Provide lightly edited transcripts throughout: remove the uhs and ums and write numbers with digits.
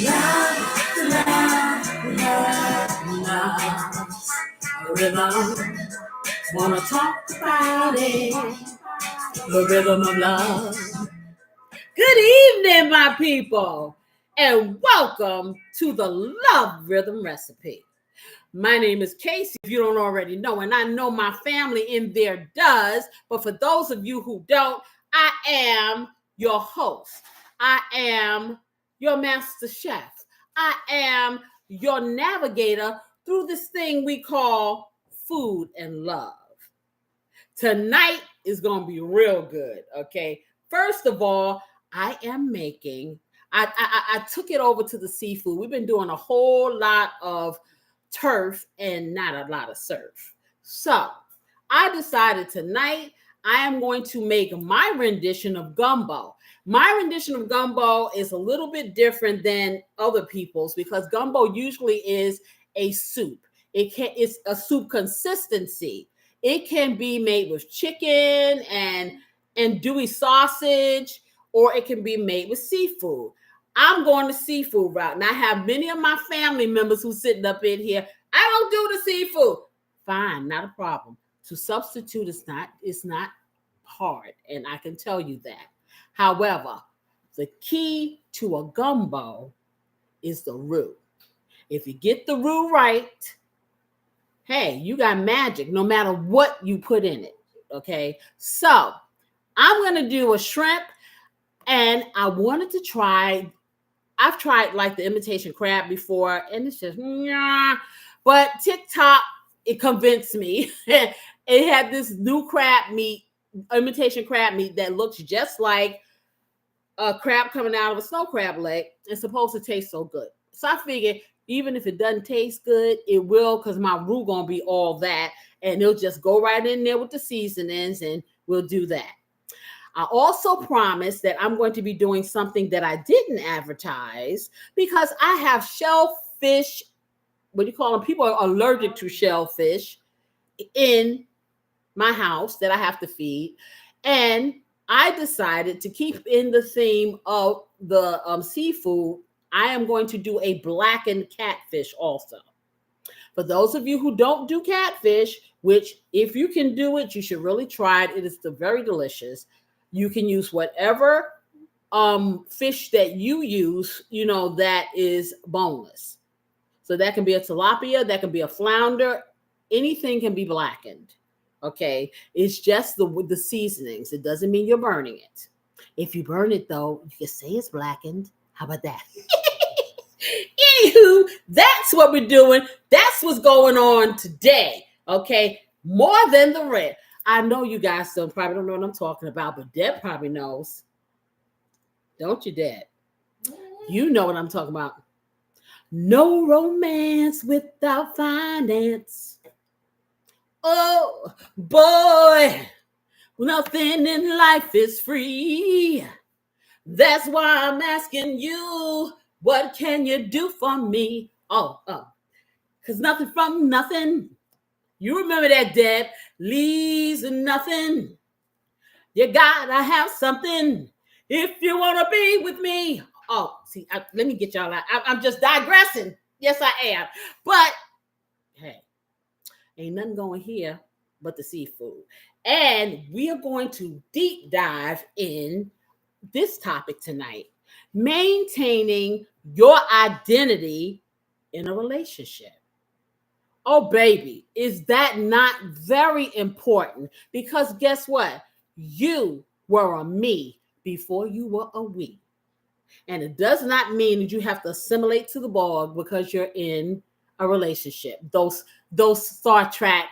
Love, love, love, love. A rhythm. Wanna talk about it. The rhythm of love. Good evening, my people, and welcome to the Love Rhythm Recipe. My name is Casey, if you don't already know, and I know my family in there does, but for those of you who don't, I am your host. I am your master chef. I am your navigator through this thing we call food and love. Tonight is going to be real good, okay? First of all, I am making, I took it over to the seafood. We've been doing a whole lot of turf and not a lot of surf. So I decided tonight I am going to make my rendition of gumbo. My rendition of gumbo is a little bit different than other people's because gumbo usually is a soup. It's a soup consistency. It can be made with chicken and andouille sausage, or it can be made with seafood. I'm going the seafood route, and I have many of my family members who's sitting up in here. I don't do the seafood. Fine, not a problem. To substitute it's not hard, and I can tell you that. However, the key to a gumbo is the roux. If you get the roux right, hey, you got magic no matter what you put in it, okay? So I'm going to do a shrimp, and I wanted to try, I've tried like the imitation crab before, and it's just, but TikTok, it convinced me. It had this new crab meat, imitation crab meat that looks just like a crab coming out of a snow crab leg. It's supposed to taste so good. So I figured, even if it doesn't taste good, it will, because my roux gonna be all that, and it'll just go right in there with the seasonings, and we'll do that. I also promised that I'm going to be doing something that I didn't advertise because I have shellfish, what do you call them? People are allergic to shellfish in my house that I have to feed, and I decided to keep in the theme of the seafood. I am going to do a blackened catfish also. For those of you who don't do catfish, which if you can do it, you should really try it. It is very delicious. You can use whatever fish that you use, that is boneless. So that can be a tilapia, that can be a flounder. Anything can be blackened. Okay, it's just the seasonings. It doesn't mean you're burning it. If you burn it, though, you can say it's blackened. How about that? Anywho, that's what we're doing. That's what's going on today. Okay, more than the red. I know you guys probably don't know what I'm talking about, but Deb probably knows. Don't you, Deb? You know what I'm talking about. No romance without finance. Oh, boy, nothing in life is free. That's why I'm asking you, what can you do for me? Oh, because nothing from nothing. You remember that, Deb? Leaves nothing. You gotta have something if you want to be with me. Oh, see, let me get y'all out. I'm just digressing. Yes, I am. But, hey, ain't nothing going here but the seafood. And we are going to deep dive in this topic tonight. Maintaining your identity in a relationship. Oh, baby, is that not very important? Because guess what? You were a me before you were a we. And it does not mean that you have to assimilate to the Borg because you're in a relationship. Those Star Trek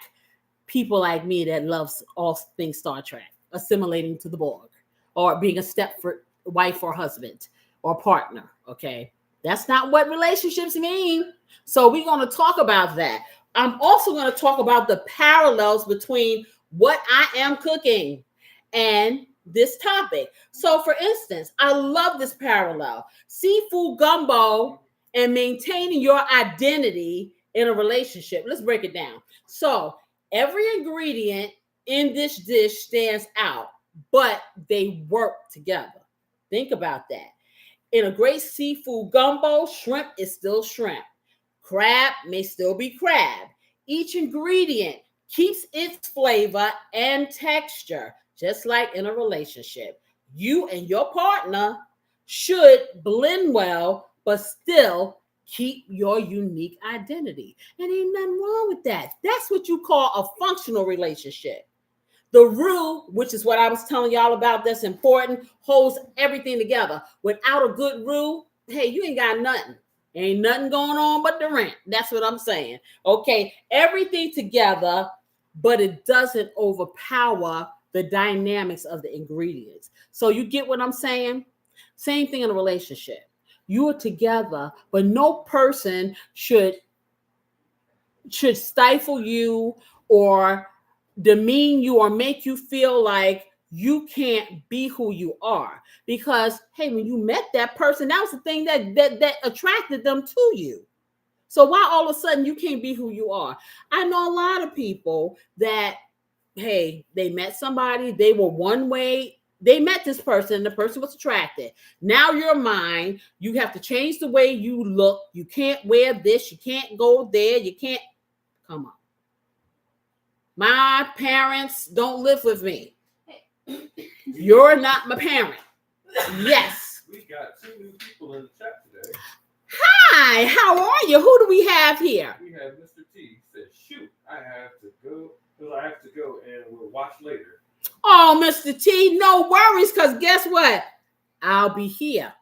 people like me that loves all things Star Trek, assimilating to the Borg, or being a step for wife or husband or partner. Okay, that's not what relationships mean. So we're going to talk about that. I'm also going to talk about the parallels between what I am cooking and this topic. So for instance, I love this parallel. Seafood gumbo and maintaining your identity in a relationship. Let's break it down. So every ingredient in this dish stands out, but they work together. Think about that. In a great seafood gumbo, shrimp is still shrimp. Crab may still be crab. Each ingredient keeps its flavor and texture, just like in a relationship. You and your partner should blend well, but still keep your unique identity. And ain't nothing wrong with that. That's what you call a functional relationship. The roux, which is what I was telling y'all about, that's important, holds everything together. Without a good roux, hey, you ain't got nothing. Ain't nothing going on but the rent. That's what I'm saying. Okay, everything together, but it doesn't overpower the dynamics of the ingredients. So you get what I'm saying? Same thing in a relationship. You are together, but no person should stifle you or demean you or make you feel like you can't be who you are. Because hey, when you met that person, that was the thing that attracted them to you. So why all of a sudden you can't be who you are? I know a lot of people that, hey, they met somebody, they were one way, they met this person, the person was attracted. Now you're mine. You have to change the way you look. You can't wear this, you can't go there, you can't. Come on. My parents don't live with me. You're not my parent. Yes. We got 2 new people in the chat today. Hi, how are you? Who do we have here? We have Mr. T. He says, shoot, I have to go and we'll watch later. Oh, Mr. T, no worries, because guess what? I'll be here.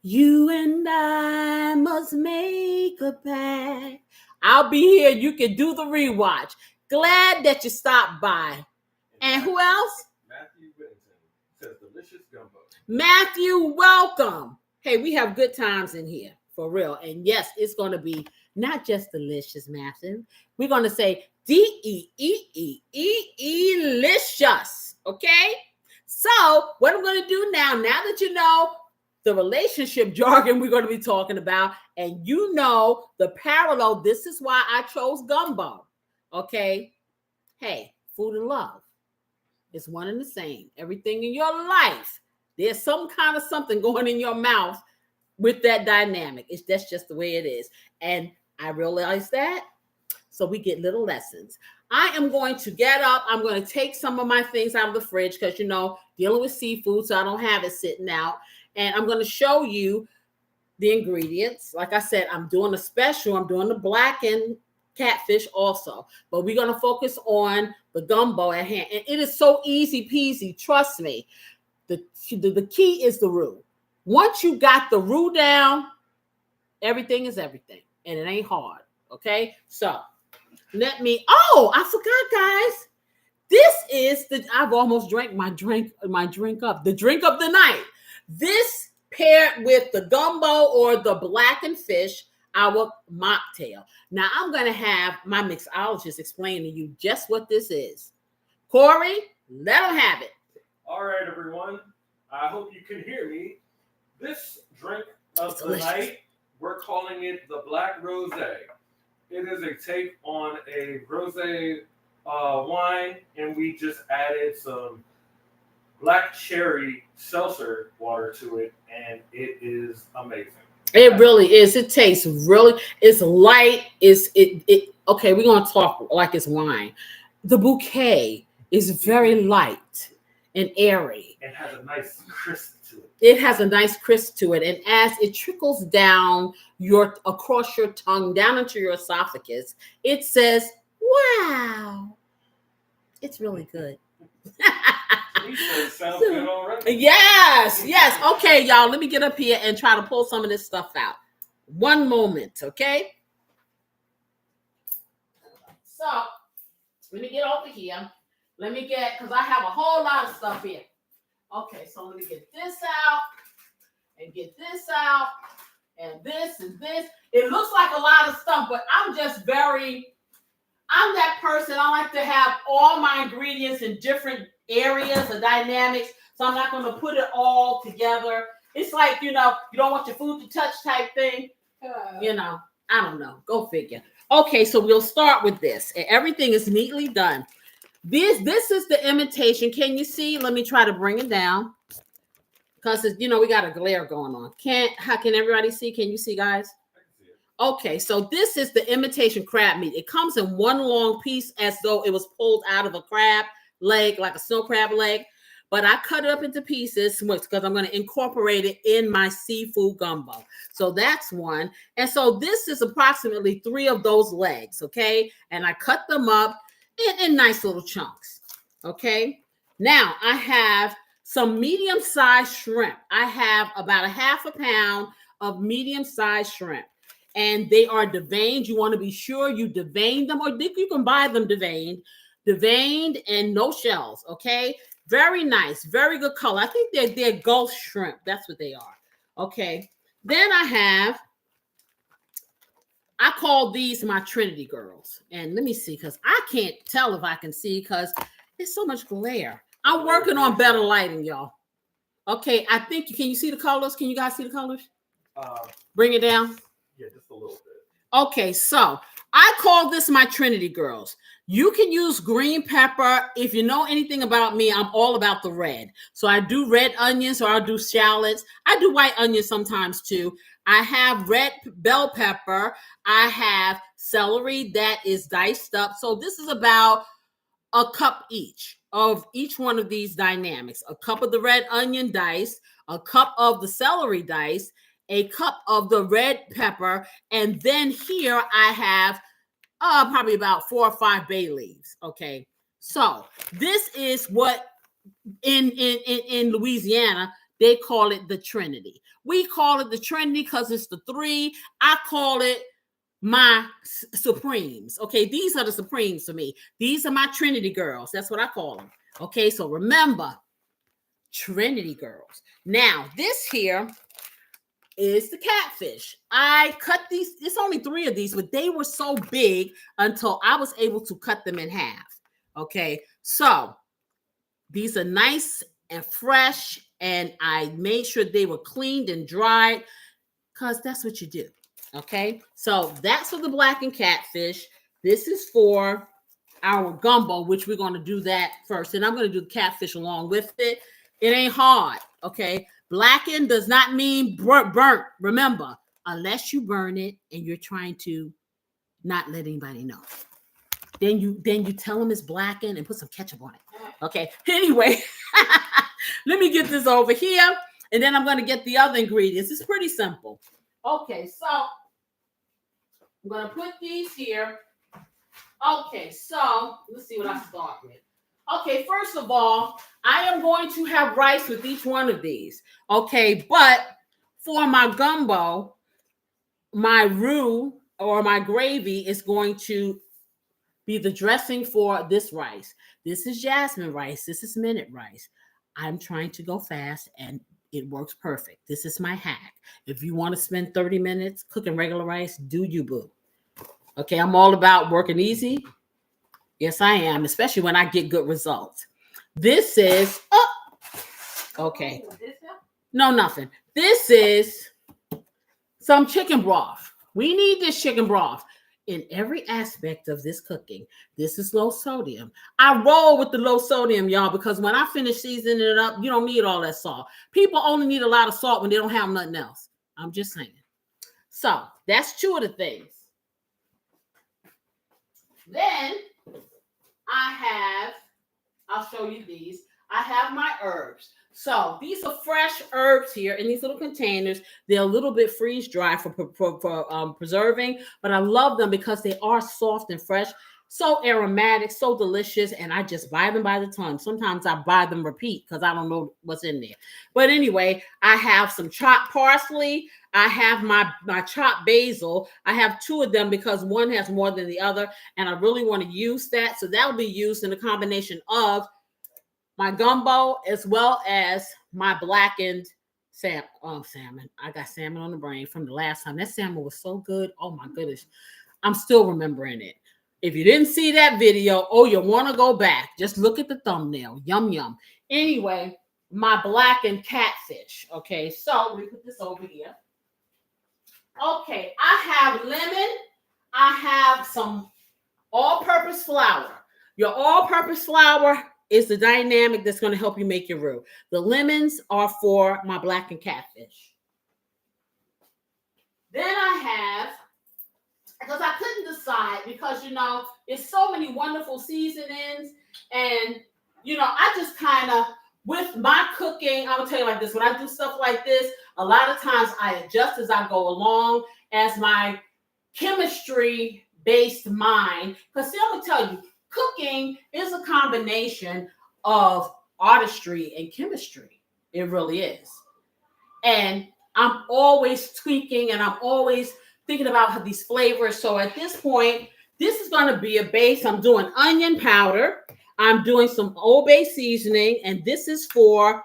You and I must make a pact. I'll be here. You can do the rewatch. Glad that you stopped by. And who else? Matthew Whittington says delicious gumbo. Matthew, welcome. Hey, we have good times in here, for real. And yes, it's going to be not just delicious, Matthew. We're going to say delicious. Okay? So what I'm going to do now that you know the relationship jargon we're going to be talking about, and you know the parallel, this is why I chose gumbo. Okay? Hey, food and love. It's one and the same. Everything in your life, there's some kind of something going in your mouth with that dynamic. That's just the way it is. And I realized that. So we get little lessons. I am going to get up. I'm going to take some of my things out of the fridge because, dealing with seafood, so I don't have it sitting out. And I'm going to show you the ingredients. Like I said, I'm doing a special. I'm doing the blackened catfish also. But we're going to focus on the gumbo at hand. And it is so easy peasy. Trust me. The key is the roux. Once you got the roux down, everything is everything. And it ain't hard. Okay? So I forgot, guys. This is I've almost drank my drink up. The drink of the night. This paired with the gumbo or the blackened fish, our mocktail. Now I'm going to have my mixologist explain to you just what this is. Corey, let them have it. All right, everyone. I hope you can hear me. This drink of the night, we're calling it the Black Rosé. It is a take on a rosé wine, and we just added some black cherry seltzer water to it, and it is amazing. It really is. It tastes it's light. Okay, we're going to talk like it's wine. The bouquet is very light and airy. It has a nice crisp to it. It has a nice crisp to it. And as it trickles down across your tongue, down into your esophagus, it says, wow. It's really good. Sounds good already. Yes. Okay, y'all, let me get up here and try to pull some of this stuff out. One moment, okay? So, let me get over here. Because I have a whole lot of stuff here. Okay, so let me get this out and get this out and this and this. It looks like a lot of stuff, but I'm that person. I like to have all my ingredients in different areas or dynamics, so I'm not going to put it all together. It's like, you don't want your food to touch type thing. I don't know. Go figure. Okay, so we'll start with this. And everything is neatly done. This is the imitation. Can you see? Let me try to bring it down. because we got a glare going on. How can everybody see? Can you see, guys? I can see it. Okay, so this is the imitation crab meat. It comes in one long piece as though it was pulled out of a crab leg, like a snow crab leg. But I cut it up into pieces because I'm going to incorporate it in my seafood gumbo. So that's one. And so this is approximately 3 of those legs, okay? And I cut them up in nice little chunks, okay? Now I have some medium-sized shrimp. I have about a half a pound of medium-sized shrimp. And they are deveined. You want to be sure you devein them, or you can buy them deveined and no shells, okay? Very nice, very good color. I think they're Gulf shrimp. That's what they are. Okay. Then I call these my Trinity girls. And let me see, because I can't tell if I can see because there's so much glare. I'm working on better lighting, y'all. Okay, I think, can you see the colors? Can you guys see the colors? Bring it down. Yeah, just a little bit. Okay, so I call this my Trinity girls. You can use green pepper. If you know anything about me, I'm all about the red. So I do red onions, or I'll do shallots. I do white onions sometimes too. I have red bell pepper. I have celery that is diced up. So this is about a cup each of each one of these dynamics. A cup of the red onion diced, a cup of the celery diced, a cup of the red pepper, and then here I have probably about 4 or 5 bay leaves. Okay, so this is what in Louisiana they call it the Trinity. We call it the Trinity because it's the 3. I call it my supremes. Okay, these are the supremes for me. These are my Trinity girls. That's what I call them. Okay, so remember, Trinity girls. Now this here is the catfish. I cut these, it's only 3 of these, but they were so big until I was able to cut them in half. Okay, so these are nice and fresh, and I made sure they were cleaned and dried because that's what you do. Okay, so that's for the blackened catfish. This is for our gumbo, which we're going to do that first, and I'm going to do the catfish along with it. It ain't hard. Okay, blackened does not mean burnt. Remember, unless you burn it and you're trying to not let anybody know, then you tell them it's blackened and put some ketchup on it. Okay, anyway, let me get this over here, and then I'm going to get the other ingredients. It's pretty simple. Okay, so I'm going to put these here. Okay, so let's see what I start with. Okay, first of all, I am going to have rice with each one of these. Okay, but for my gumbo, my roux or my gravy is going to be the dressing for this rice. This is jasmine rice. This is minute rice. I'm trying to go fast, and it works perfect. This is my hack. If you want to spend 30 minutes cooking regular rice, do you, boo? Okay, I'm all about working easy. Yes, I am, especially when I get good results. This is, okay. No, nothing. This is some chicken broth. We need this chicken broth in every aspect of this cooking. This is low sodium. I roll with the low sodium, y'all, because when I finish seasoning it up, you don't need all that salt. People only need a lot of salt when they don't have nothing else. I'm just saying. So that's 2 of the things. Then I'll show you these. I have my herbs. So these are fresh herbs here in these little containers. They're a little bit freeze dry for preserving, but I love them because they are soft and fresh, so aromatic, so delicious, and I just buy them by the ton. Sometimes I buy them repeat because I don't know what's in there. But anyway, I have some chopped parsley. I have my chopped basil. I have 2 of them because one has more than the other, and I really want to use that. So that will be used in a combination of my gumbo as well as my blackened salmon. I got salmon on the brain from the last time. That salmon was so good. Oh my goodness. I'm still remembering it. If you didn't see that video, you want to go back. Just look at the thumbnail. Yum, yum. Anyway, my blackened catfish. Okay, so let me put this over here. Okay, I have lemon. I have some all-purpose flour. Your all-purpose flour is the dynamic that's going to help you make your roux. The lemons are for my blackened catfish. Then I have, because I couldn't decide, because, it's so many wonderful seasonings. And, I just kind of, with my cooking, I'm going to tell you like this. When I do stuff like this, a lot of times I adjust as I go along as my chemistry-based mind. Because see, I'm going to tell you, cooking is a combination of artistry and chemistry. It really is. And I'm always tweaking and I'm always thinking about these flavors. So at this point, this is going to be a base. I'm doing onion powder. I'm doing some Old Bay seasoning, and this is for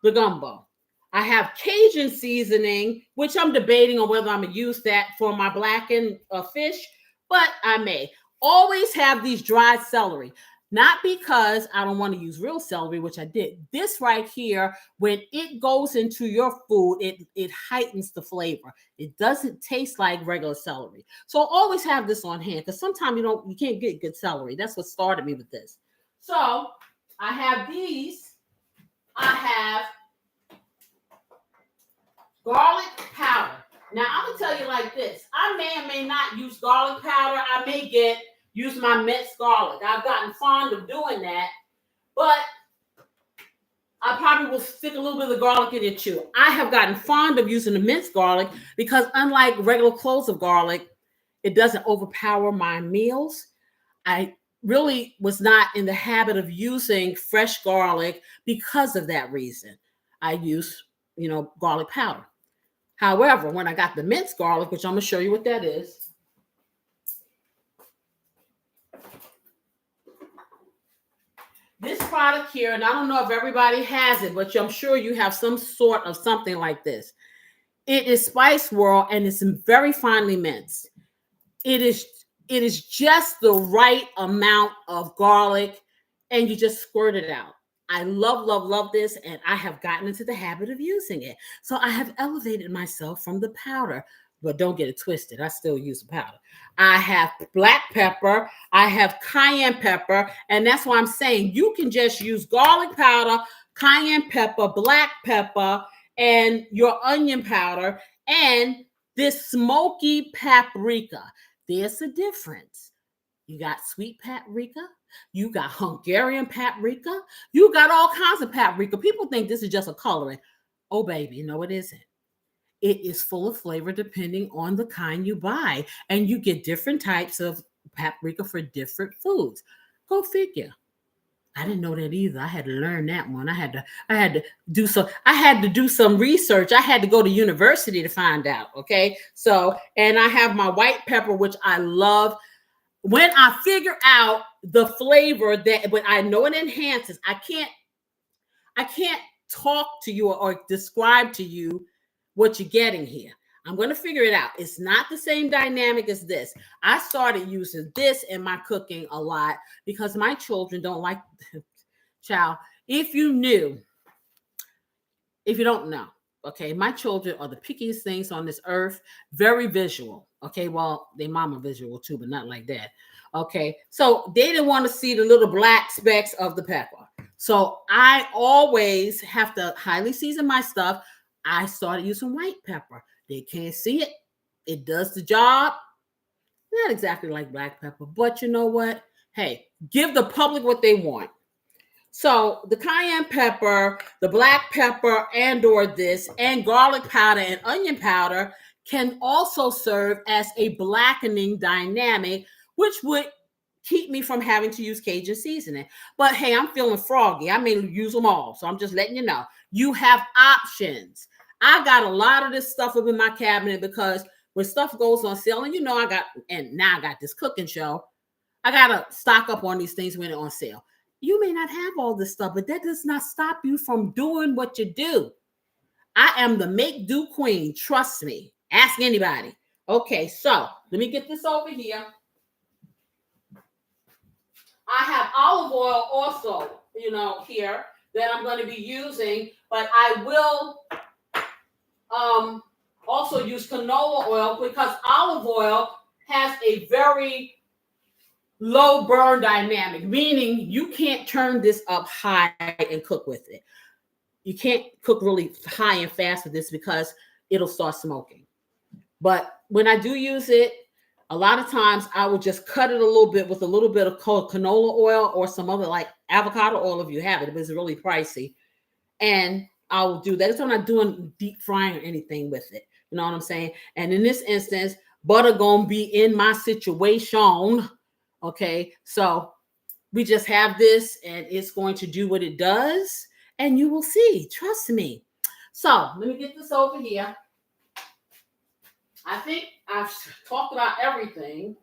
the gumbo. I have Cajun seasoning, which I'm debating on whether I'm going to use that for my blackened fish, but I may. Always have these dried celery. Not because I don't want to use real celery, which I did. This right here, when it goes into your food, it heightens the flavor. It doesn't taste like regular celery. So always have this on hand, because sometimes you can't get good celery. That's what started me with this. So I have these. I have garlic powder. Now I'm gonna tell you like this. I may or may not use garlic powder. I may use my minced garlic. I've gotten fond of doing that, but I probably will stick a little bit of the garlic in it too. I have gotten fond of using the minced garlic because, unlike regular cloves of garlic, it doesn't overpower my meals. I really was not in the habit of using fresh garlic because of that reason. I use, garlic powder. However, when I got the minced garlic, which I'm going to show you what that is. This product here, and I don't know if everybody has it, but I'm sure you have some sort of something like this. It is Spice World, and it's very finely minced. It is just the right amount of garlic, and you just squirt it out. I love, love, love this, and I have gotten into the habit of using it. So I have elevated myself from the powder, but don't get it twisted. I still use the powder. I have black pepper. I have cayenne pepper, and that's why I'm saying you can just use garlic powder, cayenne pepper, black pepper, and your onion powder, and this smoky paprika. There's a difference. You got sweet paprika. You got Hungarian paprika. You got all kinds of paprika. People think this is just a coloring. Oh, baby, no, it isn't. It is full of flavor depending on the kind you buy. And you get different types of paprika for different foods. Go figure. I didn't know that either. I had to learn that one. I had to do some research. I had to go to university to find out. Okay. So, and I have my white pepper, which I love. When I figure out the flavor that, when I know it enhances, I can't talk to you or describe to you what you're getting here. I'm going to figure it out. It's not the same dynamic as this. I started using this in my cooking a lot because my children don't like, child, if you don't know, okay, my children are the pickiest things on this earth, very visual. Okay, well, they mama visual too, but not like that. Okay, so they didn't want to see the little black specks of the pepper. So I always have to highly season my stuff. I started using white pepper. They can't see it. It does the job. Not exactly like black pepper, but you know what? Hey, give the public what they want. So the cayenne pepper, the black pepper, and/or this, and garlic powder and onion powder can also serve as a blackening dynamic, which would keep me from having to use Cajun seasoning. But hey, I'm feeling froggy. I may use them all. So I'm just letting you know. You have options. I got a lot of this stuff up in my cabinet because when stuff goes on sale, and now I got this cooking show, I got to stock up on these things when they're on sale. You may not have all this stuff, but that does not stop you from doing what you do. I am the make do queen. Trust me. Ask anybody. Okay, so let me get this over here. I have olive oil also, here that I'm going to be using, but I will also use canola oil because olive oil has a very low burn dynamic, meaning you can't turn this up high and cook with it. You can't cook really high and fast with this because it'll start smoking. But when I do use it, a lot of times I will just cut it a little bit with a little bit of canola oil or some other like avocado oil if you have it. If it's really pricey. And I will do that. It's I'm not doing deep frying or anything with it. You know what I'm saying? And in this instance, butter gonna be in my situation. Okay, so we just have this and it's going to do what it does. And you will see. Trust me. So let me get this over here. I think I've talked about everything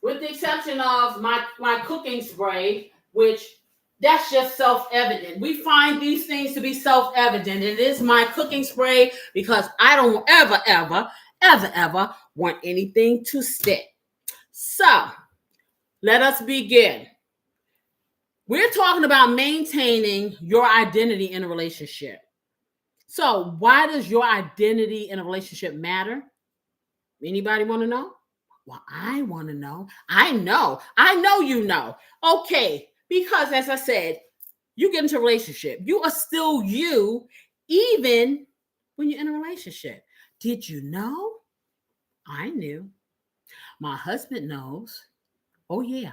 with the exception of my cooking spray, which that's just self-evident. We find these things to be self-evident. It is my cooking spray because I don't ever want anything to stick. So let us begin. We're talking about maintaining your identity in a relationship. So why does your identity in a relationship matter? Anybody want to know? Well, I want to know. I know you know. Okay, because as I said, you get into a relationship. You are still you, even when you're in a relationship. Did you know? I knew. My husband knows. Oh, yeah.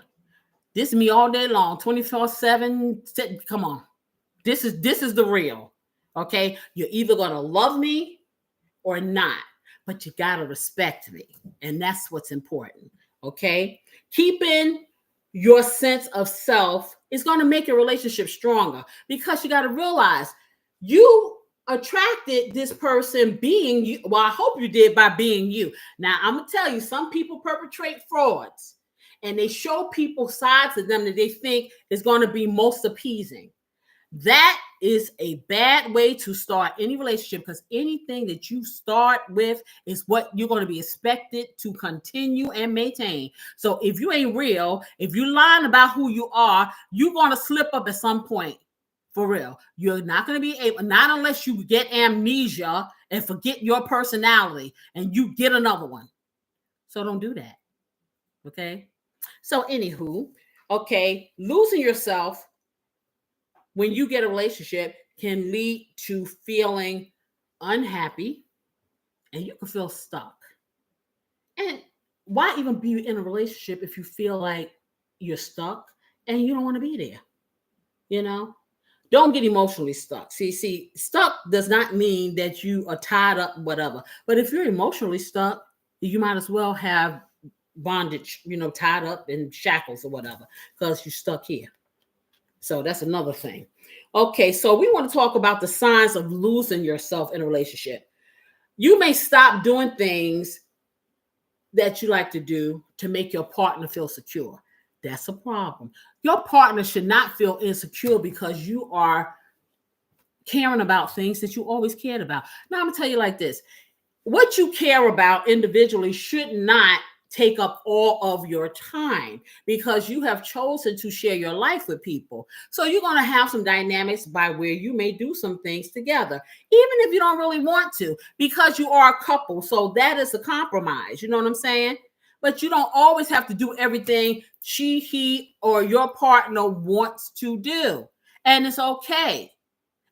This is me all day long, 24/7. Come on. This is the real. Okay? You're either going to love me or not. But you got to respect me. And that's what's important. Okay? Keeping your sense of self is going to make your relationship stronger because you got to realize you attracted this person being you. Well, I hope you did by being you. Now, I'm going to tell you, some people perpetrate frauds and they show people sides of them that they think is going to be most appeasing. That is a bad way to start any relationship because anything that you start with is what you're going to be expected to continue and maintain. So if you ain't real, if you're lying about who you are, you're going to slip up at some point. For real. You're not going to be able, not unless you get amnesia and forget your personality and you get another one. So don't do that. Okay. So anywho, okay, losing yourself when you get a relationship can lead to feeling unhappy and you can feel stuck. And why even be in a relationship if you feel like you're stuck and you don't want to be there? You know, don't get emotionally stuck. See, stuck does not mean that you are tied up, whatever. But if you're emotionally stuck, you might as well have bondage, tied up in shackles or whatever, because you're stuck here. So that's another thing. Okay, so we want to talk about the signs of losing yourself in a relationship. You may stop doing things that you like to do to make your partner feel secure. That's a problem. Your partner should not feel insecure because you are caring about things that you always cared about. Now, I'm going to tell you like this. What you care about individually should not take up all of your time because you have chosen to share your life with people. So you're going to have some dynamics by where you may do some things together, even if you don't really want to, because you are a couple. So that is a compromise. You know what I'm saying? But you don't always have to do everything she, he, or your partner wants to do. And it's okay.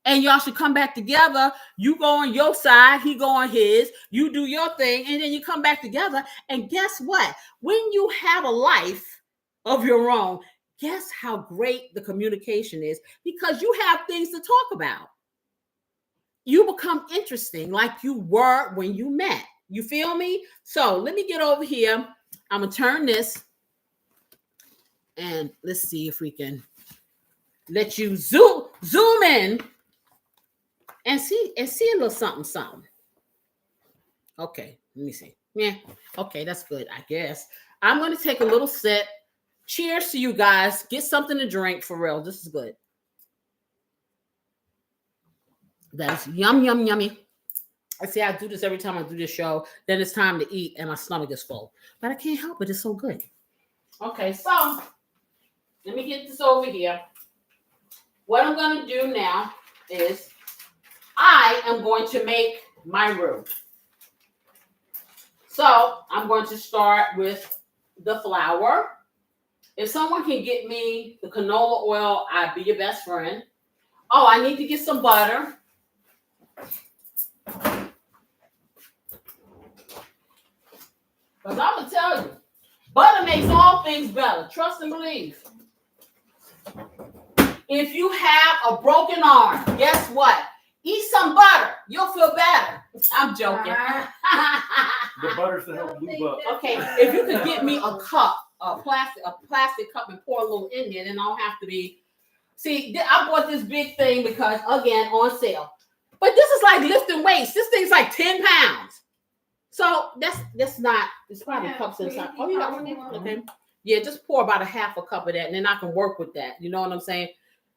And y'all should come back together. You go on your side, he go on his, you do your thing, and then you come back together. And guess what? When you have a life of your own, guess how great the communication is because you have things to talk about. You become interesting like you were when you met. You feel me? So let me get over here. I'm going to turn this and let's see if we can let you zoom in. And see a little something. Okay, let me see. Yeah, okay, that's good, I guess. I'm going to take a little sip. Cheers to you guys. Get something to drink for real. This is good. That's yummy. I say I do this every time I do this show. Then it's time to eat and my stomach is full. But I can't help it. It's so good. Okay, so let me get this over here. What I'm going to do now is I am going to make my roux. So I'm going to start with the flour. If someone can get me the canola oil, I'd be your best friend. Oh, I need to get some butter. Because I'm going to tell you, butter makes all things better. Trust and believe. If you have a broken arm, guess what? Eat some butter. You'll feel better. I'm joking. The butter's to help lube up. Okay, if you could get me a cup, a plastic cup, and pour a little in there, then I don't have to be. See, I bought this big thing because, again, on sale. But this is like lifting weights. This thing's like 10 pounds. So that's not. It's probably cups inside. Oh, you got one? Okay. Yeah, just pour about a half a cup of that, and then I can work with that. You know what I'm saying?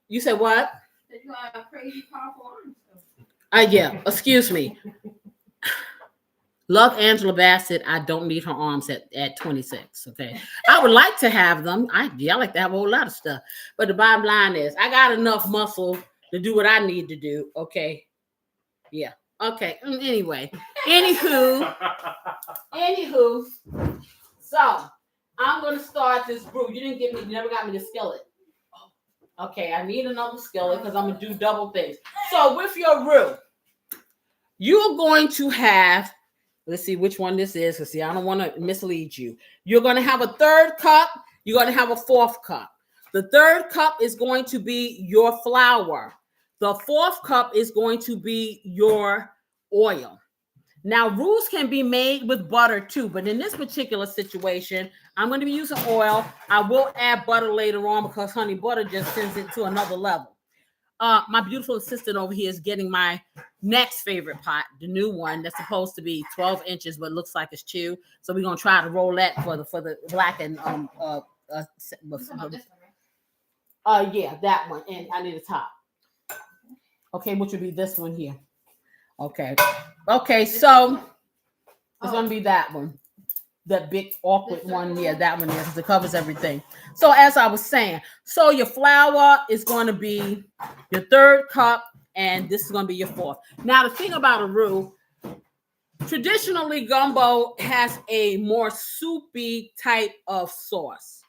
You said what? You have crazy powerful arms. Yeah. Excuse me. Love Angela Bassett. I don't need her arms at 26. Okay. I would like to have them. I like to have a whole lot of stuff. But the bottom line is I got enough muscle to do what I need to do. Okay. Yeah. Okay. Anyway. Anywho. So I'm gonna start this brew. You never got me the skillet. Okay, I need another skillet because I'm gonna do double things. So with your roux, you're going to have, let's see which one this is, because see, I don't want to mislead you. You're going to have a third cup, you're going to have a fourth cup. The third cup is going to be your flour. The fourth cup is going to be your oil. Now, roux can be made with butter too, but in this particular situation, I'm going to be using oil. I will add butter later on because, honey, butter just sends it to another level. My beautiful assistant over here is getting my next favorite pot, the new one that's supposed to be 12 inches, but looks like it's 2. So we're gonna try to roll that for the black and yeah, that one. And I need a top. Okay, which would be this one here. Okay, so it's gonna be that one. That big awkward one, yeah, that one there, because it covers everything. So as I was saying, so your flour is going to be your third cup, and this is going to be your fourth. Now, the thing about a roux, traditionally gumbo has a more soupy type of sauce.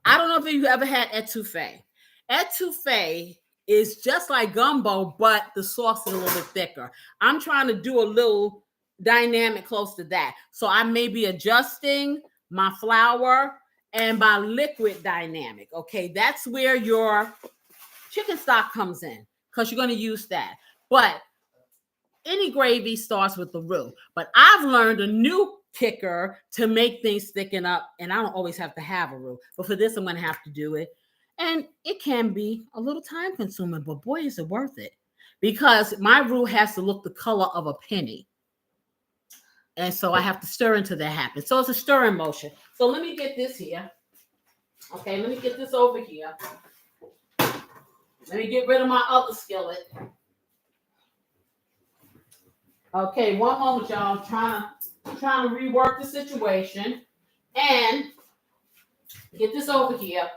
I don't know if you ever had etouffee. Etouffee is just like gumbo, but the sauce is a little bit thicker. I'm trying to do a little dynamic close to that. So I may be adjusting my flour and my liquid dynamic. Okay, that's where your chicken stock comes in because you're going to use that. But any gravy starts with the roux. But I've learned a new kicker to make things thicken up, and I don't always have to have a roux. But for this, I'm going to have to do it. And it can be a little time consuming, but boy, is it worth it. Because my roux has to look the color of a penny. And so I have to stir until that happens. So it's a stirring motion. So let me get this here. Okay, let me get this over here. Let me get rid of my other skillet. Okay, one moment, y'all. I'm trying to rework the situation. And get this over here.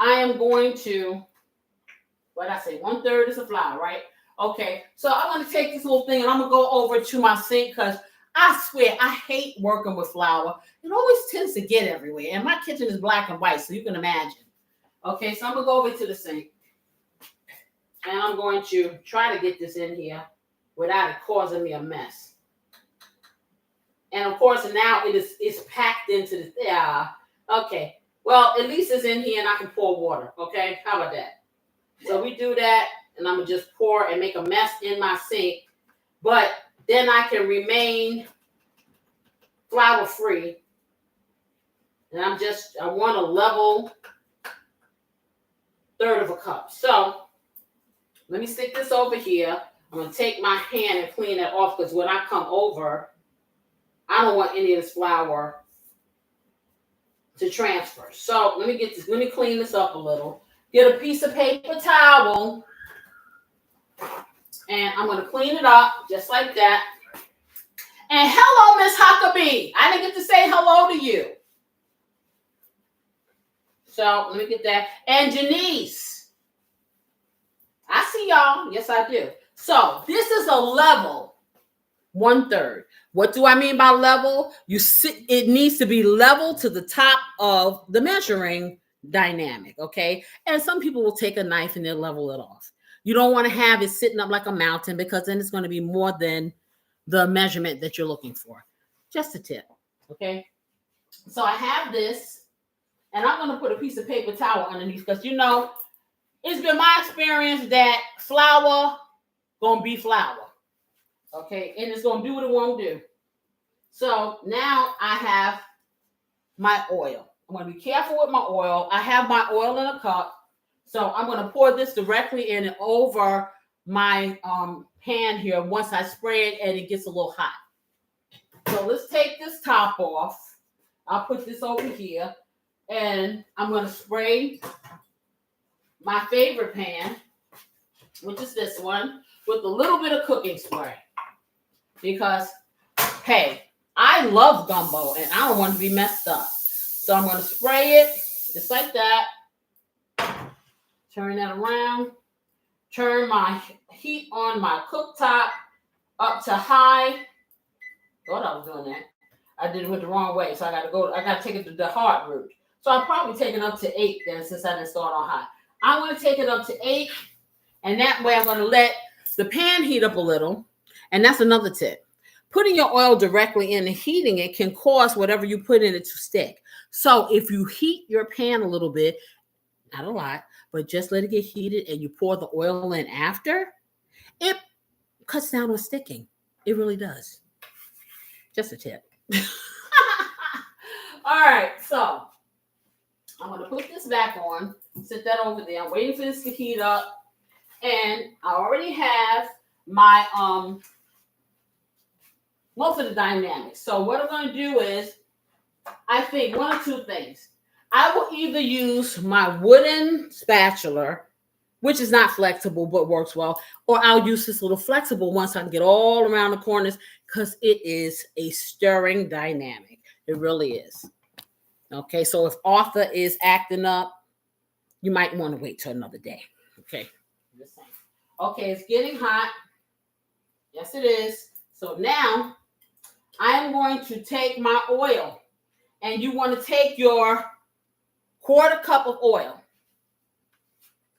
I am going to, what did I say? 1/3 is a flour, right? Okay, so I'm going to take this little thing and I'm going to go over to my sink because I swear, I hate working with flour. It always tends to get everywhere. And my kitchen is black and white, so you can imagine. Okay, so I'm going to go over to the sink. And I'm going to try to get this in here without it causing me a mess. And of course, now it's packed into the, okay. Well, at least it's in here and I can pour water. Okay, how about that? So we do that, and I'm going to just pour and make a mess in my sink. But then I can remain flour free. And I want a level 1/3 of a cup. So let me stick this over here. I'm going to take my hand and clean it off because when I come over, I don't want any of this flour to transfer. So let me clean this up a little. Get a piece of paper towel. And I'm going to clean it up just like that. And hello, Miss Huckabee. I didn't get to say hello to you. So let me get that. And Janice. I see y'all. Yes, I do. So this is a level 1/3. What do I mean by level? It needs to be level to the top of the measuring dynamic, okay? And some people will take a knife and they'll level it off. You don't want to have it sitting up like a mountain because then it's going to be more than the measurement that you're looking for. Just a tip, okay? So I have this, and I'm going to put a piece of paper towel underneath because, you know, it's been my experience that flour going to be flour, okay? And it's going to do what it won't do. So now I have my oil. I'm going to be careful with my oil. I have my oil in a cup. So I'm going to pour this directly in and over my pan here once I spray it and it gets a little hot. So let's take this top off. I'll put this over here and I'm going to spray my favorite pan, which is this one, with a little bit of cooking spray. Because, hey, I love gumbo and I don't want to be messed up. So I'm going to spray it just like that. Turn that around. Turn my heat on my cooktop up to high. Thought I was doing that. I did it with the wrong way. So I got to take it to the hard route. So I'll probably take it up to 8 then since I didn't start on high. I'm going to take it up to 8. And that way I'm going to let the pan heat up a little. And that's another tip. Putting your oil directly in and heating it can cause whatever you put in it to stick. So if you heat your pan a little bit, not a lot, but just let it get heated and you pour the oil in after, it cuts down on sticking. It really does. Just a tip. All right, so I'm going to put this back on, set that over there. I'm waiting for this to heat up. And I already have my most of the dynamics. So what I'm going to do is, I think one or two things. I will either use my wooden spatula, which is not flexible but works well, or I'll use this little flexible one so I can get all around the corners because it is a stirring dynamic. It really is. Okay, so if Arthur is acting up, you might want to wait till another day. Okay, just saying. Okay, it's getting hot. Yes, it is. So now I am going to take my oil, and you want to take your 1/4 cup of oil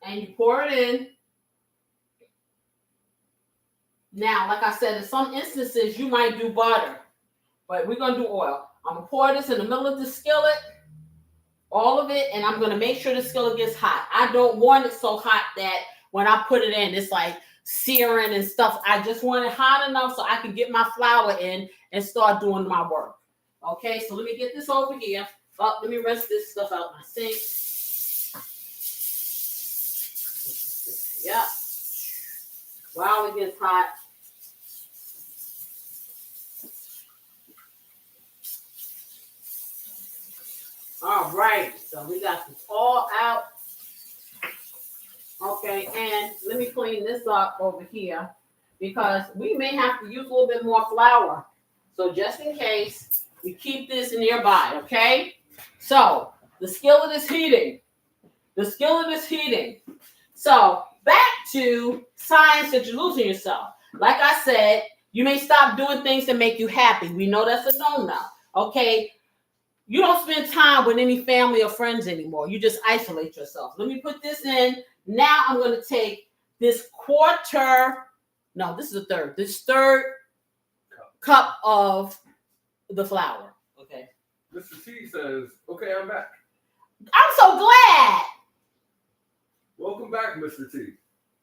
and you pour it in. Now, like I said, in some instances, you might do butter, but we're going to do oil. I'm going to pour this in the middle of the skillet, all of it, and I'm going to make sure the skillet gets hot. I don't want it so hot that when I put it in, it's like searing and stuff. I just want it hot enough so I can get my flour in and start doing my work. Okay, so let me get this over here. Oh, let me rinse this stuff out my sink. Yep. While it gets hot. All right, so we got this all out. Okay, and let me clean this up over here because we may have to use a little bit more flour. So just in case, we keep this nearby, okay? So the skillet is heating. The skillet is heating. So back to signs that you're losing yourself. Like I said, you may stop doing things that make you happy. We know that's a no-no, okay? You don't spend time with any family or friends anymore. You just isolate yourself. Let me put this in. Now I'm going to take this this third cup of the flour. Okay. Mr. T says, okay, I'm back. I'm so glad. Welcome back, Mr. T.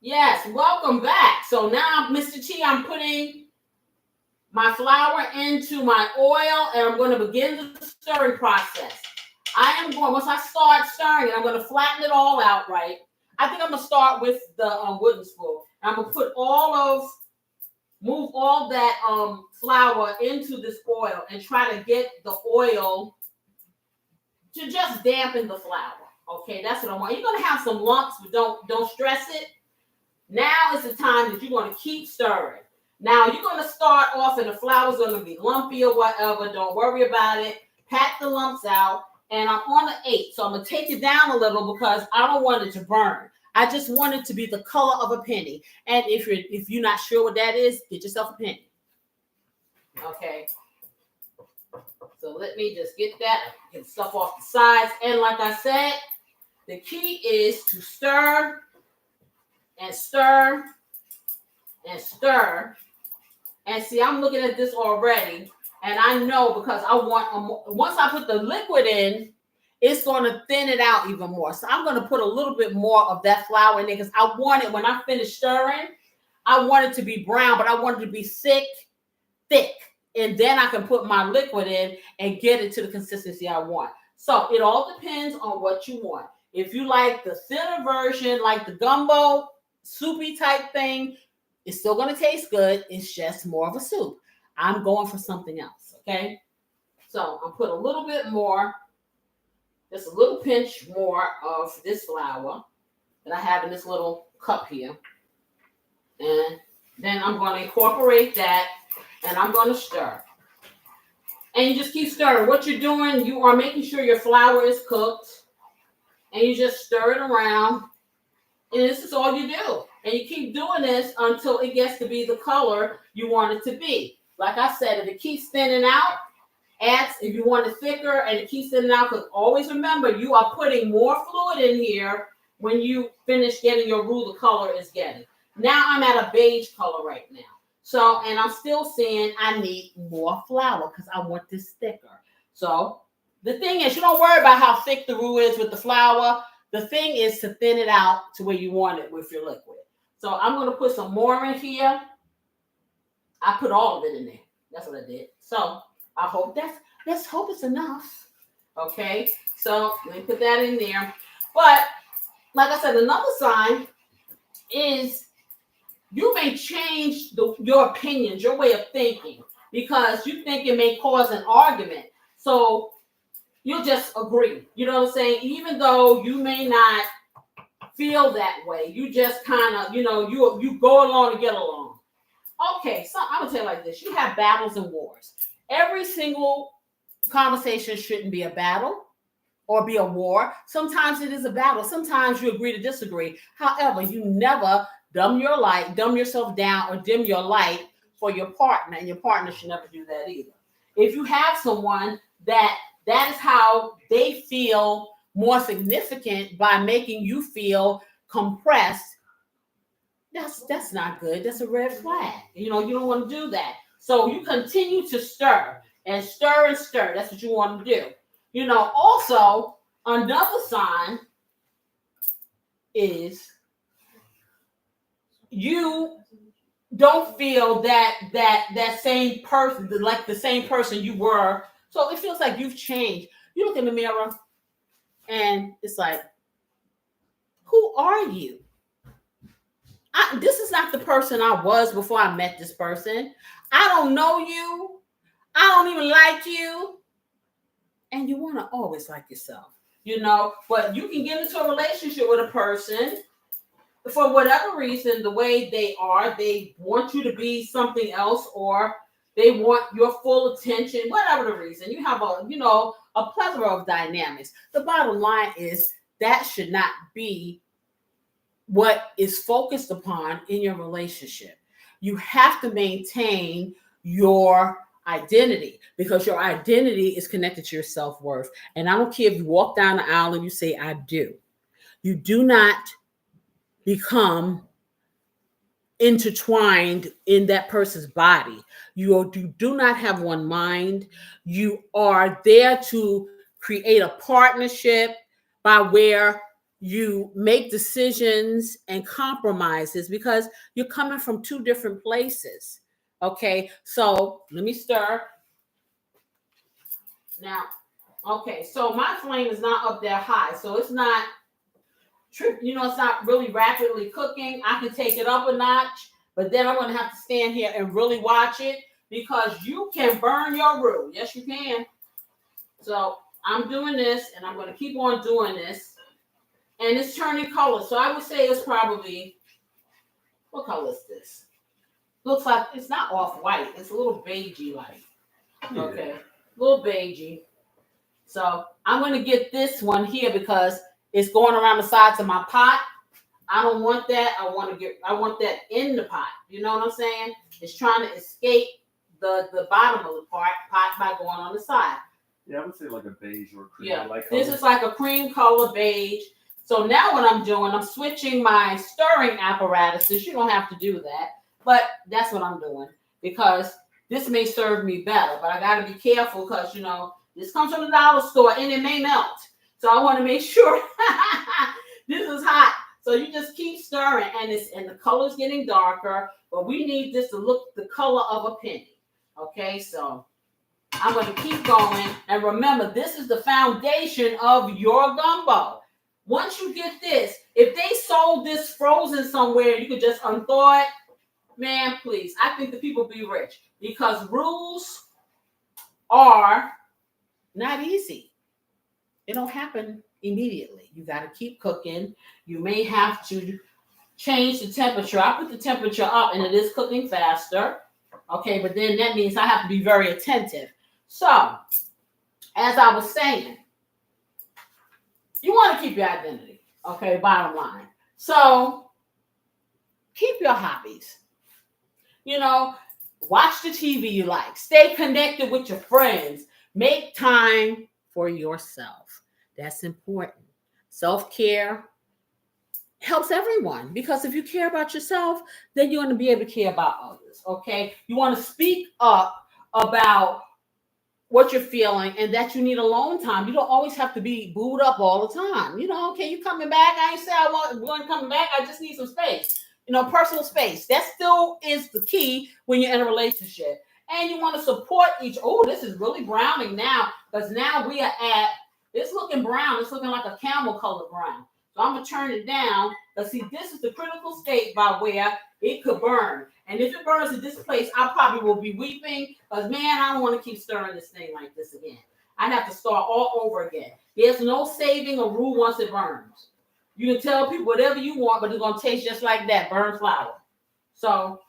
Yes, welcome back. So now, Mr. T, I'm putting my flour into my oil, and I'm going to begin the stirring process. Once I start stirring it, I'm going to flatten it all out, right? I think I'm going to start with the wooden spoon. I'm going to move all that flour into this oil and try to get the oil to just dampen the flour. Okay, that's what I want. You're going to have some lumps, but don't stress it. Now is the time that you're going to keep stirring. Now, you're going to start off and the flour's going to be lumpy or whatever. Don't worry about it. Pat the lumps out. And I'm on the 8. So I'm going to take it down a little because I don't want it to burn. I just want it to be the color of a penny. And if you're not sure what that is, get yourself a penny. Okay. So let me just get that, get stuff off the sides. And like I said, the key is to stir and stir and stir. And see, I'm looking at this already, and I know because I want, once I put the liquid in, it's going to thin it out even more. So I'm going to put a little bit more of that flour in there because I want it, when I finish stirring, I want it to be brown, but I want it to be thick. And then I can put my liquid in and get it to the consistency I want. So it all depends on what you want. If you like the thinner version, like the gumbo, soupy type thing, it's still going to taste good. It's just more of a soup. I'm going for something else, okay? So I'll put a little bit more, just a little pinch more of this flour that I have in this little cup here. And then I'm going to incorporate that, and I'm going to stir. And you just keep stirring. What you're doing, you are making sure your flour is cooked, and you just stir it around. And this is all you do. And you keep doing this until it gets to be the color you want it to be. Like I said, if it keeps thinning out, if you want it thicker and it keeps thinning out, because always remember, you are putting more fluid in here when you finish getting your roux, the color is getting. Now I'm at a beige color right now. So, and I'm still saying I need more flour because I want this thicker. So the thing is, you don't worry about how thick the roux is with the flour. The thing is to thin it out to where you want it with your liquid. So I'm going to put some more in here. I put all of it in there. That's what I did. So I hope let's hope it's enough. Okay. So let me put that in there. But like I said, another sign is you may change your opinions, your way of thinking, because you think it may cause an argument. So you'll just agree. You know what I'm saying? Even though you may not feel that way, you just kind of, you go along to get along. Okay, so I'm going to tell you like this. You have battles and wars. Every single conversation shouldn't be a battle or be a war. Sometimes it is a battle. Sometimes you agree to disagree. However, you never dumb yourself down or dim your light for your partner, and your partner should never do that either. If you have someone that is how they feel more significant by making you feel compressed, that's not good. That's a red flag. You don't want to do that. So you continue to stir and stir and stir. That's what you want to do. Also, another sign is you don't feel that same person, like the same person you were. So it feels like you've changed. You look in the mirror and it's like, who are you? This is not the person I was before I met this person. I don't know you. I don't even like you. And you want to always like yourself, but you can get into a relationship with a person for whatever reason, the way they are, they want you to be something else, or they want your full attention, whatever the reason. You have a plethora of dynamics. The bottom line is that should not be what is focused upon in your relationship. You have to maintain your identity, because your identity is connected to your self-worth. And I don't care if you walk down the aisle and you say, I do. You do not become intertwined in that person's body. You do not have one mind. You are there to create a partnership by where you make decisions and compromises, because you're coming from two different places. Okay, so let me stir. Now, okay, so my flame is not up there high, so it's not it's not really rapidly cooking. I can take it up a notch, but then I'm going to have to stand here and really watch it, because you can burn your roux. Yes, you can. So I'm doing this, and I'm going to keep on doing this. And it's turning color. So I would say it's probably, what color is this? Looks like it's not off-white. It's a little beigey like. Yeah. Okay, a little beigey. So I'm going to get this one here because it's going around the sides of my pot. I don't want that. I want that in the pot. You know what I'm saying? It's trying to escape the bottom of the pot by going on the side. Yeah, I would say like a beige or cream. Yeah, like this is like a cream color beige. So now what I'm doing, I'm switching my stirring apparatuses. You don't have to do that, but that's what I'm doing because this may serve me better. But I got to be careful because, you know, this comes from the dollar store and it may melt. So I want to make sure this is hot. So you just keep stirring and the color's getting darker, but we need this to look the color of a penny. Okay, so I'm going to keep going. And remember, this is the foundation of your gumbo. Once you get this, if they sold this frozen somewhere, you could just unthaw it. Man, please. I think the people be rich because roux are not easy. It don't happen immediately. You got to keep cooking. You may have to change the temperature. I put the temperature up and it is cooking faster. Okay, but then that means I have to be very attentive. So, as I was saying, you want to keep your identity. Okay, bottom line. So, keep your hobbies. You know, watch the TV you like. Stay connected with your friends. Make time for yourself. That's important. Self-care helps everyone because if you care about yourself, then you're going to be able to care about others. Okay, you want to speak up about what you're feeling and that you need alone time. You don't always have to be booed up all the time. You know, okay, you coming back? I ain't say I want to come back. I just need some space. You know, personal space. That still is the key when you're in a relationship. And you want to support each. Oh, this is really browning now because now we are at. It's looking brown. It's looking like a camel color brown. So I'm going to turn it down. But see, this is the critical state by where it could burn. And if it burns in this place, I probably will be weeping. Because, man, I don't want to keep stirring this thing like this again. I'd have to start all over again. There's no saving a roux once it burns. You can tell people whatever you want, but it's going to taste just like that, burnt flour. So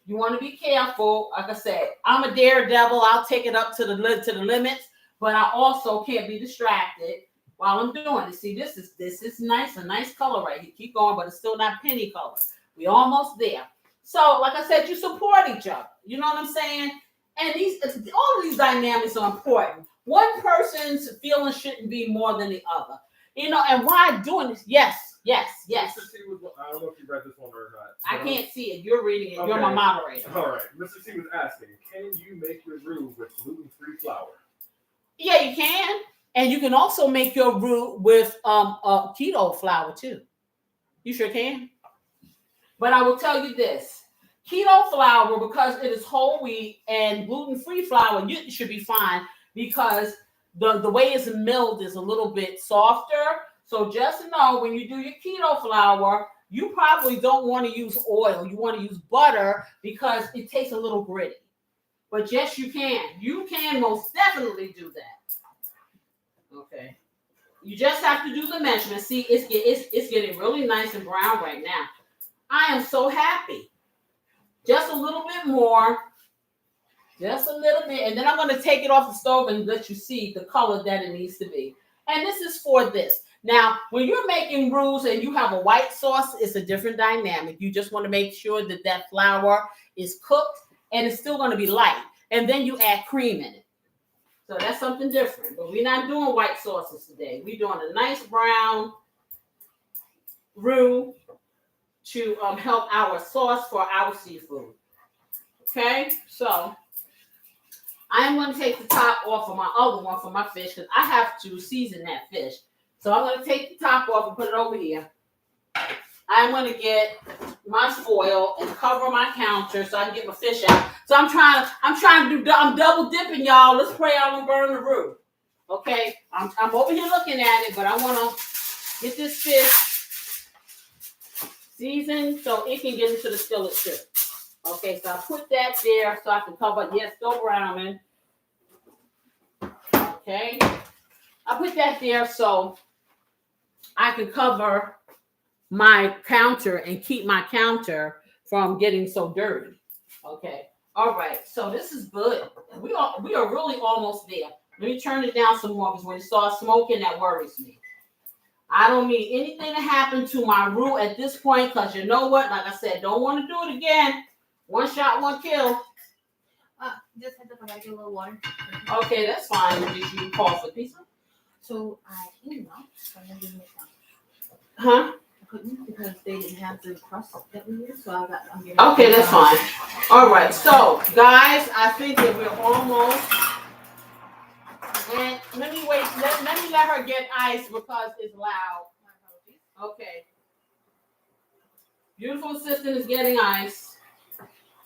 you want to be careful. Like I said, I'm a daredevil. I'll take it up to the limits. But I also can't be distracted while I'm doing it. See, this is nice, a nice color right here. Keep going, but it's still not penny color. We almost there. So, like I said, you support each other. You know what I'm saying? And all of these dynamics are important. One person's feelings shouldn't be more than the other. You know, and why doing this? Yes. I don't know if you read this one or not. I can't see it. You're reading it. Okay. You're my moderator. All right. Mr. C was asking, can you make your roux with gluten-free flour? Yeah, you can. And you can also make your roux with keto flour too. You sure can. But I will tell you this. Keto flour, because it is whole wheat, and gluten-free flour, you should be fine because the way it's milled is a little bit softer. So just know when you do your keto flour, you probably don't want to use oil. You want to use butter because it tastes a little gritty. But yes, you can. You can most definitely do that. Okay. You just have to do the measurement. See, it's getting really nice and brown right now. I am so happy. Just a little bit more. Just a little bit. And then I'm going to take it off the stove and let you see the color that it needs to be. And this is for this. Now, when you're making roux and you have a white sauce, it's a different dynamic. You just want to make sure that that flour is cooked and it's still going to be light. And then you add cream in it. So that's something different. But we're not doing white sauces today. We're doing a nice brown roux to help our sauce for our seafood. Okay? So I'm going to take the top off of my other one for my fish because I have to season that fish. So I'm going to take the top off and put it over here. I'm going to get my foil and cover my counter so I can get my fish out. So I'm double dipping, y'all. Let's pray I don't burn the roux. Okay? I'm over here looking at it, but I want to get this fish seasoned so it can get into the skillet too. Okay, so I put that there so I can cover. Yes, still browning. Okay. I put that there so I can cover my counter and keep my counter from getting so dirty. Okay. All right. So this is good. We are really almost there. Let me turn it down some more because when it starts smoking, that worries me. I don't need anything to happen to my roux at this point because you know what? Like I said, don't want to do it again. One shot, one kill. Just had to provide you a little water. Okay, that's fine. Did you call for pizza? So I emailed, so I didn't make them. Huh? I couldn't because they didn't have the crust that we used, so I'm getting. Okay, that's fine. All right, so guys, I think that we're almost. And let me wait. Let me let her get ice because it's loud. Okay. Beautiful assistant is getting ice.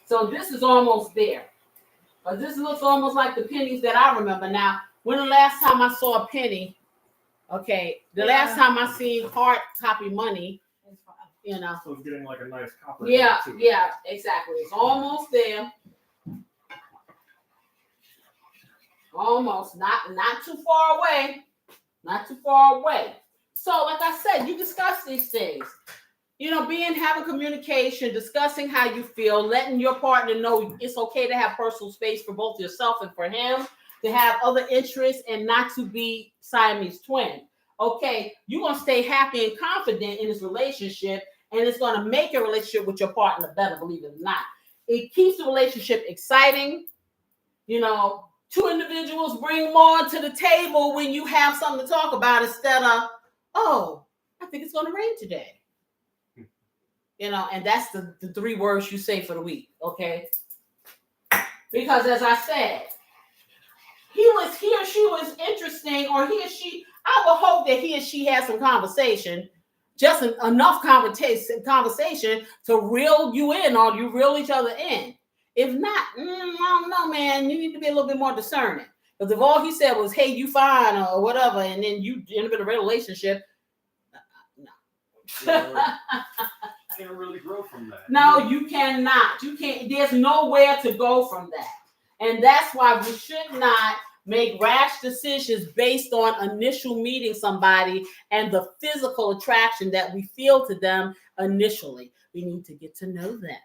So this is almost there. But this looks almost like the pennies that I remember. Now, when the last time I saw a penny, okay, the last time I seen hard copy money, you know. So it's getting like a nice copper. Yeah, yeah, exactly. It's almost there. Almost, not too far away. Not too far away. So, like I said, you discuss these things. You know, having communication, discussing how you feel, letting your partner know it's okay to have personal space for both yourself and for him, to have other interests and not to be Siamese twin. Okay, you're going to stay happy and confident in this relationship, and it's going to make your relationship with your partner better, believe it or not. It keeps the relationship exciting. You know, two individuals bring more to the table when you have something to talk about instead of, oh, I think it's going to rain today. You know, and that's the 3 words you say for the week, okay? Because as I said, he or she was interesting, or he or she, I would hope that he or she has some conversation, just enough conversation to reel you in, or you reel each other in. If not, I don't know, man, you need to be a little bit more discerning. Because if all he said was, hey, you fine, or whatever, and then you end up in a relationship, no. Can't really grow from that. No, you cannot. You can't. There's nowhere to go from that. And that's why we should not make rash decisions based on initial meeting somebody and the physical attraction that we feel to them initially. We need to get to know them.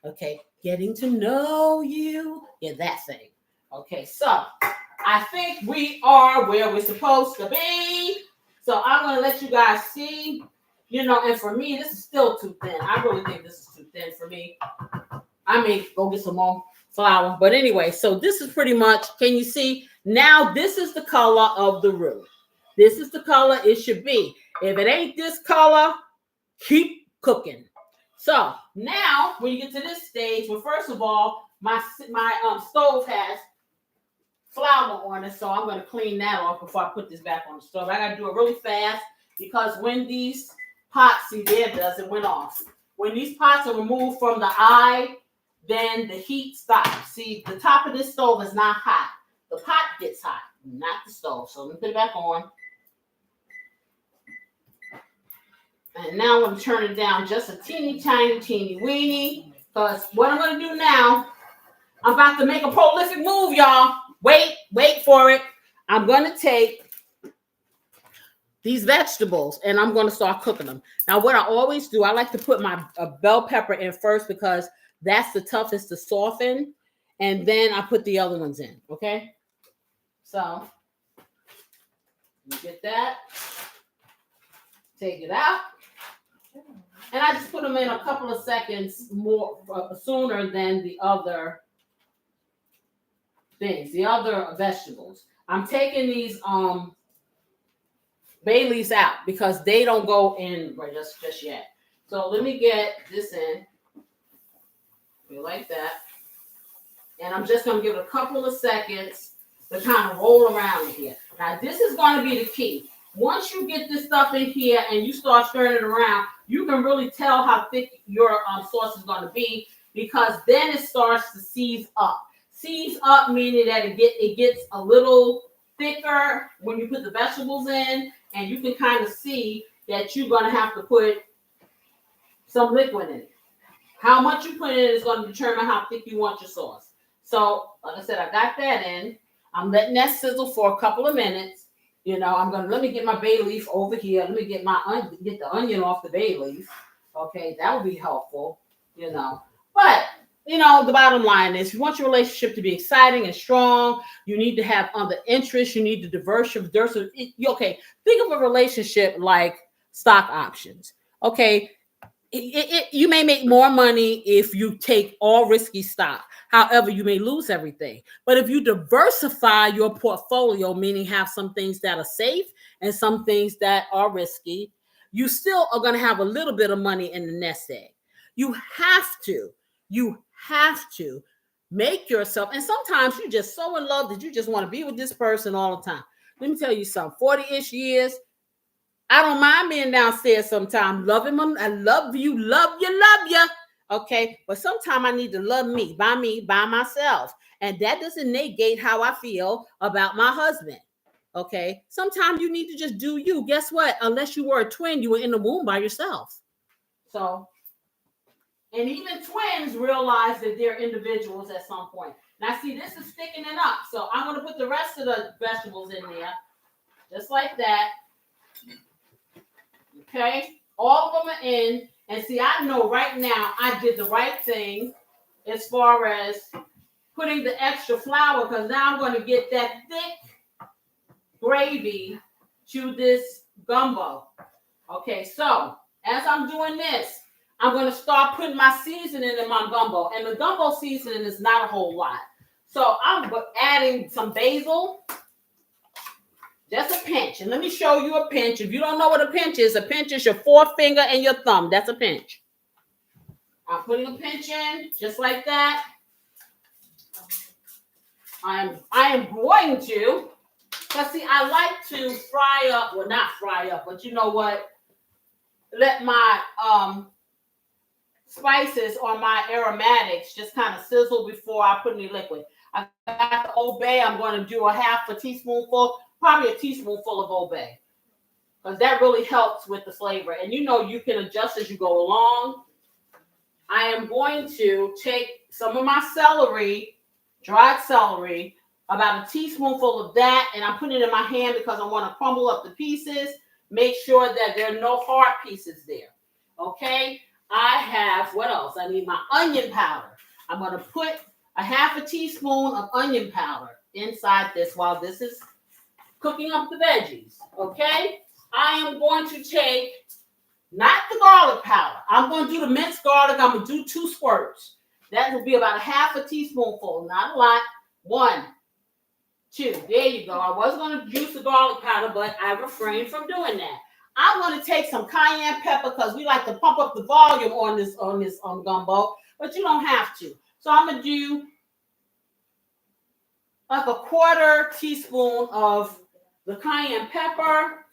Okay, getting to know you. Yeah, that thing. Okay, so I think we are where we're supposed to be. So I'm going to let you guys see. You know, and for me, this is still too thin. I really think this is too thin for me. I may go get some more flour. But anyway, so this is pretty much, can you see? Now, this is the color of the roux. This is the color it should be. If it ain't this color, keep cooking. So now, when you get to this stage, well, first of all, my stove has flour on it, so I'm going to clean that off before I put this back on the stove. I got to do it really fast because when these pots, see there it does, it went off. When these pots are removed from the eye, then the heat stops. See, the top of this stove is not hot. The pot gets hot, not the stove. So let me put it back on. And now I'm going to turn it down just a teeny weeny. Because what I'm going to do now, I'm about to make a prolific move, y'all. Wait for it. I'm going to take these vegetables and I'm going to start cooking them. Now, what I always do, I like to put my bell pepper in first because that's the toughest to soften. And then I put the other ones in. Okay. So you get that. Take it out. And I just put them in a couple of seconds more sooner than the other things, the other vegetables. I'm taking these bay leaves out because they don't go in right just yet. So let me get this in. Like that. And I'm just going to give it a couple of seconds to kind of roll around in here. Now, this is going to be the key. Once you get this stuff in here and you start stirring it around, you can really tell how thick your sauce is going to be because then it starts to seize up. Seize up meaning that it gets a little thicker when you put the vegetables in, and you can kind of see that you're going to have to put some liquid in it. How much you put in is going to determine how thick you want your sauce. So, like I said, I got that in. I'm letting that sizzle for a couple of minutes. You know, let me get my bay leaf over here. Let me get the onion off the bay leaf. Okay, that would be helpful, you know. But, you know, the bottom line is you want your relationship to be exciting and strong. You need to have other interests. You need to diversify. Okay, think of a relationship like stock options. Okay, you may make more money if you take all risky stock. However, you may lose everything. But if you diversify your portfolio, meaning have some things that are safe and some things that are risky, you still are going to have a little bit of money in the nest egg. You have to make yourself, and sometimes you're just so in love that you just want to be with this person all the time. Let me tell you something, 40-ish years, I don't mind being downstairs sometimes. Love him. I love you, love you, love you. Okay. But sometimes I need to love me, by myself. And that doesn't negate how I feel about my husband. Okay. Sometimes you need to just do you. Guess what? Unless you were a twin, you were in the womb by yourself. So, and even twins realize that they're individuals at some point. Now, see, this is thickening up. So I'm going to put the rest of the vegetables in there, just like that. Okay, all of them are in. And see, I know right now I did the right thing as far as putting the extra flour, because now I'm going to get that thick gravy to this gumbo. Okay, so as I'm doing this, I'm going to start putting my seasoning in my gumbo. And the gumbo seasoning is not a whole lot. So I'm adding some basil. Just a pinch. And let me show you a pinch. If you don't know what a pinch is your forefinger and your thumb. That's a pinch. I'm putting a pinch in just like that. I am going to, because see, I like to fry up, well, not fry up, but you know what? Let my spices or my aromatics just kind of sizzle before I put any liquid. I got the Old Bay. I'm going to do a half a teaspoonful, probably a teaspoonful of Old Bay, because that really helps with the flavor. And you know, you can adjust as you go along. I am going to take some of my celery, dried celery, about a teaspoonful of that, and I'm putting it in my hand because I want to crumble up the pieces. Make sure that there are no hard pieces there. Okay, I have, what else? I need my onion powder. I'm going to put a half a teaspoon of onion powder inside this while this is cooking up the veggies. Okay, I am going to take, not the garlic powder. I'm going to do the minced garlic. I'm going to do 2 squirts. That will be about a half a teaspoonful, not a lot. 1, 2. There you go. I was going to use the garlic powder, but I refrained from doing that. I'm going to take some cayenne pepper because we like to pump up the volume on this gumbo, but you don't have to. So I'm going to do like a 1/4 teaspoon of the cayenne pepper.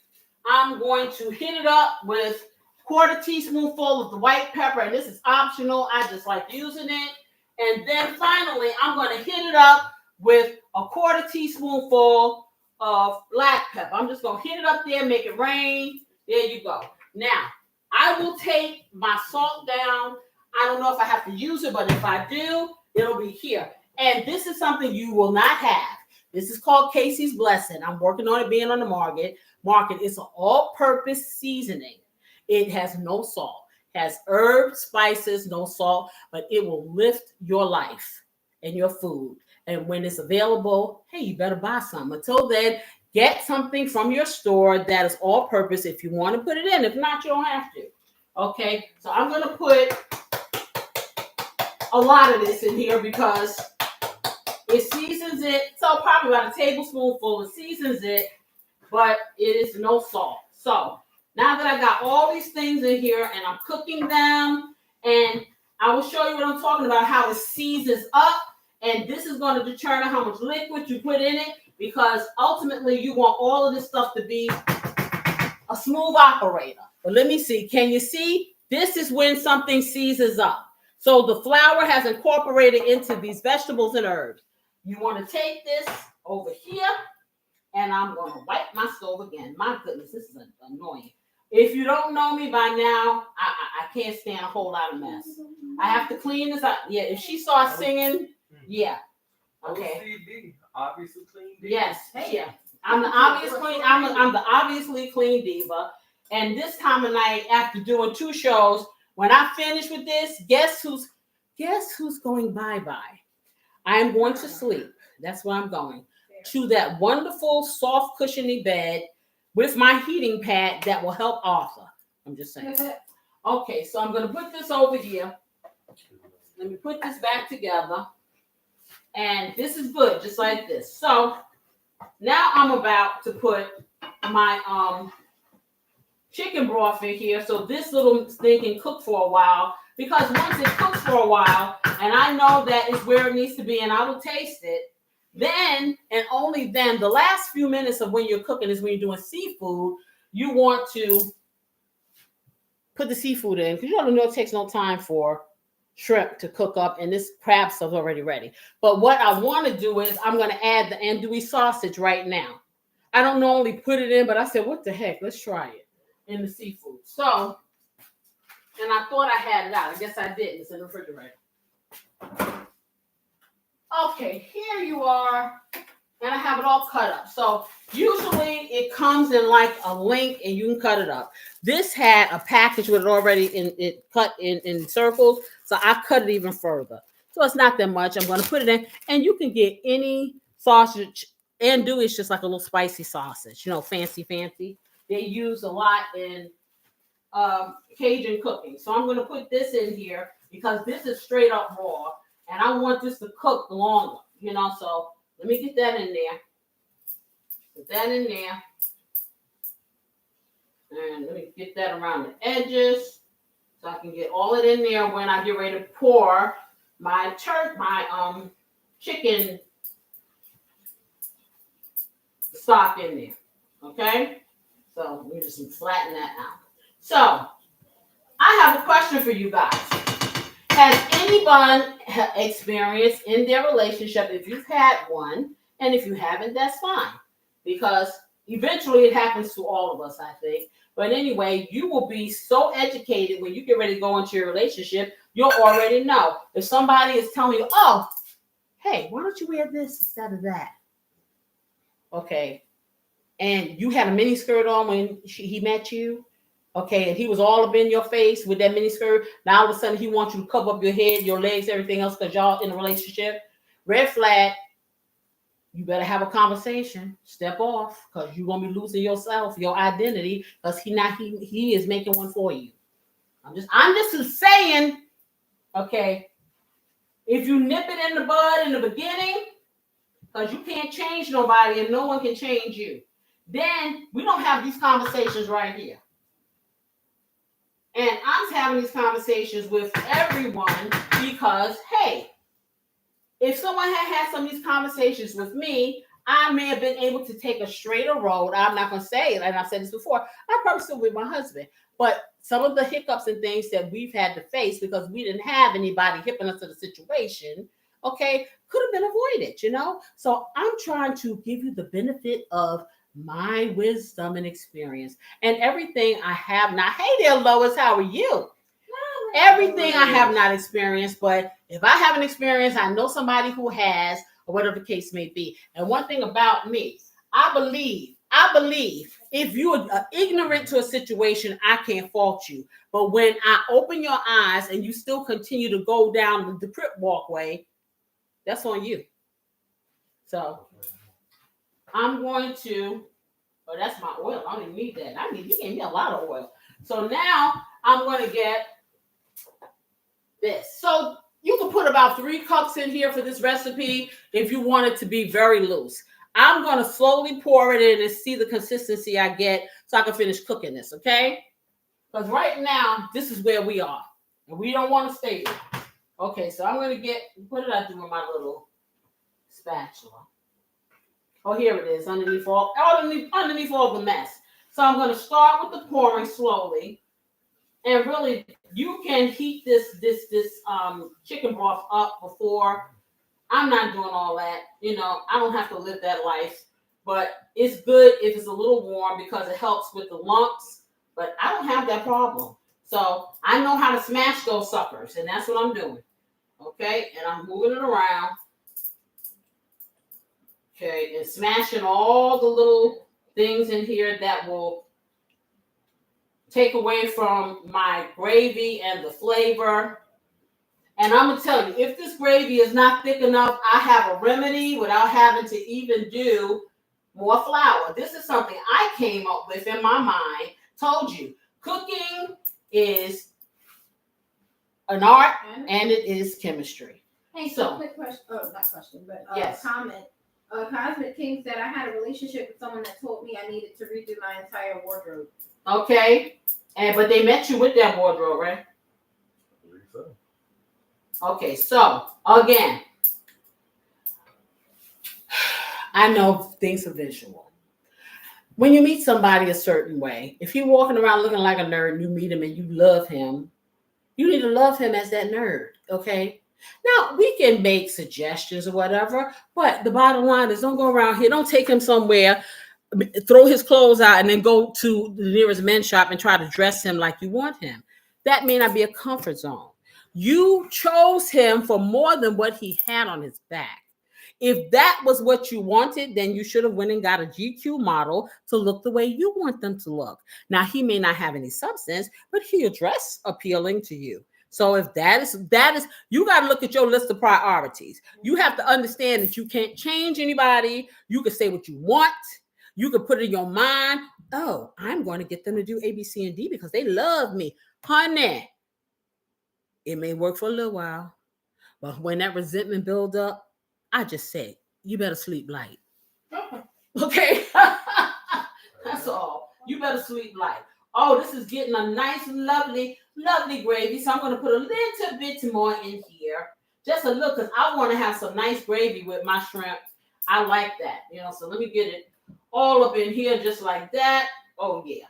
I'm going to hit it up with 1/4 teaspoonful of the white pepper, and this is optional. I just like using it. And then finally, I'm going to hit it up with a 1/4 teaspoonful of black pepper. I'm just going to hit it up there, make it rain. There you go. Now, I will take my salt down. I don't know if I have to use it, but if I do, it'll be here. And this is something you will not have. This is called Casey's Blessing. I'm working on it being on the market. It's an all-purpose seasoning. It has no salt. It has herbs, spices, no salt, but it will lift your life and your food. And when it's available, hey, you better buy some. Until then, get something from your store that is all-purpose if you want to put it in. If not, you don't have to. Okay, so I'm going to put a lot of this in here because it seasons it. So probably about a tablespoonful. It seasons it, but it is no salt. So now that I got all these things in here and I'm cooking them, and I will show you what I'm talking about, how it seasons up. And this is going to determine how much liquid you put in it, because ultimately you want all of this stuff to be a smooth operator. But let me see. Can you see? This is when something seasons up. So the flour has incorporated into these vegetables and herbs. You want to take this over here, and I'm going to wipe my stove again. My goodness, this is annoying. If you don't know me by now, I can't stand a whole lot of mess. I have to clean this up. Yeah, if she starts singing, yeah. Okay. OCD, obviously clean diva. Yes, yeah. I'm the obviously clean diva. And this time of night, after doing 2 shows, when I finish with this, guess who's going bye-bye? I am going to sleep. That's where I'm going. To that wonderful, soft, cushiony bed with my heating pad that will help Arthur. I'm just saying. Okay, so I'm going to put this over here. Let me put this back together. And this is good, just like this. So now I'm about to put my chicken broth in here, so this little thing can cook for a while. Because once it cooks for a while, and I know that is where it needs to be, and I will taste it, then and only then, the last few minutes of when you're cooking is when you're doing seafood. You want to put the seafood in, because you don't know it takes no time for shrimp to cook up, and this crab stuff's already ready. But what I want to do is I'm going to add the andouille sausage right now. I don't normally put it in, but I said, what the heck? Let's try it in the seafood. So, and I thought I had it out. I guess I didn't. It's in the refrigerator. Okay, here you are. And I have it all cut up. So usually it comes in like a link and you can cut it up. This had a package with it already cut in circles. So I cut it even further. So it's not that much. I'm going to put it in. And you can get any sausage. Andouille is just like a little spicy sausage. You know, fancy. They use a lot in Cajun cooking. So I'm going to put this in here because this is straight up raw. And I want this to cook longer. You know, so let me get that in there. Put that in there. And let me get that around the edges so I can get all it in there when I get ready to pour my chicken stock in there. Okay? So let me just flatten that out. So I have a question for you guys. Has anyone experienced in their relationship, if you've had one, and if you haven't, that's fine. Because eventually it happens to all of us, I think. But anyway, you will be so educated when you get ready to go into your relationship, you'll already know. If somebody is telling you, oh, hey, why don't you wear this instead of that? Okay. And you had a mini skirt on when he met you. Okay, and he was all up in your face with that mini skirt. Now all of a sudden he wants you to cover up your head, your legs, everything else because y'all in a relationship. Red flag. You better have a conversation. Step off because you're gonna be losing yourself, your identity, because he is making one for you. I'm just saying. Okay, if you nip it in the bud in the beginning, because you can't change nobody and no one can change you, then we don't have these conversations right here. And I'm having these conversations with everyone because, hey, if someone had some of these conversations with me, I may have been able to take a straighter road. I'm not going to say it, and I've said this before. I'm probably still with my husband. But some of the hiccups and things that we've had to face because we didn't have anybody hipping us to the situation, okay, could have been avoided, you know? So I'm trying to give you the benefit of my wisdom and experience and everything I have not. Hey there, Lois, how are you? Everything I have not experienced, but if I have an experience, I know somebody who has, or whatever the case may be. And one thing about me, I believe if you are ignorant to a situation, I can't fault you. But when I open your eyes and you still continue to go down the crip walkway, that's on you. So I'm going to, oh, that's my oil. I don't even need that. You gave me a lot of oil. So now I'm going to get this. So you can put about 3 cups in here for this recipe if you want it to be very loose. I'm going to slowly pour it in and see the consistency I get so I can finish cooking this, okay? Because right now, this is where we are. And we don't want to stay there. Okay, so I'm going to what did I do with my little spatula? Oh, here it is, underneath all the mess. So I'm going to start with the pouring slowly. And really, you can heat this chicken broth up before. I'm not doing all that. You know, I don't have to live that life. But it's good if it's a little warm because it helps with the lumps. But I don't have that problem. So I know how to smash those suckers. And that's what I'm doing. Okay? And I'm moving it around. Okay? And smashing all the little things in here that will take away from my gravy and the flavor. And I'm going to tell you, if this gravy is not thick enough, I have a remedy without having to even do more flour. This is something I came up with in my mind. Told you, cooking is an art and it is chemistry. Hey, So- quick question. Oh, not question, but Yes. comment. Cosmic King said I had a relationship with someone that told me I needed to redo my entire wardrobe. Okay. But they met you with that wardrobe, right? I believe so. Okay, so again, I know things are visual. When you meet somebody a certain way, if you're walking around looking like a nerd and you meet him and you love him, you need to love him as that nerd, okay? Now, we can make suggestions or whatever, but the bottom line is don't go around here, don't take him somewhere, throw his clothes out, and then go to the nearest men's shop and try to dress him like you want him. That may not be a comfort zone. You chose him for more than what he had on his back. If that was what you wanted, then you should have went and got a GQ model to look the way you want them to look. Now, he may not have any substance, but he'll dress appealing to you. So if that is, you got to look at your list of priorities. You have to understand that you can't change anybody. You can say what you want. You can put it in your mind. Oh, I'm going to get them to do A, B, C, and D because they love me. Honey, it may work for a little while, but when that resentment builds up, I just say, you better sleep light. Okay? That's all. You better sleep light. Oh, this is getting a nice, lovely, lovely gravy. So I'm going to put a little bit more in here. Just a little, because I want to have some nice gravy with my shrimp. I like that. So let me get it all up in here just like that. Oh, yeah.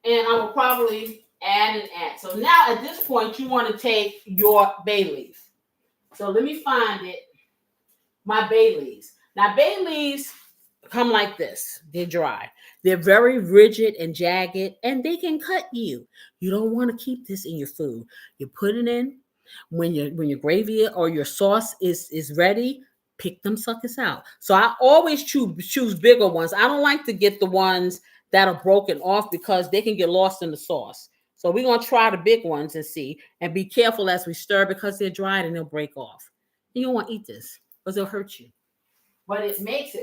And I will probably add. So now at this point, you want to take your bay leaf. So let me find it. My bay leaves. Now, bay leaves come like this. They're dry. They're very rigid and jagged, and they can cut you. You don't want to keep this in your food. You put it in when your gravy or your sauce is ready. Pick them suckers out. So I always choose bigger ones. I don't like to get the ones that are broken off because they can get lost in the sauce. So we're gonna try the big ones and see, and be careful as we stir because they're dried and they'll break off. You don't want to eat this because it'll hurt you. But it makes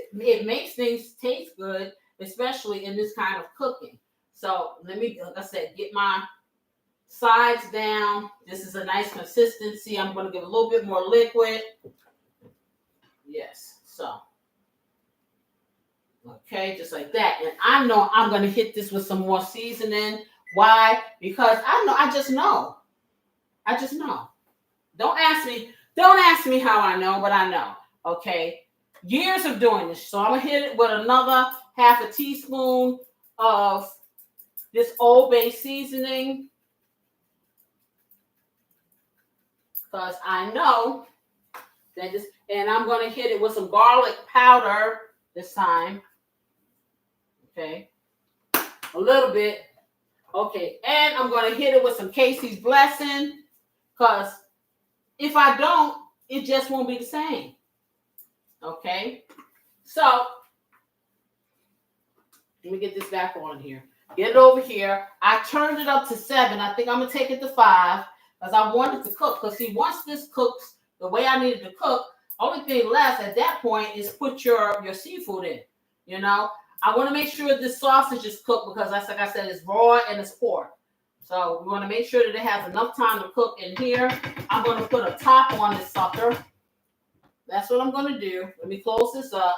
things taste good, especially in this kind of cooking. So let me, like I said, get my sides down. This is a nice consistency. I'm going to give a little bit more liquid. Yes, so. Okay, just like that. And I know I'm going to hit this with some more seasoning. Why? Because I just know. Don't ask me how I know, but I know. Okay. Years of doing this. So I'm going to hit it with another half a teaspoon of this Old Bay seasoning. Because I know that this, and I'm going to hit it with some garlic powder this time. Okay. A little bit. Okay. And I'm going to hit it with some Casey's Blessing. Because if I don't, it just won't be the same. Okay. So, let me get this back on here. Get it over here. I turned it up to 7. I think I'm going to take it to 5 because I want it to cook. Because see, once this cooks the way I need it to cook, only thing left at that point is put your seafood in. I want to make sure this sausage is cooked because that's, like I said, it's raw and it's pork. So we want to make sure that it has enough time to cook in here. I'm going to put a top on this sucker. That's what I'm going to do. Let me close this up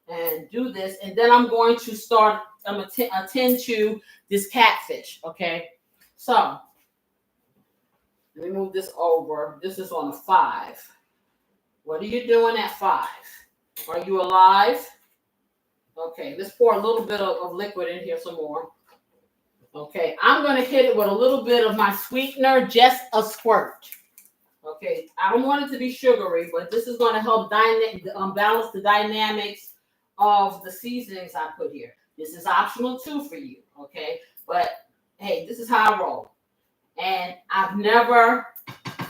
and do this. And then I'm going to start, attend to this catfish, okay? So, let me move this over. This is on 5. What are you doing at 5? Are you alive? Okay, let's pour a little bit of liquid in here some more. Okay, I'm going to hit it with a little bit of my sweetener, just a squirt. Okay, I don't want it to be sugary, but this is going to help balance the dynamics of the seasonings I put here. This is optional too for you, okay? But hey, this is how I roll. And I've never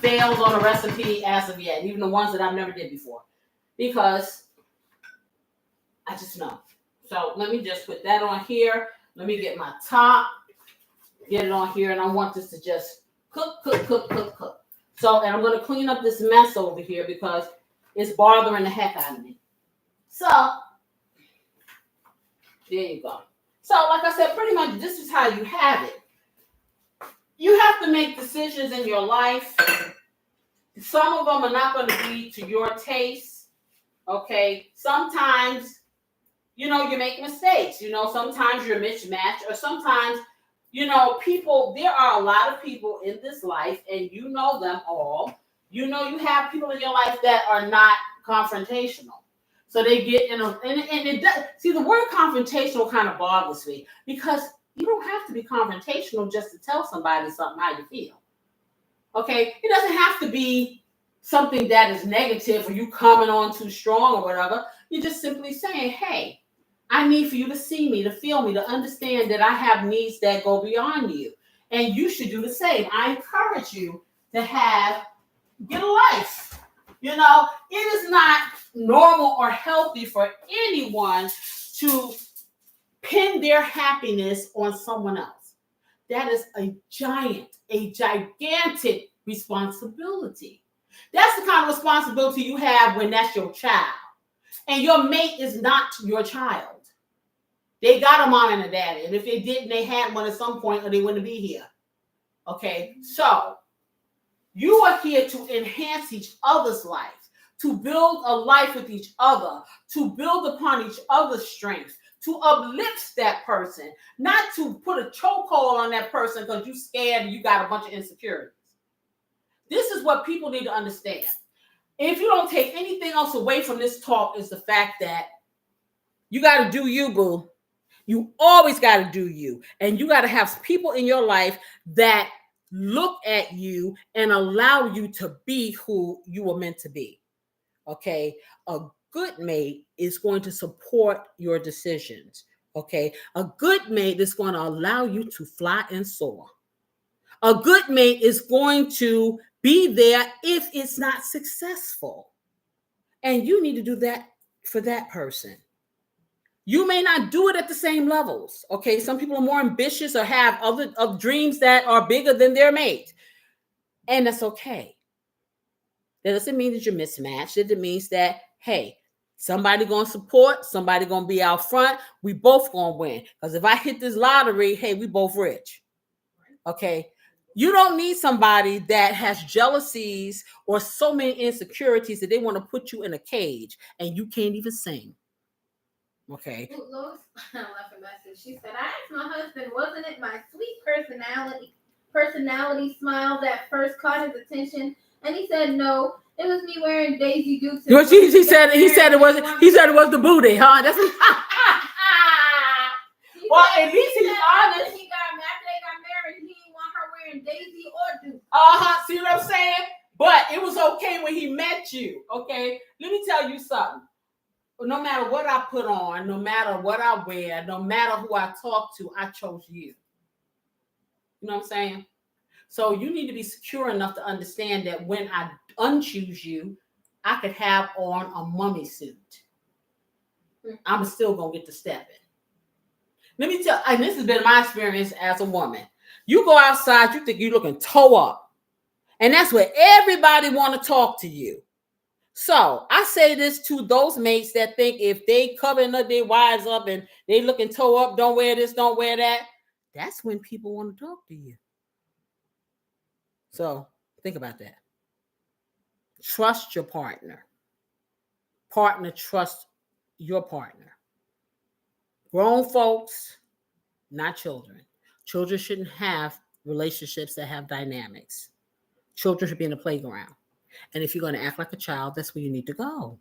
failed on a recipe as of yet, even the ones that I've never did before, because I just know. So let me just put that on here. Let me get my top, get it on here, and I want this to just cook. So, and I'm going to clean up this mess over here because it's bothering the heck out of me. So, there you go. So, like I said, pretty much this is how you have it. You have to make decisions in your life Some of them are not going to be to your taste. Okay. Sometimes, you make mistakes. Sometimes you're mismatched, or sometimes, people, there are a lot of people in this life, and you know them all. You have people in your life that are not confrontational. So they get in and it does, see, the word confrontational kind of bothers me, because you don't have to be confrontational just to tell somebody something how you feel. Okay? It doesn't have to be something that is negative or you coming on too strong or whatever. You're just simply saying, hey, I need for you to see me, to feel me, to understand that I have needs that go beyond you. And you should do the same. I encourage you to get a life. It is not normal or healthy for anyone to pin their happiness on someone else. That is a gigantic responsibility. That's the kind of responsibility you have when that's your child. And your mate is not your child. They got a mom and a daddy. And if they didn't, they had one at some point, or they wouldn't be here. Okay? So, you are here to enhance each other's life, to build a life with each other, to build upon each other's strengths, to uplift that person, not to put a chokehold on that person because you're scared and you got a bunch of insecurities. This is what people need to understand. If you don't take anything else away from this talk, is the fact that you got to do you, boo. You always got to do you. And you got to have people in your life that look at you and allow you to be who you were meant to be. Okay? A good mate is going to support your decisions. Okay? A good mate is going to allow you to fly and soar. A good mate is going to be there if it's not successful. And you need to do that for that person. You may not do it at the same levels. Okay, some people are more ambitious or have other dreams that are bigger than their mate. And that's okay. That doesn't mean that you're mismatched. It means that, hey, somebody going to support, somebody going to be out front. We both going to win. Because if I hit this lottery, hey, we both rich. Okay. You don't need somebody that has jealousies or so many insecurities that they want to put you in a cage and you can't even sing. Okay. Lois left a message. She said, I asked my husband, wasn't it my sweet personality smile that first caught his attention? And he said, no, it was me wearing Daisy Dukes. He said it was the booty, huh? That's well, at least he's honest. After they got married, he didn't want her wearing Daisy or Duke. See what I'm saying? But it was okay when he met you. Okay, let me tell you something. No matter what I put on, no matter what I wear, no matter who I talk to, I chose you. You know what I'm saying? So you need to be secure enough to understand that when I unchoose you, I could have on a mummy suit. I'm still going to get to step in. Let me tell, and this has been my experience as a woman. You go outside, you think you're looking toe up. And that's where everybody want to talk to you. So I say this to those mates that think if they covering up their wives up and they looking toe up, don't wear this, don't wear that. That's when people want to talk to you. So think about that. Trust your partner. Partner, trust your partner. Grown folks, not children. Children shouldn't have relationships that have dynamics. Children should be in the playground. And if you're going to act like a child, that's where you need to go.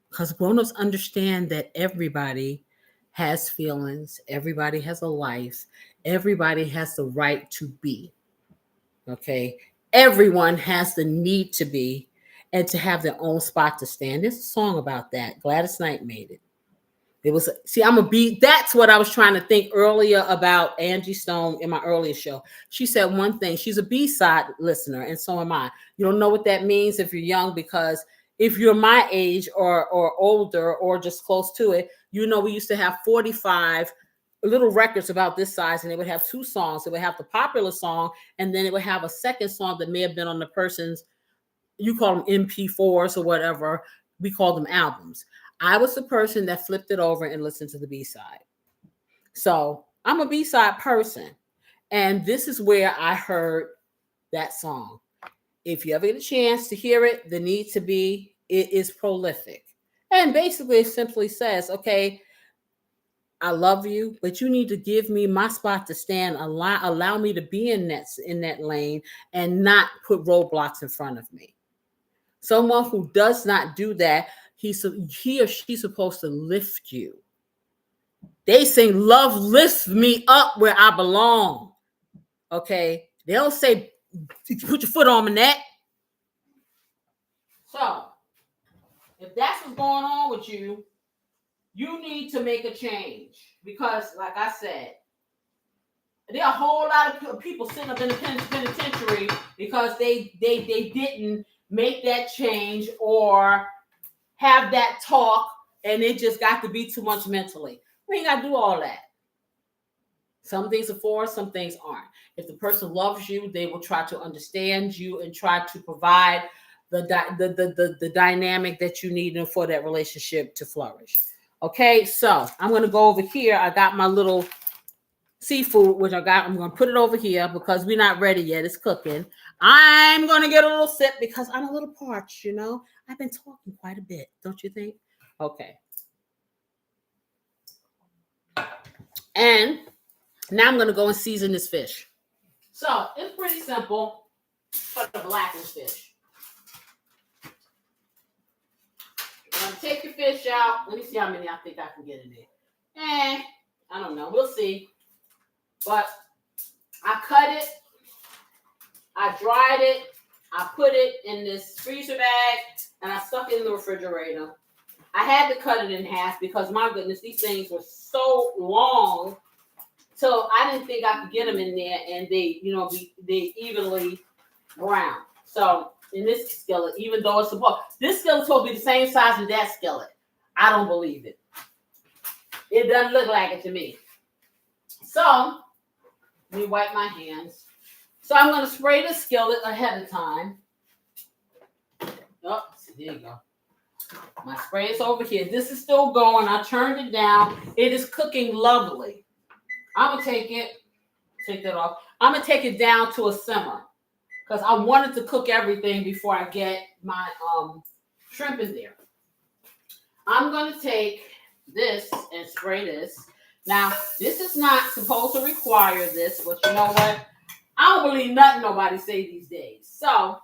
Because grown-ups understand that everybody has feelings. Everybody has a life. Everybody has the right to be. Okay? Everyone has the need to be and to have their own spot to stand. There's a song about that. Gladys Knight made it. It was, that's what I was trying to think earlier about Angie Stone in my earlier show. She said one thing, she's a B-side listener, and so am I. You don't know what that means if you're young, because if you're my age or older or just close to it, we used to have 45 little records about this size, and they would have two songs. It would have the popular song, and then it would have a second song that may have been on the person's, you call them MP4s or whatever, we call them albums. I was the person that flipped it over and listened to the B-side. So I'm a B-side person. And this is where I heard that song. If you ever get a chance to hear it, it is prolific. And basically it simply says, okay, I love you, but you need to give me my spot to stand, allow me to be in that lane and not put roadblocks in front of me. Someone who does not do that, he or she's supposed to lift you. They sing, love lifts me up where I belong. Okay. They don't say, put your foot on my neck. So, if that's what's going on with you, you need to make a change. Because, like I said, there are a whole lot of people sitting up in the penitentiary because they didn't make that change or have that talk, and it just got to be too much mentally. We ain't got to do all that. Some things are for us, some things aren't. If the person loves you, they will try to understand you and try to provide the dynamic that you need for that relationship to flourish. Okay, so I'm going to go over here. I got my little seafood, which I'm going to put it over here because we're not ready yet. It's cooking. I'm going to get a little sip because I'm a little parched, you know. I've been talking quite a bit, don't you think? Okay. And now I'm going to go and season this fish. So it's pretty simple for the blackened fish. I'm going to take your fish out. Let me see how many I think I can get in there. I don't know. We'll see. But I cut it. I dried it. I put it in this freezer bag and I stuck it in the refrigerator. I had to cut it in half because, my goodness, these things were so long. So I didn't think I could get them in there and they evenly brown. So in this skillet, even though this skillet's supposed to be the same size as that skillet, I don't believe it. It doesn't look like it to me. So let me wipe my hands. So I'm going to spray the skillet ahead of time. Oh, there you go. My spray is over here. This is still going. I turned it down. It is cooking lovely. I'm going to take that off. I'm going to take it down to a simmer because I wanted to cook everything before I get my shrimp in there. I'm going to take this and spray this. Now, this is not supposed to require this, but you know what? I don't believe nothing nobody say these days. So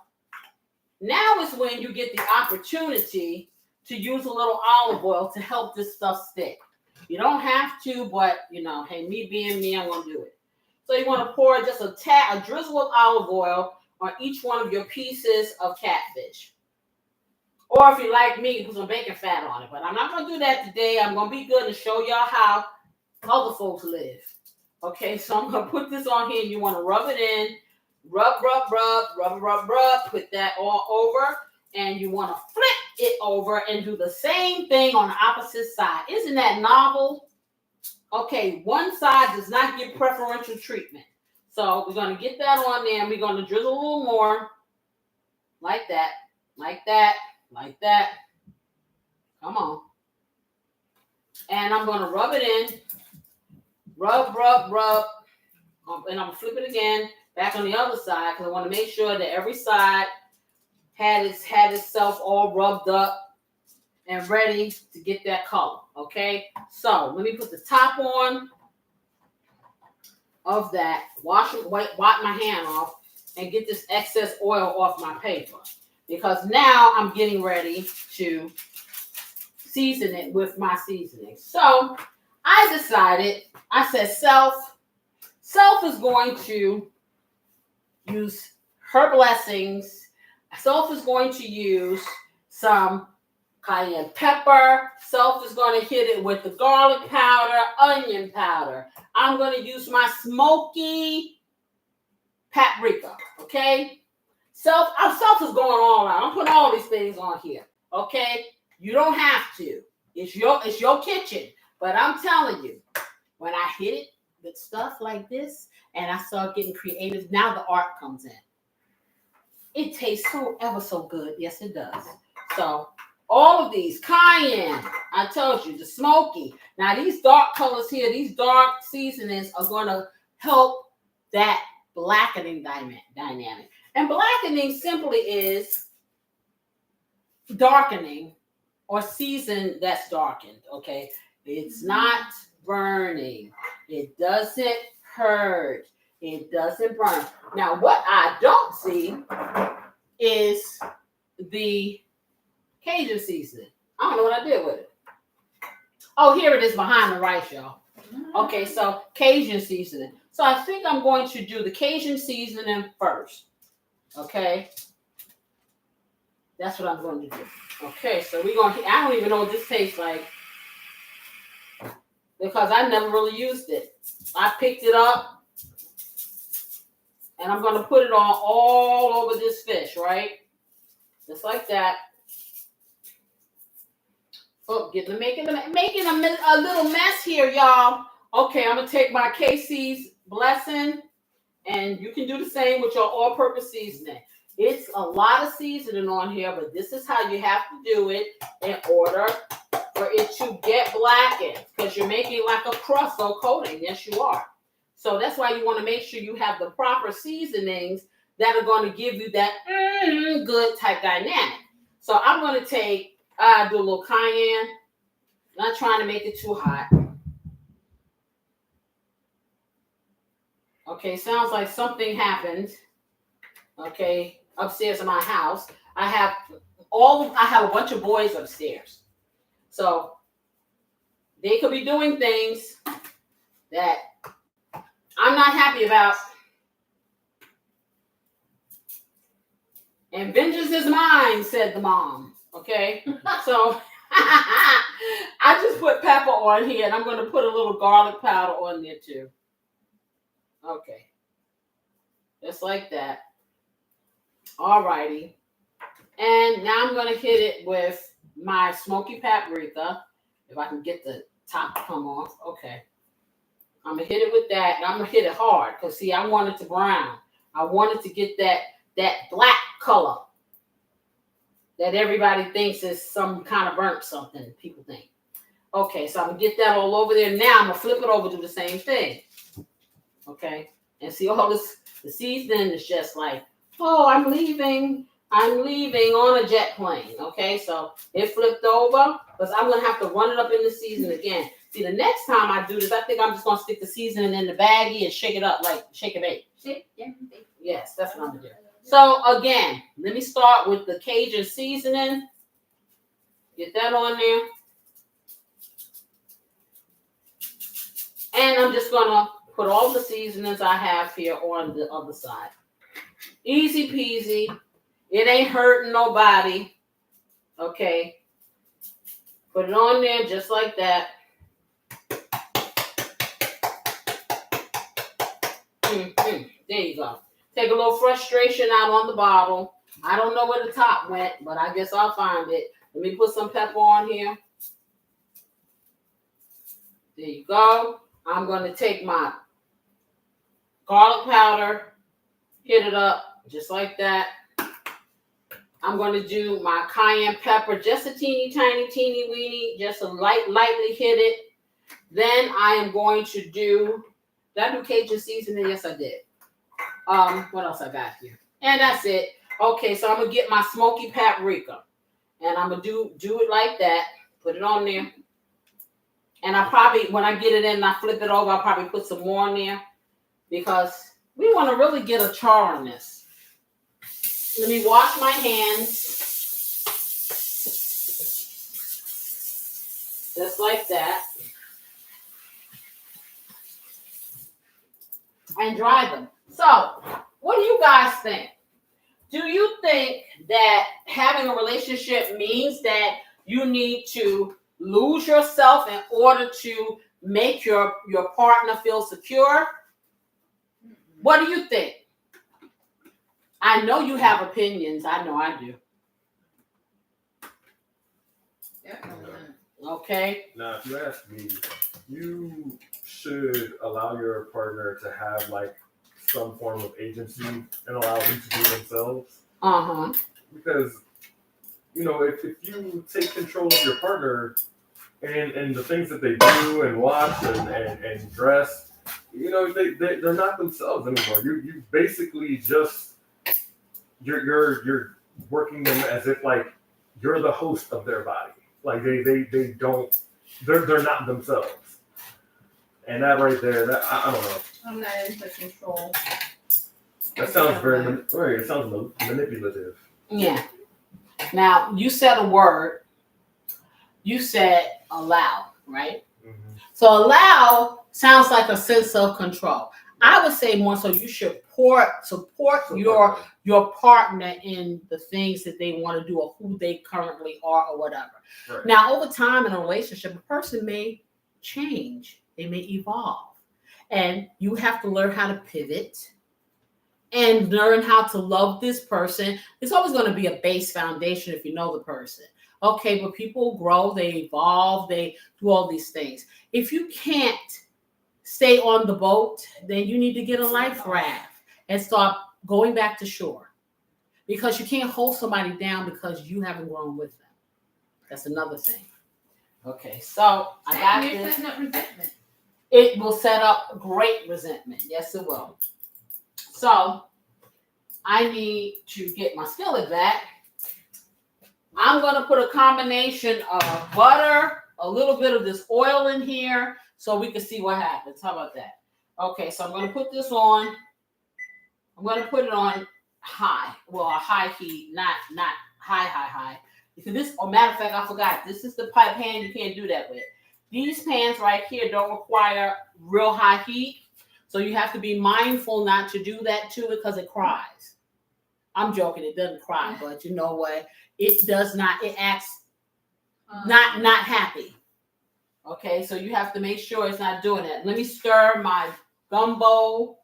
now is when you get the opportunity to use a little olive oil to help this stuff stick. You don't have to, but hey, me being me, I'm gonna do it. So you want to pour just a drizzle of olive oil on each one of your pieces of catfish. Or if you like me, put some bacon fat on it. But I'm not gonna do that today. I'm gonna be good and show y'all how other folks live. Okay, so I'm gonna put this on here. You want to rub it in, rub, put that all over, and you want to flip it over and do the same thing on the opposite side. Isn't that novel? Okay, one side does not get preferential treatment. So we're gonna get that on there, and we're gonna drizzle a little more, like that, like that, like that. Come on. And I'm gonna rub it in. Rub. And I'm going to flip it again back on the other side because I want to make sure that every side had itself all rubbed up and ready to get that color. Okay? So let me put the top on of that. Wipe my hand off and get this excess oil off my paper because now I'm getting ready to season it with my seasoning. So I decided, I said Self is going to use her blessings. Self is going to use some cayenne pepper. Self is going to hit it with the garlic powder, onion powder. I'm going to use my smoky paprika, okay? Self is going all out. I'm putting all these things on here, okay? You don't have to. It's your kitchen. But I'm telling you, when I hit it with stuff like this and I start getting creative, now the art comes in. It tastes so ever so good. Yes, it does. So all of these, cayenne, I told you, the smoky. Now these dark colors here, these dark seasonings are going to help that blackening dynamic. And blackening simply is darkening or season that's darkened, okay? It's not burning. It doesn't hurt. It doesn't burn. Now, what I don't see is the Cajun seasoning. I don't know what I did with it. Oh, here it is behind the rice, y'all. Okay, so Cajun seasoning. So I think I'm going to do the Cajun seasoning first. Okay? That's what I'm going to do. Okay, so we're going to, I don't even know what this tastes like because I never really used it. I picked it up and I'm going to put it on all over this fish, right? Just like that. Oh, making a little mess here, y'all. Okay, I'm going to take my KC's blessing and you can do the same with your all-purpose seasoning. It's a lot of seasoning on here, but this is how you have to do it in order for it to get blackened because you're making like a crust or coating. Yes, you are. So that's why you want to make sure you have the proper seasonings that are going to give you that good type dynamic. So I'm going to take, do a little cayenne. Not trying to make it too hot. Okay, sounds like something happened. Okay, upstairs in my house. I have a bunch of boys upstairs. So they could be doing things that I'm not happy about. And vengeance is mine, said the mom. Okay, so I just put pepper on here and I'm going to put a little garlic powder on there too. Okay, just like that. All righty. And now I'm going to hit it with my smoky paprika. If I can get the top to come off. Okay. I'm going to hit it with that. And I'm going to hit it hard. Because, see, I want it to brown. I want it to get that black color that everybody thinks is some kind of burnt something, people think. Okay, so I'm going to get that all over there. Now I'm going to flip it over, do the same thing. Okay. And see, all this, the seasoning is just like, oh, I'm leaving on a jet plane. Okay, so it flipped over because I'm going to have to run it up in the season again. See, the next time I do this, I think I'm just going to stick the seasoning in the baggie and shake it up like shake and bake. Yes, that's what I'm going to do. So, again, let me start with the Cajun seasoning. Get that on there. And I'm just going to put all the seasonings I have here on the other side. Easy peasy. It ain't hurting nobody. Okay. Put it on there just like that. There you go. Take a little frustration out on the bottle. I don't know where the top went, but I guess I'll find it. Let me put some pepper on here. There you go. I'm going to take my garlic powder, hit it up just like that. I'm going to do my cayenne pepper, just a teeny weeny, just a lightly hit it. Then I am going to do, did I do Cajun seasoning? Yes, I did. What else I got here? And that's it. Okay, so I'm going to get my smoky paprika. And I'm going to do it like that. Put it on there. And I probably, when I get it in and I flip it over, I'll probably put some more in there. Because we want to really get a char on this. Let me wash my hands. Just like that. And dry them. So, what do you guys think? Do you think that having a relationship means that you need to lose yourself in order to make your partner feel secure? What do you think? I know you have opinions. I know I do. Okay. Now, if you ask me, you should allow your partner to have like some form of agency and allow them to do themselves. Because, you know, if you take control of your partner and the things that they do and watch and dress, you know, they're not themselves anymore. You basically just you're working them as if like you're the host of their body. Like they don't they're not themselves. And that right there, that I don't know. I'm not into control. That sounds very it sounds manipulative. Yeah. Now you said a word. You said allow, right? Mm-hmm. So allow sounds like a sense of control. I would say more so you should support your partner in the things that they want to do or who they currently are or whatever. Right. Now, over time in a relationship, a person may change. They may evolve. And you have to learn how to pivot and learn how to love this person. It's always going to be a base foundation if you know the person. Okay, but people grow, they evolve, they do all these things. If you can't stay on the boat, then you need to get a life raft and start going back to shore. Because you can't hold somebody down because you haven't grown with them. That's another thing. Okay, so I got You're this. setting up resentment. It will set up great resentment. Yes, it will. So I need to get my skillet back. I'm going to put a combination of butter, a little bit of this oil in here so we can see what happens. How about that? Okay, so I'm going to put this on. I'm going to put it on high. Well, a high heat, not high. Because this, matter of fact, I forgot. This is the pipe pan you can't do that with. These pans right here don't require real high heat. So you have to be mindful not to do that to it because it cries. I'm joking. It doesn't cry, but you know what? It does not. It acts not happy. Okay, so you have to make sure it's not doing that. Let me stir my gumbo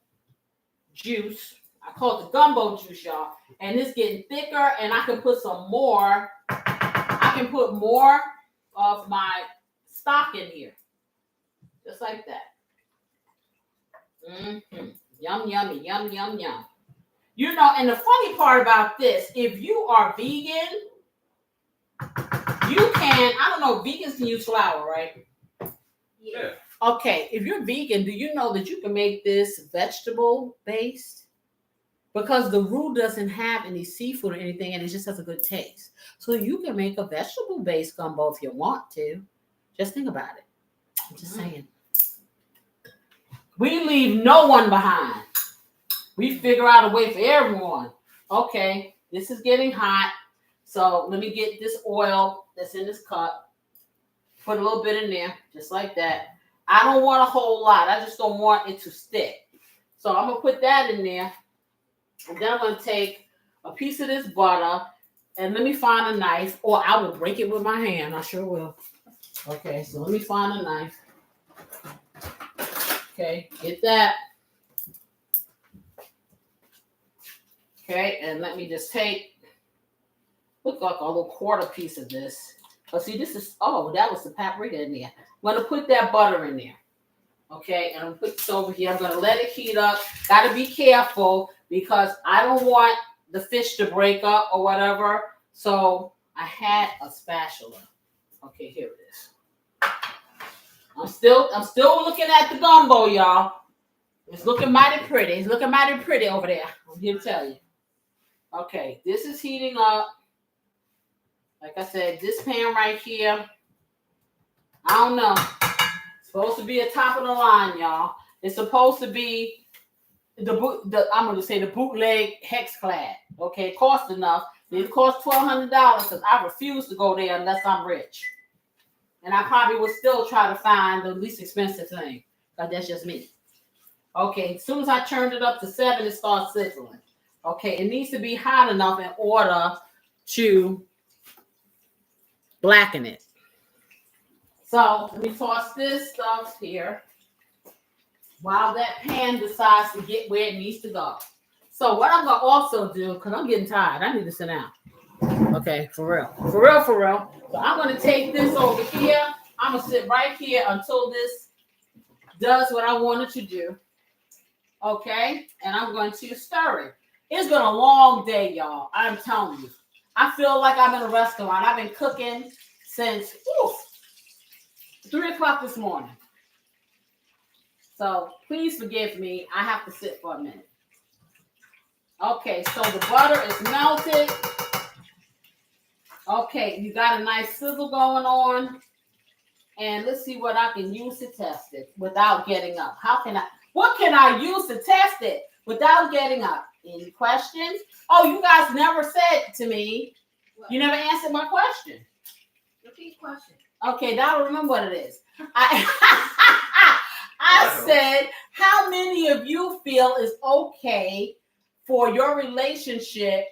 juice. I call it the gumbo juice, y'all. And it's getting thicker, and I can put some more. I can put more of my stock in here, just like that. Yum, yummy, yum, yum, yum. You know, and the funny part about this, if you are vegan, you can, I don't know, vegans can use flour, right? Yeah. Okay, if you're vegan, do you know that you can make this vegetable based? Because the roux doesn't have any seafood or anything, and it just has a good taste. So you can make a vegetable based gumbo if you want to. Just think about it. I'm just saying. We leave no one behind. We figure out a way for everyone. Okay, this is getting hot. So let me get this oil that's in this cup. Put a little bit in there, just like that. I don't want a whole lot. I just don't want it to stick. So I'm going to put that in there. And then I'm going to take a piece of this butter. And let me find a knife. Or I will break it with my hand. I sure will. Okay, so let me find a knife. Okay, get that. Okay, and let me just take, look like a little quarter piece of this. But see, this is, oh, that was the paprika in there. I'm going to put that butter in there. Okay, and I'm going to put this over here. I'm going to let it heat up. Got to be careful because I don't want the fish to break up or whatever. So I had a spatula. Okay, here it is. I'm still looking at the gumbo, y'all. It's looking mighty pretty. It's looking mighty pretty over there. I'm here to tell you. Okay, this is heating up. Like I said, this pan right here, I don't know. It's supposed to be a top of the line, y'all. It's supposed to be I'm going to say the bootleg hex clad. Okay, it cost enough. It cost $1,200 because I refuse to go there unless I'm rich. And I probably would still try to find the least expensive thing because that's just me. Okay, as soon as I turned it up to 7, it starts sizzling. Okay, it needs to be hot enough in order to blacken it. So let me toss this stuff here while that pan decides to get where it needs to go. So what I'm going to also do, because I'm getting tired, I need to sit down. Okay, for real. So I'm going to take this over here. I'm going to sit right here until this does what I want it to do. Okay, and I'm going to stir it. It's been a long day, y'all. I'm telling you. I feel like I'm in a restaurant. I've been cooking since 3 o'clock this morning. So please forgive me. I have to sit for a minute. Okay, so the butter is melted. Okay, you got a nice sizzle going on. And let's see what I can use to test it without getting up. What can I use to test it without getting up? Any questions? Oh, you guys never said to me. What? You never answered my question. Repeat question. Okay, now I remember what it is. I said, how many of you feel it's okay for your relationship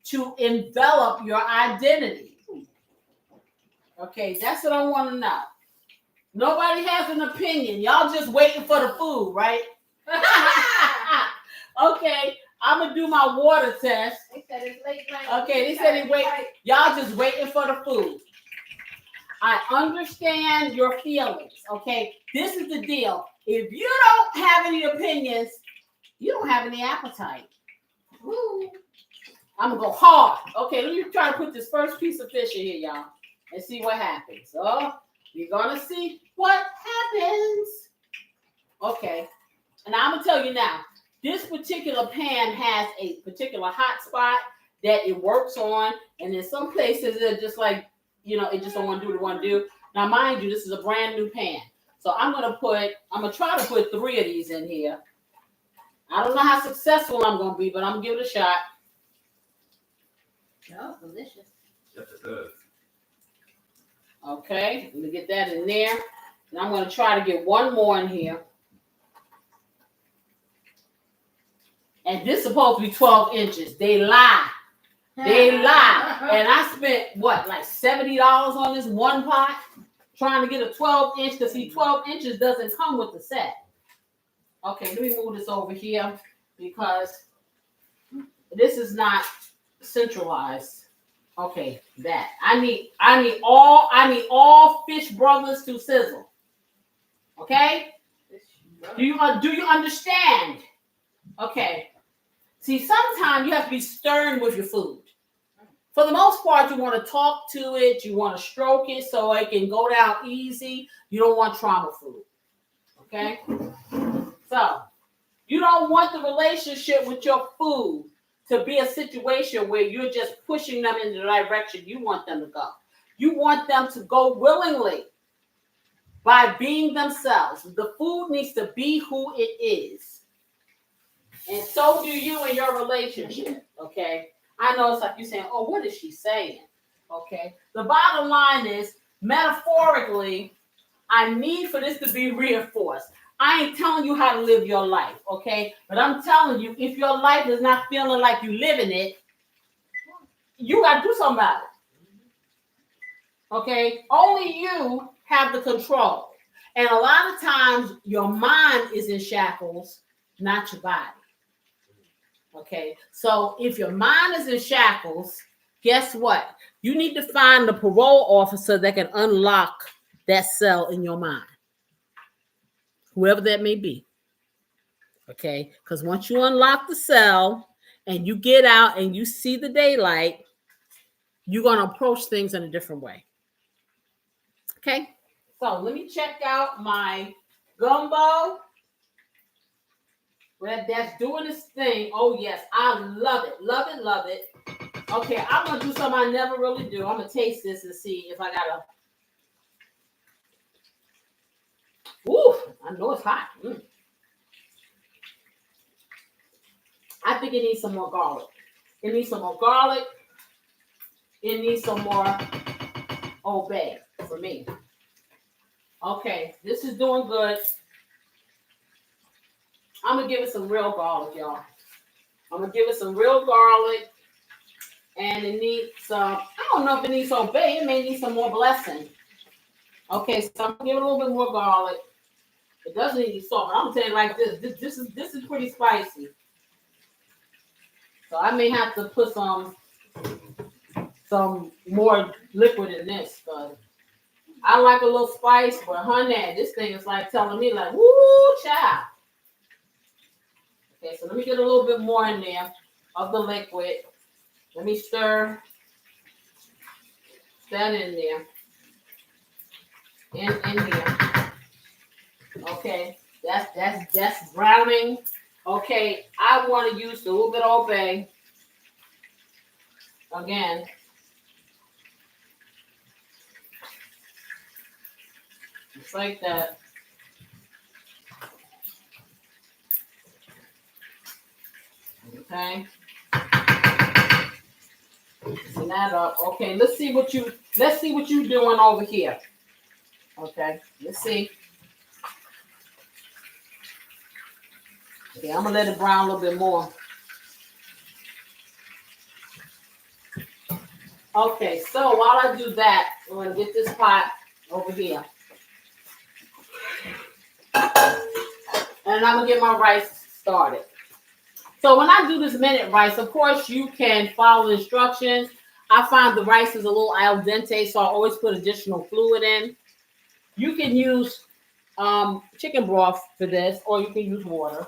to envelop your identity? Okay, that's what I want to know. Nobody has an opinion. Y'all just waiting for the food, right? Okay, I'm gonna do my water test. They said it's late night. Okay, they said they wait. Y'all just waiting for the food. I understand your feelings. Okay, this is the deal. If you don't have any opinions, you don't have any appetite. Woo. I'm gonna go hard. Okay, let me try to put this first piece of fish in here, y'all, and see what happens. So you're gonna see what happens. Okay, and I'm gonna tell you now, this particular pan has a particular hot spot that it works on, and in some places it's just like, it just don't want to do what it want to do. Now, mind you, this is a brand new pan, so I'm gonna try to put 3 of these in here. I don't know how successful I'm gonna be, but I'm gonna give it a shot. Oh, delicious. Yes, it does. Okay, let me get that in there. And I'm going to try to get 1 more in here. And this is supposed to be 12 inches. They lie. They lie. And I spent, like $70 on this one pot trying to get a 12-inch, because see, 12 inches doesn't come with the set. Okay, let me move this over here because this is not centralized. Okay, that I need all fish brothers to sizzle. Okay? Do you understand? Okay. See, sometimes you have to be stern with your food. For the most part, you want to talk to it, you want to stroke it so it can go down easy. You don't want trauma food. Okay? So, you don't want the relationship with your food to be a situation where you're just pushing them in the direction you want them to go. You want them to go willingly by being themselves. The food needs to be who it is. And so do you in your relationship, okay? I know it's like you're saying, oh, what is she saying? Okay? The bottom line is, metaphorically, I need for this to be reinforced. I ain't telling you how to live your life, okay? But I'm telling you, if your life is not feeling like you living it, you got to do something about it. Okay? Only you have the control. And a lot of times, your mind is in shackles, not your body. Okay? So if your mind is in shackles, guess what? You need to find the parole officer that can unlock that cell in your mind. Whoever that may be. Okay? Because once you unlock the cell and you get out and you see the daylight, you're going to approach things in a different way. Okay? So let me check out my gumbo. That's doing this thing. Oh, yes. I love it. Love it. Love it. Okay, I'm going to do something I never really do. I'm going to taste this and see if I got to. Ooh, I know it's hot. I think it needs some more garlic. It needs some more garlic. It needs some more Old Bay for me. Okay, this is doing good. I'm going to give it some real garlic, y'all. I'm going to give it some real garlic. And it needs some, I don't know if it needs Old Bay. It may need some more blessing. Okay, so I'm going to give it a little bit more garlic. It doesn't need salt, but I'm gonna tell you like this. This is pretty spicy. So I may have to put some more liquid in this, because I like a little spice, but honey, this thing is like telling me like, woo, child. Okay, so let me get a little bit more in there of the liquid. Let me stir that in there. In here. Okay, that's browning Okay, I want to use a little bit of Old Bay. Again. Just like that. Okay. Mixing that up. Okay, let's see what you're doing over here. Okay, let's see. Okay, I'm gonna let it brown a little bit more. Okay, so while I do that, I'm gonna get this pot over here. And I'm gonna get my rice started. So when I do this minute rice, of course you can follow the instructions. I find the rice is a little al dente, so I always put additional fluid in. You can use chicken broth for this, or you can use water.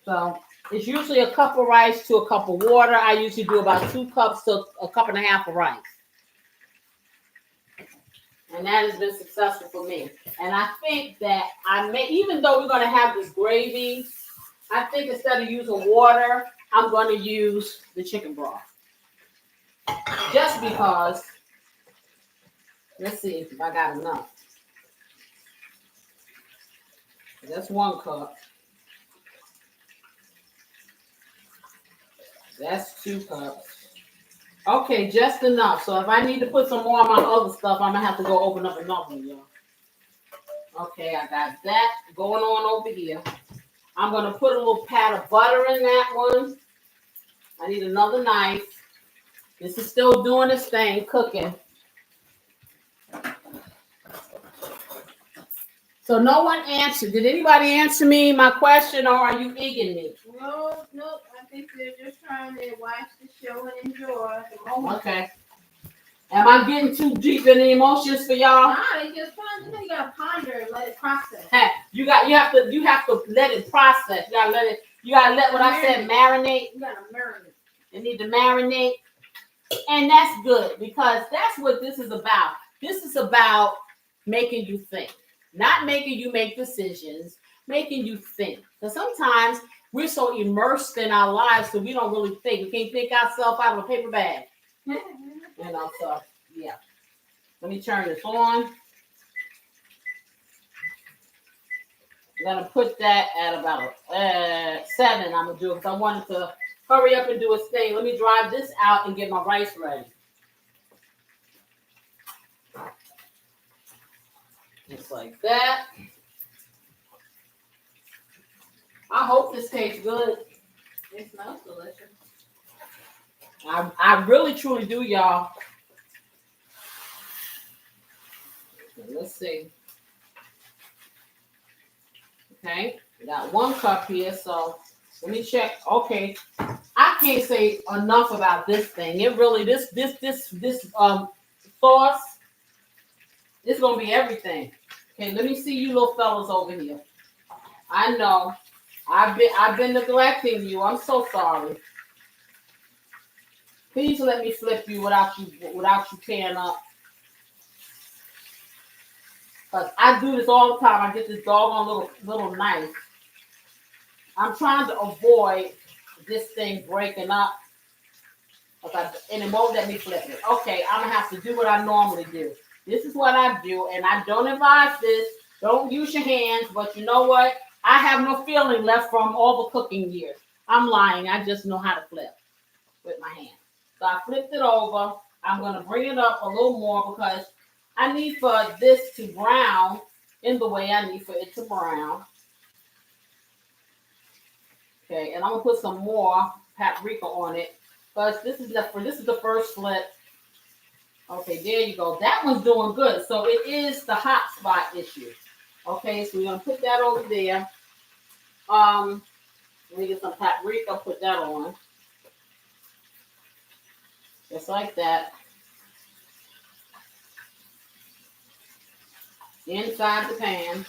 So it's usually a cup of rice to a cup of water. I usually do about 2 cups to a cup and a half of rice. And that has been successful for me. And I think that even though we're going to have this gravy, I think instead of using water, I'm going to use the chicken broth. Just because, let's see if I got enough. That's 1 cup. That's 2 cups. Okay, just enough. So if I need to put some more on my other stuff, I'm going to have to go open up another one, y'all. Okay, I got that going on over here. I'm going to put a little pat of butter in that one. I need another knife. This is still doing its thing, cooking. So no one answered. Did anybody answer me my question, or are you egging me? No, I think they're just trying to watch the show and enjoy the moment. Okay. Am I getting too deep in the emotions for y'all? Nah, they just fun. You gotta ponder and let it process. Hey, you have to let it process. You gotta let what I said marinate. You gotta marinate. It need to marinate. And that's good, because that's what this is about. This is about making you think. Not making you make decisions, making you think. Because sometimes we're so immersed in our lives that we don't really think. We can't think ourselves out of a paper bag. So yeah. Let me turn this on. I'm gonna put that at about 7. I'm gonna do it because I wanted to hurry up and do its thing. Let me drive this out and get my rice ready. Just like that. I hope this tastes good. It smells delicious. I really truly do, y'all. Let's see. Okay, we got 1 cup here, so let me check. Okay, I can't say enough about this thing. It really this sauce. It's gonna be everything. Okay, let me see you little fellas over here. I know I've been neglecting you. I'm so sorry. Please let me flip you without you tearing up. Cause I do this all the time. I get this doggone little knife. I'm trying to avoid this thing breaking up. And it won't let me flip it. Okay, I'm gonna have to do what I normally do. This is what I do, and I don't advise this. Don't use your hands, but you know what? I have no feeling left from all the cooking years. I'm lying. I just know how to flip with my hand. So I flipped it over. I'm gonna bring it up a little more because I need for this to brown in the way I need for it to brown. Okay, and I'm gonna put some more paprika on it, because this is the first flip. Okay, there you go. That one's doing good. So it is the hot spot issue. Okay, so we're gonna put that over there. Let me get some paprika. Put that on, just like that. Inside the pan.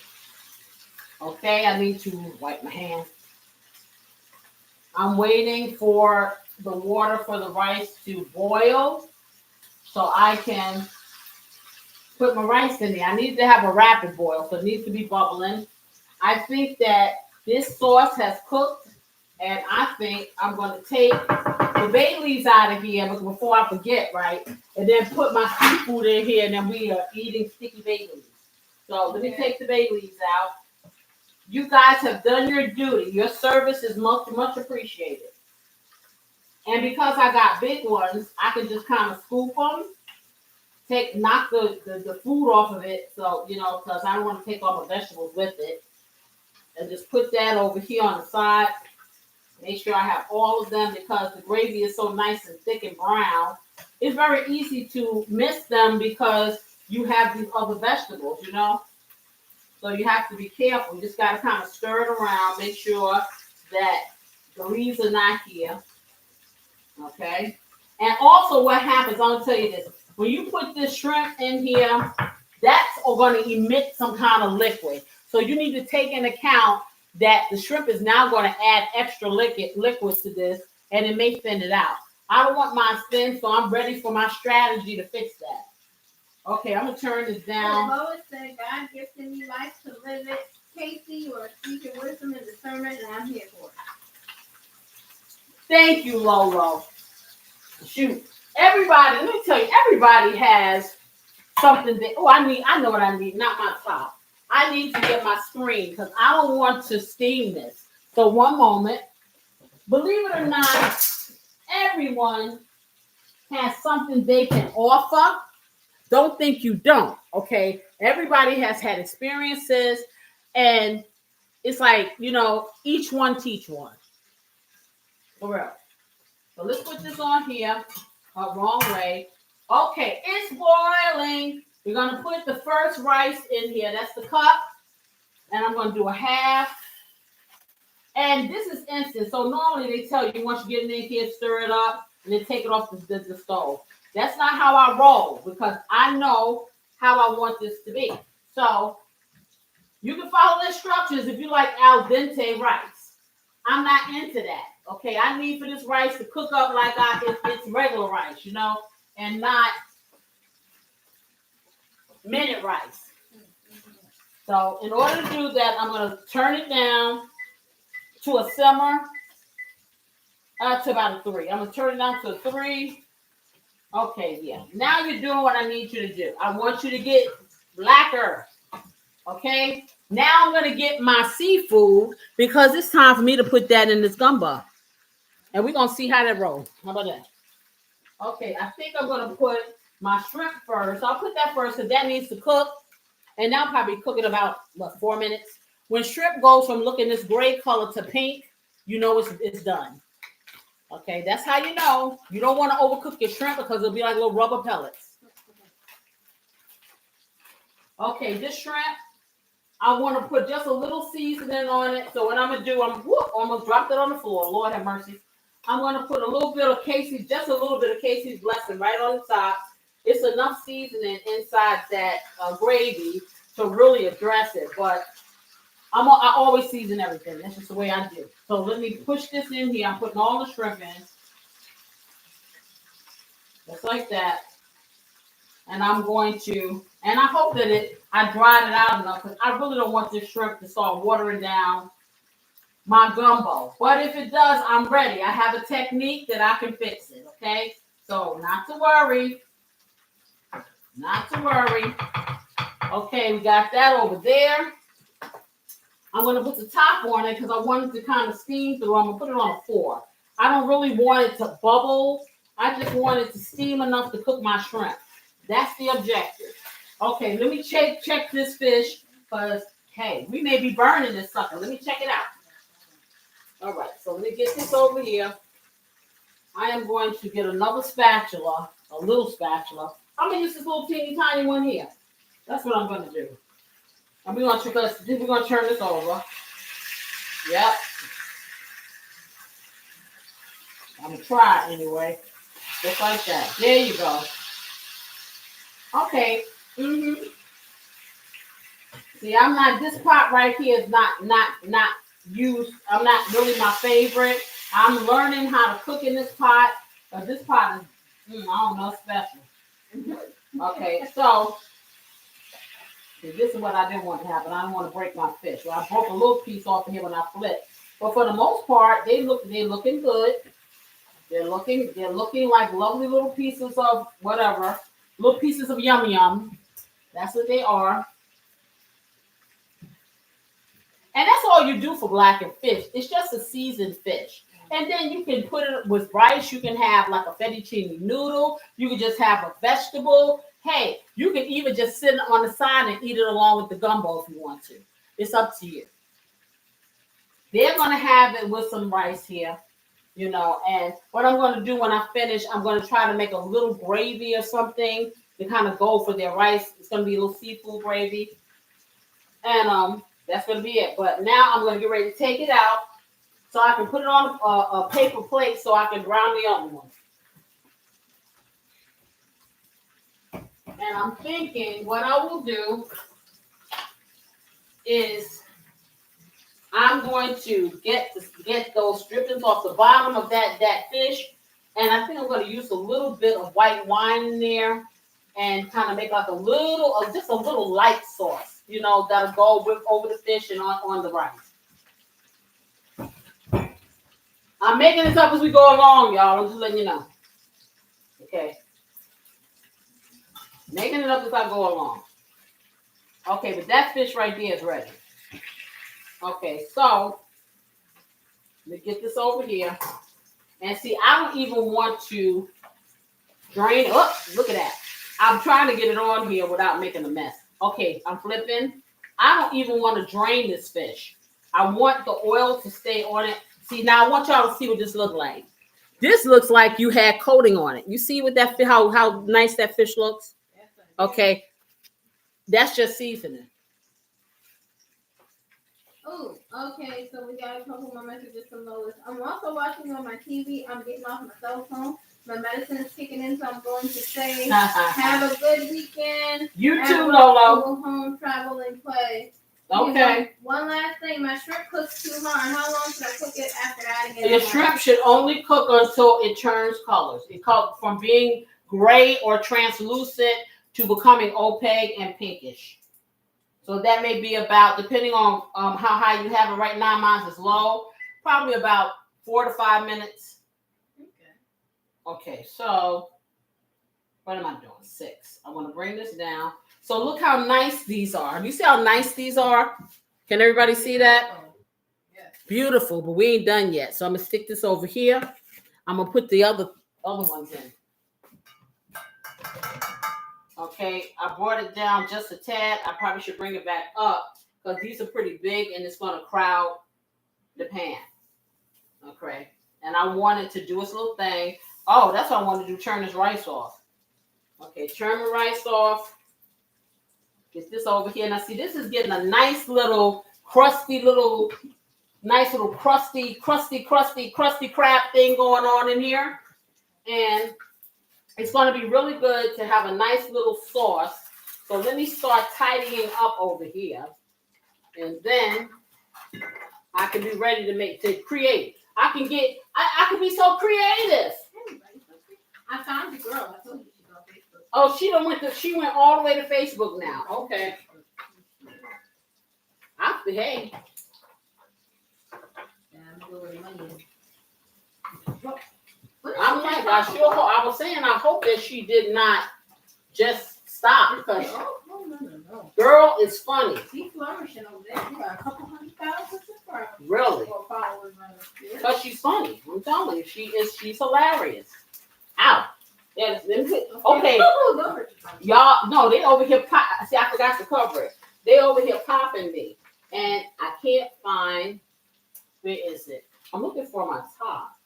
Okay, I need to wipe my hands. I'm waiting for the water for the rice to boil so I can put my rice in there. I need to have a rapid boil, so it needs to be bubbling. I think that This sauce has cooked, and I think I'm going to take the bay leaves out of here before I forget, right? And then put my seafood in here, and then we are eating sticky bay leaves. So let me take the bay leaves out. You guys have done your duty. Your service is much, much appreciated. And because I got big ones, I can just kind of scoop them, knock the food off of it. So, because I don't want to take all my vegetables with it. And just put that over here on the side. Make sure I have all of them because the gravy is so nice and thick and brown. It's very easy to miss them because you have these other vegetables, So you have to be careful. You just got to kind of stir it around. Make sure that the leaves are not here. Okay? And also what happens, I'm going to tell you this. When you put this shrimp in here, that's going to emit some kind of liquid. So you need to take into account that the shrimp is now going to add extra liquid to this, and it may thin it out. I don't want mine thin, so I'm ready for my strategy to fix that. Okay, I'm going to turn this down. Lois said, God gifted me life to live it. Casey, you are speaking wisdom and discernment, and I'm here for it. Thank you, Lolo. Shoot. Everybody, let me tell you, everybody has something that, I know what I need, not my top. I need to get my screen because I don't want to steam this. So one moment. Believe it or not, everyone has something they can offer. Don't think you don't, okay? Everybody has had experiences, and it's like, each one teach one. For real. So let's put this on here. Wrong way. Okay, it's boiling. We're going to put the first rice in here. That's the cup. And I'm going to do a half. And this is instant. So normally they tell you once you get it in here, stir it up, and then take it off the stove. That's not how I roll because I know how I want this to be. So you can follow the instructions if you like al dente rice. I'm not into that. Okay, I need for this rice to cook up like it's regular rice, and not minute rice. So in order to do that, I'm going to turn it down to a simmer to about a 3. I'm going to turn it down to a 3. Okay, yeah. Now you're doing what I need you to do. I want you to get blacker. Okay? Now I'm going to get my seafood because it's time for me to put that in this gumbo. And we're going to see how that rolls. How about that? Okay, I think I'm going to put my shrimp first. I'll put that first because that needs to cook. And I'll probably cook it about, 4 minutes. When shrimp goes from looking this gray color to pink, it's done. Okay, that's how you know. You don't want to overcook your shrimp because it'll be like little rubber pellets. Okay, this shrimp, I want to put just a little seasoning on it. So what I'm going to do, almost dropped it on the floor. Lord have mercy. I'm going to put a little bit of Casey's, just a little bit of Casey's blessing right on the top. It's enough seasoning inside that gravy to really address it. But I always season everything. That's just the way I do. So let me push this in here. I'm putting all the shrimp in. Just like that. And I'm going to, and I hope that I dried it out enough because I really don't want this shrimp to start watering down my gumbo. But if it does, I'm ready. I have a technique that I can fix it, okay? So not to worry. Not to worry. Okay, we got that over there. I'm going to put the top on it because I want it to kind of steam through. I'm going to put it on a 4. I don't really want it to bubble. I just want it to steam enough to cook my shrimp. That's the objective. Okay, let me check this fish because, hey, we may be burning this sucker. Let me check it out. All right, so let me get this over here. I am going to get another spatula, a little spatula. I'm going to use this little teeny tiny one here. That's what I'm going to do. And we're going to turn this over. Yep. I'm going to try it anyway. Just like that. There you go. Okay. See, this pot right here is not used. I'm not really my favorite. I'm learning how to cook in this pot. But this pot is, I don't know, special. Okay, so See, this is what I didn't want to happen. I didn't want to break my fish. Well, I broke a little piece off of here when I flipped. But for the most part, they're looking good. They're looking like lovely little pieces of whatever. Little pieces of yum yum. That's what they are. And that's all you do for blackened fish. It's just a seasoned fish. And then you can put it with rice. You can have like a fettuccine noodle. You can just have a vegetable. Hey, you can even just sit on the side and eat it along with the gumbo if you want to. It's up to you. They're going to have it with some rice here, you know. And what I'm going to do when I finish, I'm going to try to make a little gravy or something to kind of go for their rice. It's going to be a little seafood gravy. And that's going to be it. But now I'm going to get ready to take it out so I can put it on a paper plate so I can brown the other one. And I'm thinking what I will do is I'm going to get those drippings off the bottom of that fish. And I think I'm going to use a little bit of white wine in there and kind of make like just a little light sauce, you know, that'll go over the fish and on the rice. I'm making this up as we go along, y'all. I'm just letting you know. Okay. Making it up as I go along. Okay, but that fish right there is ready. Okay, so let me get this over here. And see, I don't even want to drain. Oh, look at that. I'm trying to get it on here without making a mess. Okay, I'm flipping. I don't even want to drain this fish. I want the oil to stay on it. See, now I want y'all to see what this looks like. This looks like you had coating on it. You see what that how nice that fish looks? Okay. That's just seasoning. Oh, okay. So we got a couple more messages from Lois. I'm also watching on my TV. I'm getting off my cell phone. My medicine is kicking in, so I'm going to say, have a good weekend. You too, Lolo. Go home, travel, and play. Okay. You know, one last thing. My shrimp cooks too hard. How long should I cook it after adding it? Your shrimp should only cook until it turns colors. It comes from being gray or translucent to becoming opaque and pinkish. So that may be about, depending on how high you have it right now, mine is low, probably about 4 to 5 minutes. Okay, so what am I doing? 6. I want to bring this down. So look how nice these are. You see how nice these are? Can everybody see that? Yeah. Beautiful, but we ain't done yet. So I'm going to stick this over here. I'm going to put the other ones in. Okay, I brought it down just a tad. I probably should bring it back up because these are pretty big and it's going to crowd the pan. Okay, and I wanted to do this little thing. Oh, that's what I wanted to do, turn this rice off. Okay, turn the rice off. Get this over here. Now, see, this is getting a nice little crusty crab thing going on in here. And it's going to be really good to have a nice little sauce. So let me start tidying up over here. And then I can be ready to create. I can be so creative. I found the girl. I told you she's on Facebook. Oh, she went all the way to Facebook now. Okay. Hey. Yeah, I'm going to go where the money is. I was saying, I hope that she did not just stop because No. girl is funny. She's flourishing over there. You got a couple 100,000 subscribers. Really? Or followers, rather. Because she's funny. I'm telling you, she's hilarious. Ow. Yeah, okay. Y'all, no, they over here see, I forgot to cover it. They over here popping me. And I can't find, where is it? I'm looking for my top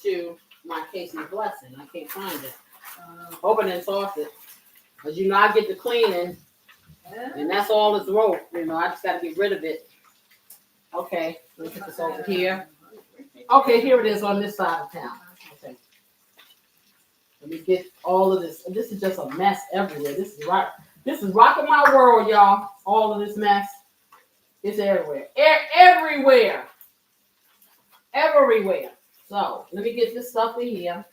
to my Casey's Blessing. I can't find it. Open and toss it. Because you know I get the cleaning. And that's all it's rope. You know, I just got to get rid of it. Okay, let me put this over here. Okay, here it is on this side of town. Okay. Let me get all of this. This is just a mess everywhere. This is rocking my world, y'all. All of this mess. It's everywhere. Everywhere. So, let me get this stuff in here.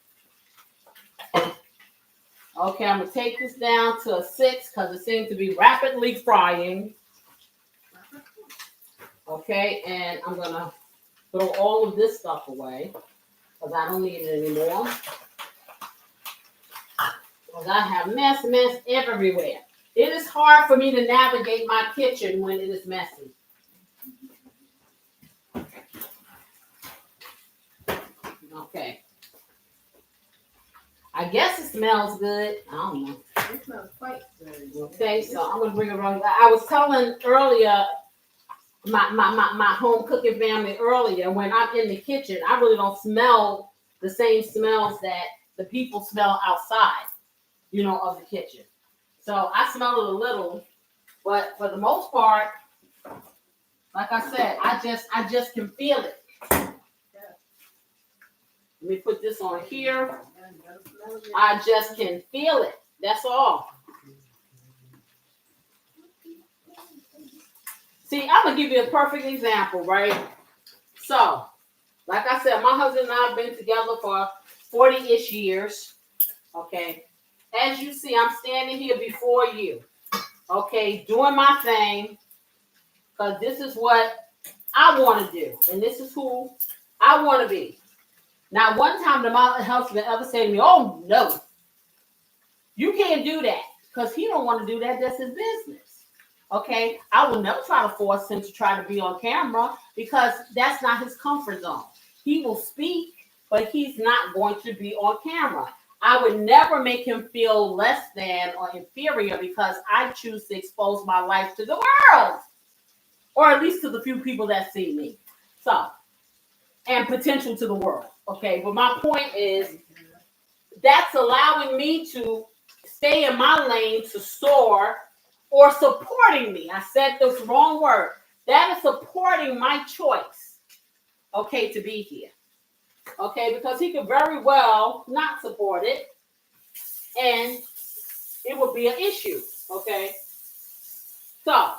Okay, I'm gonna take this down to a 6 because it seems to be rapidly frying. Okay, and I'm gonna throw all of this stuff away because I don't need it anymore. Because I have mess everywhere. It is hard for me to navigate my kitchen when it is messy. Okay. I guess it smells good. I don't know. It smells quite good. Okay, so I'm gonna bring it around. I was telling earlier my home cooking family earlier, when I'm in the kitchen, I really don't smell the same smells that the people smell outside, of the kitchen. So I smell it a little, but for the most part, like I said, I just can feel it. Let me put this on here. I just can feel it. That's all. See, I'm going to give you a perfect example, right? So, like I said, my husband and I have been together for 40-ish years. Okay. As you see, I'm standing here before you. Okay. Doing my thing. Because this is what I want to do. And this is who I want to be. Now, one time my husband ever said to me, "Oh, no. You can't do that." Because he don't want to do that. That's his business. Okay, I will never try to force him to try to be on camera because that's not his comfort zone. He will speak, but he's not going to be on camera. I would never make him feel less than or inferior because I choose to expose my life to the world, or at least to the few people that see me. So, and potential to the world. Okay, but my point is that's allowing me to stay in my lane to soar, or supporting me. I said this wrong word. That is supporting my choice, okay, to be here. Okay, because he could very well not support it, and it would be an issue, okay? So,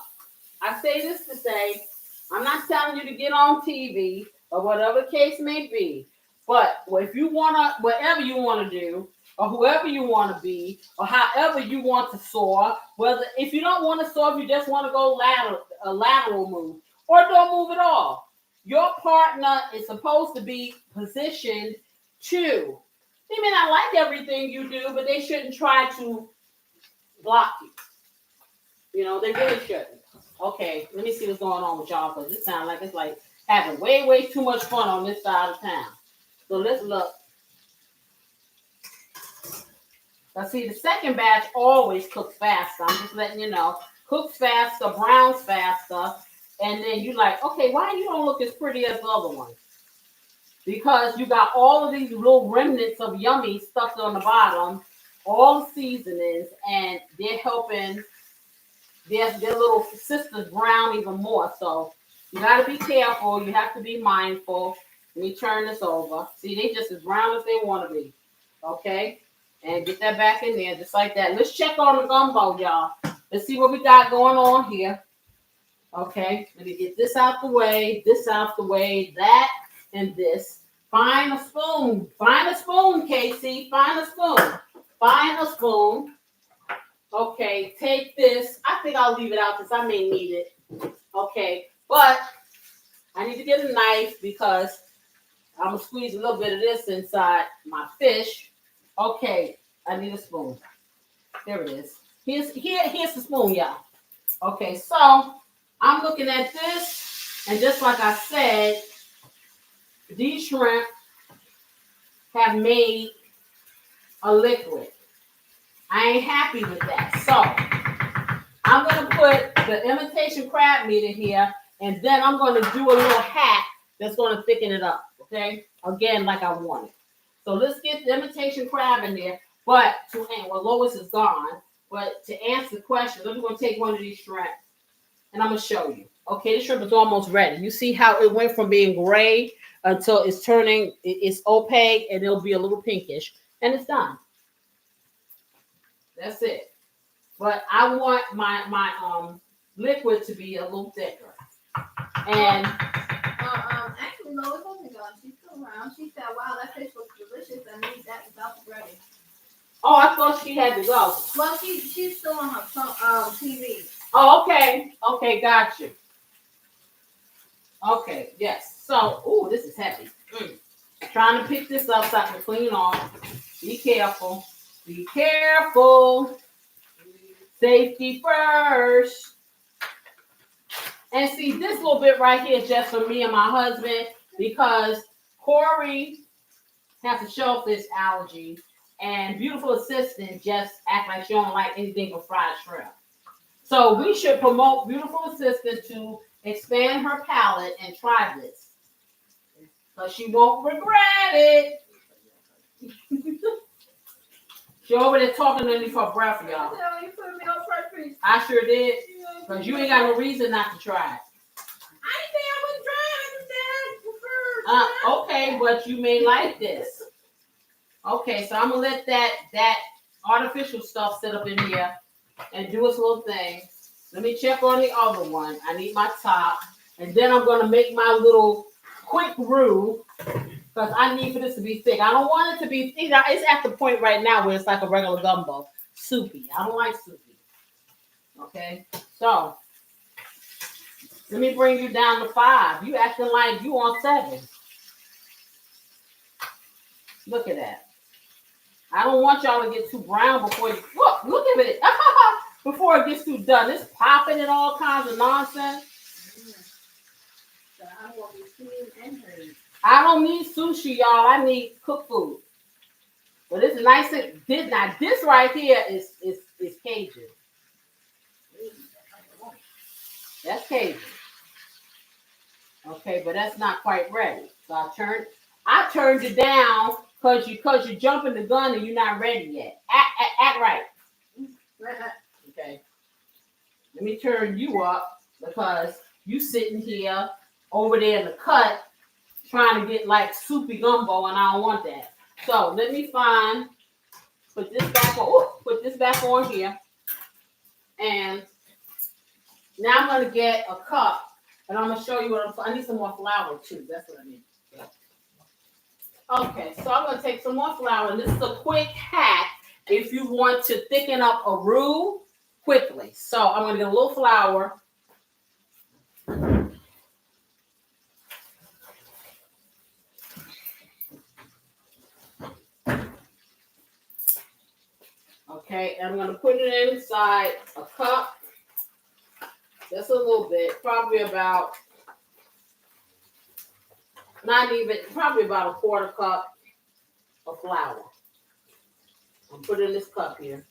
I say this to say, I'm not telling you to get on TV, or whatever the case may be, but if you want to, whatever you want to do, or whoever you want to be, or however you want to soar, whether if you don't want to soar, if you just want to go a lateral move, or don't move at all, your partner is supposed to be positioned to. They may not like everything you do, but they shouldn't try to block you. They really shouldn't. Okay, let me see what's going on with y'all, because it sounds like it's like having way too much fun on this side of town. So let's look. Now see, the second batch always cooks faster. I'm just letting you know. Cooks faster, browns faster, and then you're like, okay, why you don't look as pretty as the other one? Because you got all of these little remnants of yummy stuff on the bottom, all the seasonings, and they're helping their little sisters brown even more. So you got to be careful. You have to be mindful. Let me turn this over. See, they just as brown as they want to be. Okay? And get that back in there just like that. Let's check on the gumbo, y'all. Let's see what we got going on here. Okay? Let me get this out the way, that, and this. Find a spoon. Find a spoon, Casey. Find a spoon. Find a spoon. Okay, take this. I think I'll leave it out because I may need it. Okay, but I need to get a knife because I'm going to squeeze a little bit of this inside my fish. Okay, I need a spoon. There it is. Here's the spoon, y'all. Okay, so I'm looking at this, and just like I said, these shrimp have made a liquid. I ain't happy with that. So I'm going to put the imitation crab meat in here, and then I'm going to do a little hack that's going to thicken it up, okay? Again, like I wanted. So let's get the imitation crab in there. But Lois is gone. But to answer the question, I'm going to take one of these shrimp, and I'm going to show you. Okay, the shrimp is almost ready. You see how it went from being gray until it's opaque, and it'll be a little pinkish, and it's done. That's it. But I want my liquid to be a little thicker. And actually, Lois wasn't gone. She's still around. She said, "Wow, that fish looks delicious. I need that without the breading." Oh, I thought she had to go. Well, she's still on her phone, TV. Oh, okay. Okay, got you. Okay, yes. So, ooh, this is heavy. Trying to pick this up so I can clean off. Be careful. Be careful. Safety first. And see, this little bit right here is just for me and my husband because Corey has a shellfish allergy and beautiful assistant just act like she don't like anything but fried shrimp. So we should promote beautiful assistant to expand her palate and try this. Because she won't regret it. She over there talking underneath her breath, y'all. You put me on first piece. I sure did. Because you ain't got no reason not to try it. I didn't say I wouldn't try it. I just said I prefer. Okay, but you may like this. Okay, so I'm gonna let that artificial stuff sit up in here and do its little thing. Let me check on the other one. I need my top, and then I'm gonna make my little quick roux because I need for this to be thick. I don't want it to be thick. It's at the point right now where it's like a regular gumbo, soupy. I don't like soupy. Okay, so let me bring you down to 5. You acting like you on 7. Look at that. I don't want y'all to get too brown before you look at it. Before it gets too done. It's popping and all kinds of nonsense. So I want to be clean and hurry. I don't need sushi, y'all. I need cooked food. But it's nice. Now this right here is Cajun. That's Cajun. Okay, but that's not quite ready. So I turned it down because you're jumping the gun and you're not ready yet. Act right. Okay. Let me turn you up because you sitting here over there in the cut trying to get like soupy gumbo and I don't want that. So let me put this back on here. And now I'm gonna get a cup and I'm gonna show you I need some more flour too. That's what I need. Okay, so I'm gonna take some more flour and this is a quick hack if you want to thicken up a roux quickly. So I'm gonna get a little flour. Okay, and I'm gonna put it inside a cup. Just a little bit, probably about probably about a quarter cup of flour. I'll put it in this cup here.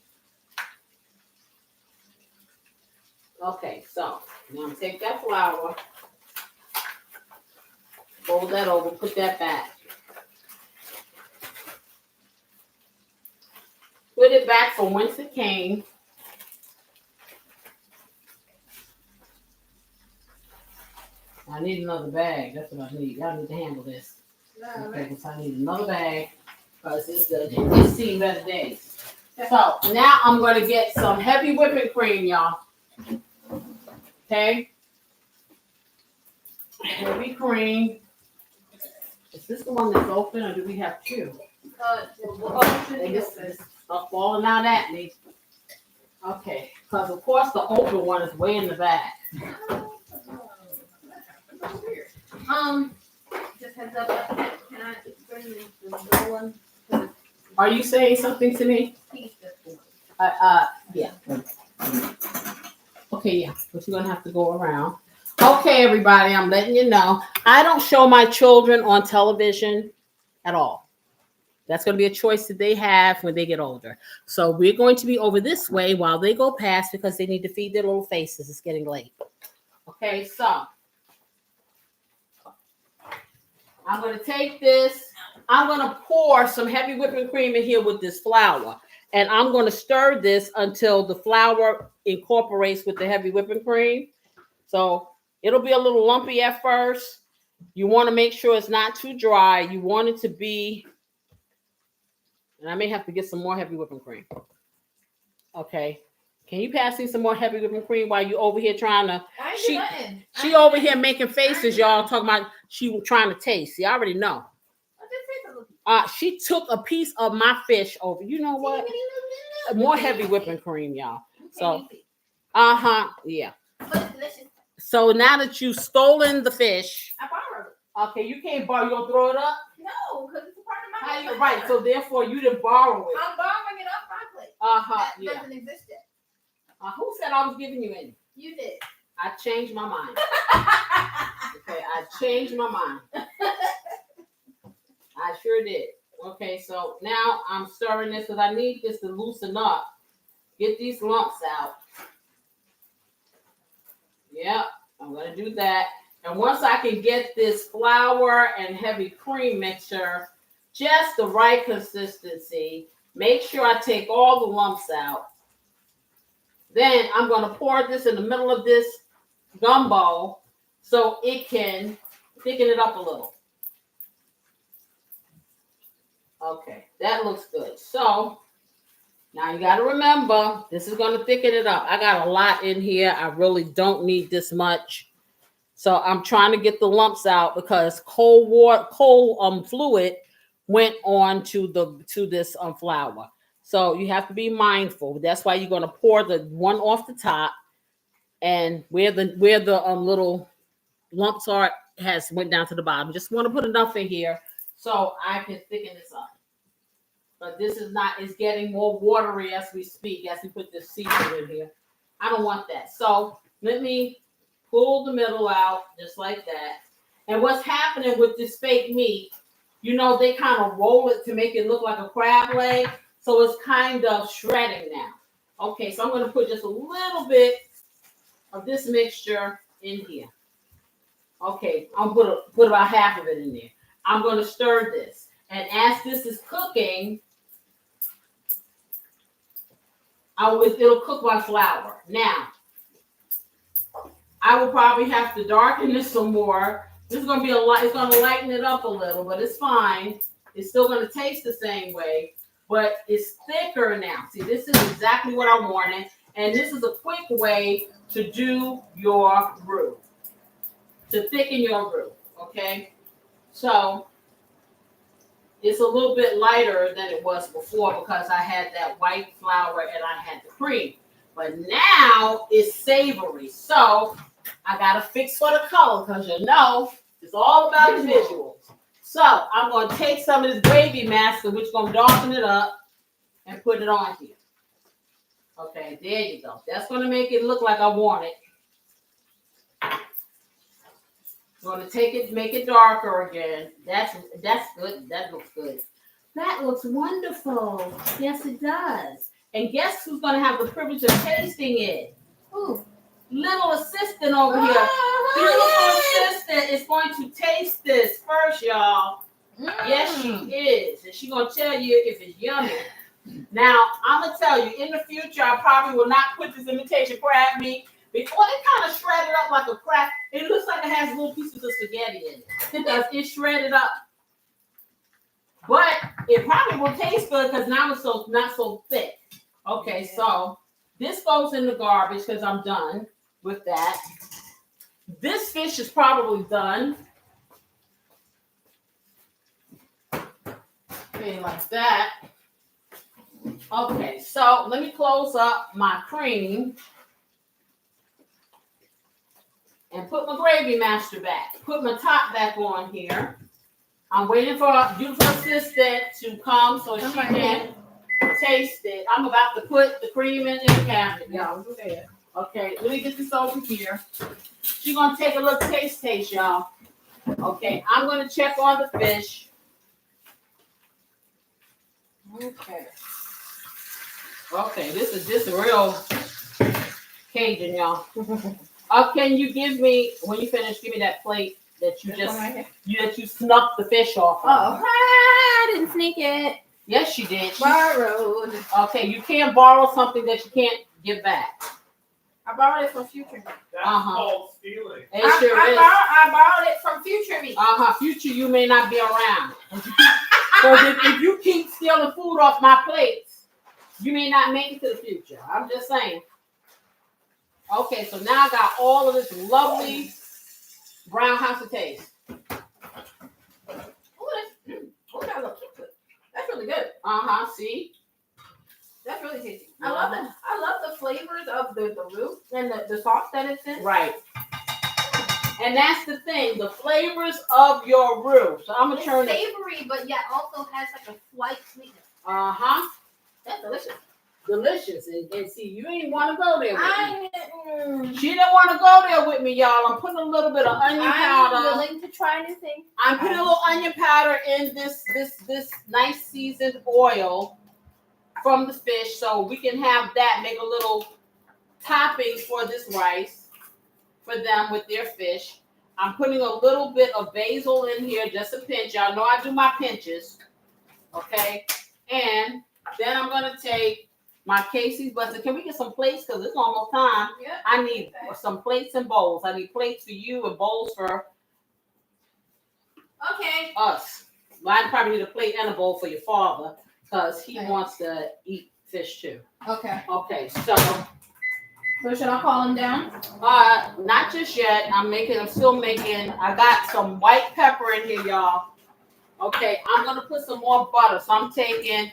Okay, so now I'm gonna take that flour, fold that over, put that back. Put it back from whence it came. I need another bag. That's what I need. Y'all need to handle this. Okay, because I need another bag because it's seen better days. So now I'm going to get some heavy whipping cream, y'all. Okay. Heavy cream. Is this the one that's open or do we have 2? They just are falling out at me. Okay, because of course the open one is way in the back. Just heads up. Can I bring the little one? Are you saying something to me? Yeah. Okay, yeah, but you're gonna have to go around. Okay, everybody, I'm letting you know. I don't show my children on television at all. That's going to be a choice that they have when they get older. So we're going to be over this way while they go past because they need to feed their little faces. It's getting late. Okay, so I'm going to take this. I'm going to pour some heavy whipping cream in here with this flour. And I'm going to stir this until the flour incorporates with the heavy whipping cream. So it'll be a little lumpy at first. You want to make sure it's not too dry. You want it to be... And I may have to get some more heavy whipping cream. Okay. Can you pass me some more heavy whipping cream while you over here trying to... She over here making faces, y'all, talking about she trying to taste. See, I already know. She took a piece of my fish over. You know what? More heavy whipping cream, y'all. So, yeah. But it's delicious. So now that you've stolen the fish, I borrowed it. okay, you can't borrow. You gonna throw it up? No, because it's a part of my plate. Right. So therefore, you didn't borrow it. I'm borrowing it off my plate. That doesn't exist yet. Who said I was giving you any? You did. I changed my mind. Okay, I changed my mind. I sure did. Okay, so now I'm stirring this because I need this to loosen up. Get these lumps out. Yep, I'm going to do that. And once I can get this flour and heavy cream mixture just the right consistency, make sure I take all the lumps out. Then I'm going to pour this in the middle of this gumbo so it can thicken it up a little. Okay, that looks good. So now you got to remember, this is going to thicken it up. I got a lot in here. I really don't need this much. So I'm trying to get the lumps out because cold fluid went on to this flour. So you have to be mindful. That's why you're going to pour the one off the top, and where the little lumps are went down to the bottom. Just want to put enough in here so I can thicken this up. But this is not, it's getting more watery as we speak, as we put this seafood in here. I don't want that. So let me pull the middle out just like that. And what's happening with this fake meat, they kind of roll it to make it look like a crab leg. So it's kind of shredding now. Okay, so I'm going to put just a little bit of this mixture in here. Okay, I'll put about half of it in there. I'm going to stir this. And as this is cooking, it'll cook my flour. Now, I will probably have to darken this some more. This is going to be it's going to lighten it up a little, but it's fine. It's still going to taste the same way, but it's thicker now. See, this is exactly what I wanted. And this is a quick way to do your roux, to thicken your roux, okay? So it's a little bit lighter than it was before because I had that white flour and I had the cream. But now it's savory. So I got to fix for the color because it's all about the visuals. So I'm going to take some of this gravy master, which is going to darken it up, and put it on here. Okay, there you go. That's going to make it look like I want it. I'm going to take it, make it darker again. That's good. That looks good. That looks wonderful. Yes, it does. And guess who's going to have the privilege of tasting it? Ooh, little assistant over here. Beautiful assistant is going to taste this first, y'all. Yes, she is. And she's going to tell you if it's yummy. Now, I'm going to tell you, in the future, I probably will not put this imitation crab meat because it kind of shredded up like a crab. It looks like it has little pieces of spaghetti in it. Because it's shredded up. But it probably will taste good because now it's not so thick. Okay, so this goes in the garbage because I'm done with that. This fish is probably done. Okay, like that. Okay, so let me close up my cream and put my gravy master back. Put my top back on here. I'm waiting for a beautiful assistant to come so she can taste it. I'm about to put the cream in the cabinet, y'all. Okay, let me get this over here. She's gonna take a little taste, y'all. Okay, I'm gonna check on the fish. Okay, this is real Cajun, y'all. Can you give me, when you finish, give me that plate that you snuck the fish off of? Oh, I didn't sneak it. Yes, you did. Borrowed. Okay, you can't borrow something that you can't give back. I borrowed it from Future Me. That's called stealing. It sure is. I borrowed it from Future Me. Future, you may not be around. So if you keep stealing food off my plates, you may not make it to the future. I'm just saying. Okay, so now I got all of this lovely brown house of taste. Oh, that looks good. See, That's really tasty. Yeah. I love the flavors of the roux and the sauce that it's in. right. And that's the thing, the flavors of your roux. So I'm gonna It's turn it. savory, but yet also has like a slight sweetness. That's delicious. Delicious. And see, you ain't want to go there with me. I'm She didn't want to go there with me, y'all. I'm putting a little bit of onion powder. willing to try new things. I'm putting a little onion powder in this nice seasoned oil from the fish, so we can have that, make a little topping for this rice for them with their fish. I'm putting a little bit of basil in here, just a pinch. Y'all know I do my pinches, okay? And then I'm gonna take my Casey's butter. Can we get some plates? Because it's almost time. Yep. I need some plates and bowls. I need plates for you and bowls for Okay. us. Well, I probably need a plate and a bowl for your father because he Okay. wants to eat fish too. Okay. Okay, so So should I call him down? not just yet. I'm still making. I got some white pepper in here, y'all. Okay, I'm gonna put some more butter. So I'm taking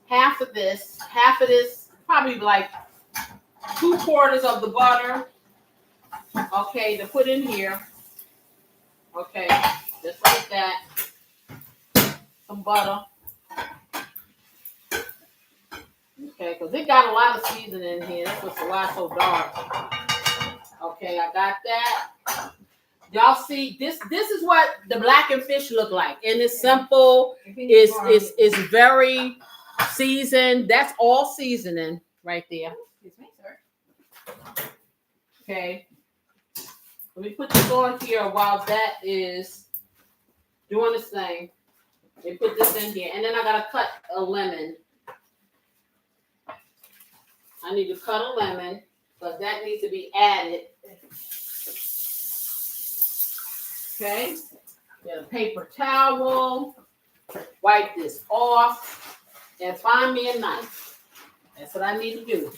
half of this, probably like 2/4 of the butter. Okay, to put in here. Okay, just like that. Some butter. Okay, because it got a lot of seasoning in here. That's what's why it's so dark. Okay, I got that. Y'all see, this is what the blackened fish look like. And it's simple. It's very seasoned. That's all seasoning right there. Excuse me, sir. Okay. Let me put this on here while that is doing this thing. Let me put this in here. And then I gotta cut a lemon. I need to cut a lemon, but that needs to be added. Okay. Get a paper towel. Wipe this off. And find me a knife. That's what I need to do.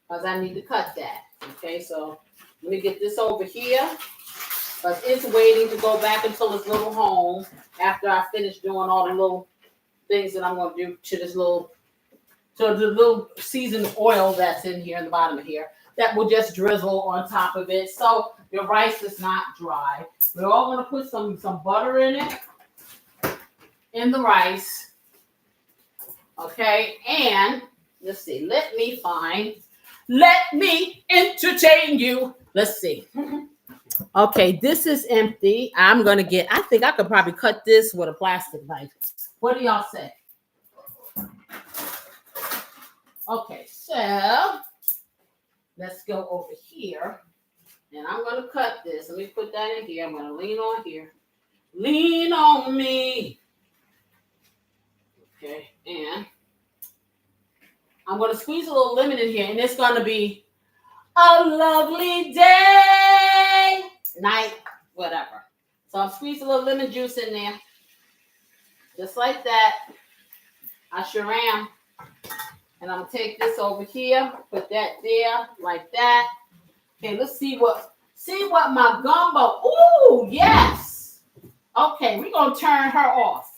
Because I need to cut that. Okay, so let me get this over here. Because it's waiting to go back into its little home after I finish doing all the little things that I'm going to do to this little, so the little seasoned oil that's in here in the bottom of here. That will just drizzle on top of it. So your rice is not dry. We're all going to put some butter in it. In the rice. Okay, and let's see. Let me entertain you. Let's see. Okay, this is empty. I think I could probably cut this with a plastic knife. What do y'all say? Okay, so let's go over here. And I'm going to cut this. Let me put that in here. I'm going to lean on here. Lean on me. Okay, and I'm going to squeeze a little lemon in here. And it's going to be a lovely day, night, whatever. So I'm squeezing a little lemon juice in there. Just like that. I sure am. And I'm going to take this over here. Put that there, like that. Okay, let's see what my gumbo. Ooh, yes. Okay, we're going to turn her off.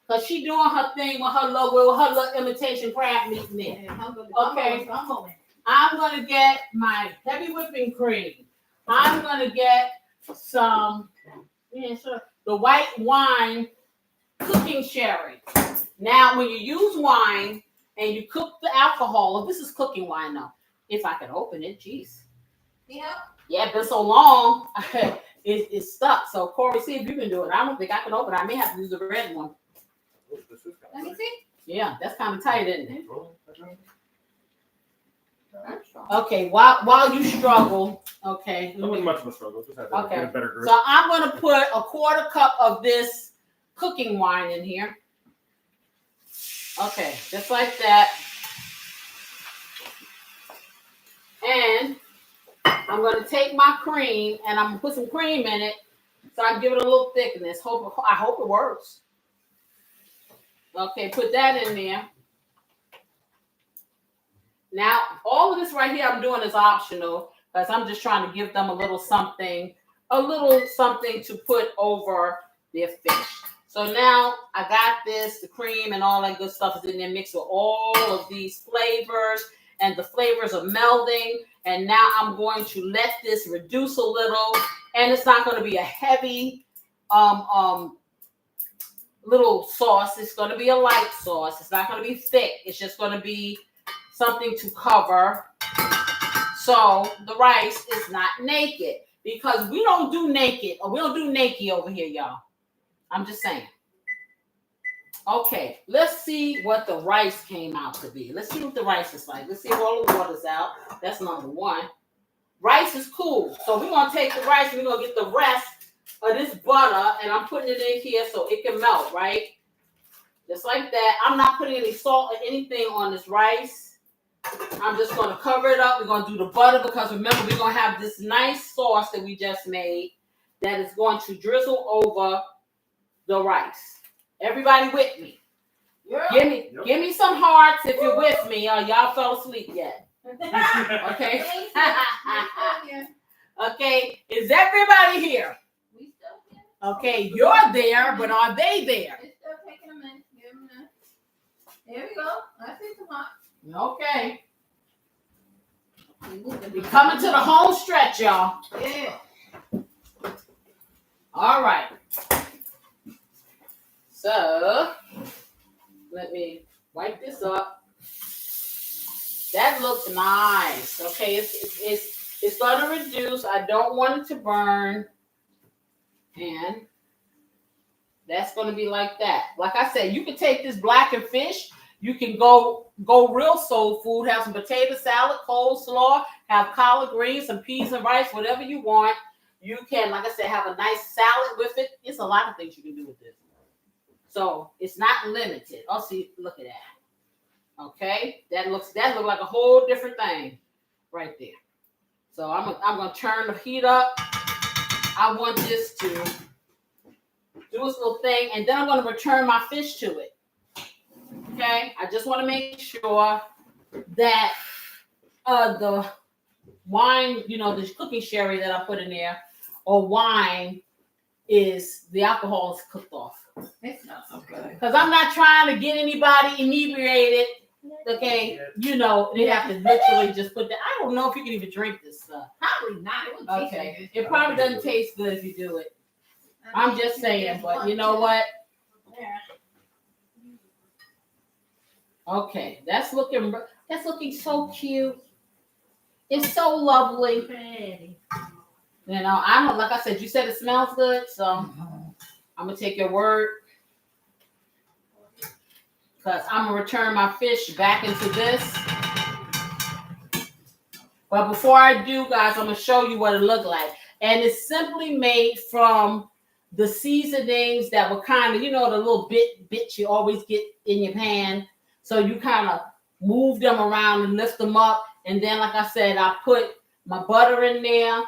Because she doing her thing with her little imitation crab meat in there. Okay. I'm going to get my heavy whipping cream. I'm going to get some, the white wine cooking sherry. Now, when you use wine and you cook the alcohol, this is cooking wine though. If I could open it, geez. Yeah. Yeah, it's been so long, it's stuck. So, Corey, see if you can do it. I don't think I can open it. I may have to use the red one. Let me see. Yeah, that's kind of tight, isn't it? Okay, while you struggle, okay. Not much of a struggle. Just have to get a better grip. So I'm going to put a 1/4 cup of this cooking wine in here. Okay, just like that. And I'm going to take my cream and I'm going to put some cream in it so I can give it a little thickness. I hope it works. Okay, put that in there. Now, all of this right here I'm doing is optional because I'm just trying to give them a little something to put over their fish. So now I got this, the cream and all that good stuff is in there mixed with all of these flavors, and the flavors are melding. And now I'm going to let this reduce a little, and it's not going to be a heavy little sauce. It's going to be a light sauce. It's not going to be thick. It's just going to be something to cover, so the rice is not naked, because we don't do naked, or we don't do naked over here, y'all. I'm just saying. Okay, let's see what the rice came out to be. Let's see what the rice is like. Let's see if all the water's out. That's number one. Rice is cool. So we're going to take the rice and we're going to get the rest of this butter, and I'm putting it in here so it can melt, right? Just like that. I'm not putting any salt or anything on this rice. I'm just going to cover it up. We're going to do the butter, because remember, we're going to have this nice sauce that we just made that is going to drizzle over the rice. Everybody with me? Yeah. Give me some hearts if you're with me, or y'all fell asleep yet. Okay. Okay. Is everybody here? We still here. Okay, you're there, but are they there? It's still taking a minute. Give them a minute. There we go. I see some hot. Okay. We coming to the home stretch, y'all. Yeah. All right. So let me wipe this up. That looks nice. Okay, it's gonna reduce. I don't want it to burn, and that's gonna be like that. Like I said, you can take this blackened fish. You can go real soul food. Have some potato salad, coleslaw, have collard greens, some peas and rice, whatever you want. You can, like I said, have a nice salad with it. It's a lot of things you can do with this. So it's not limited. Oh, see, look at that. Okay, that looks like a whole different thing right there. So I'm gonna turn the heat up. I want this to do its little thing, and then I'm gonna return my fish to it. Okay, I just want to make sure that the wine, the cooking sherry that I put in there, or wine, the alcohol is cooked off. It's not so good. Because I'm not trying to get anybody inebriated. Okay, they have to literally just put that. I don't know if you can even drink this stuff. Probably not. It wouldn't taste Okay, good. it probably doesn't taste good if you do it. I'm just saying, but you know what? Yeah. Okay, that's looking so cute. It's so lovely. Pretty. I don't, like I said, you said it smells good, so I'm gonna take your word, because I'm gonna return my fish back into this. But before I do, guys, I'm gonna show you what it looked like, and it's simply made from the seasonings that were kind of, the little bits you always get in your pan. So you kind of move them around and lift them up. And then, like I said, I put my butter in there.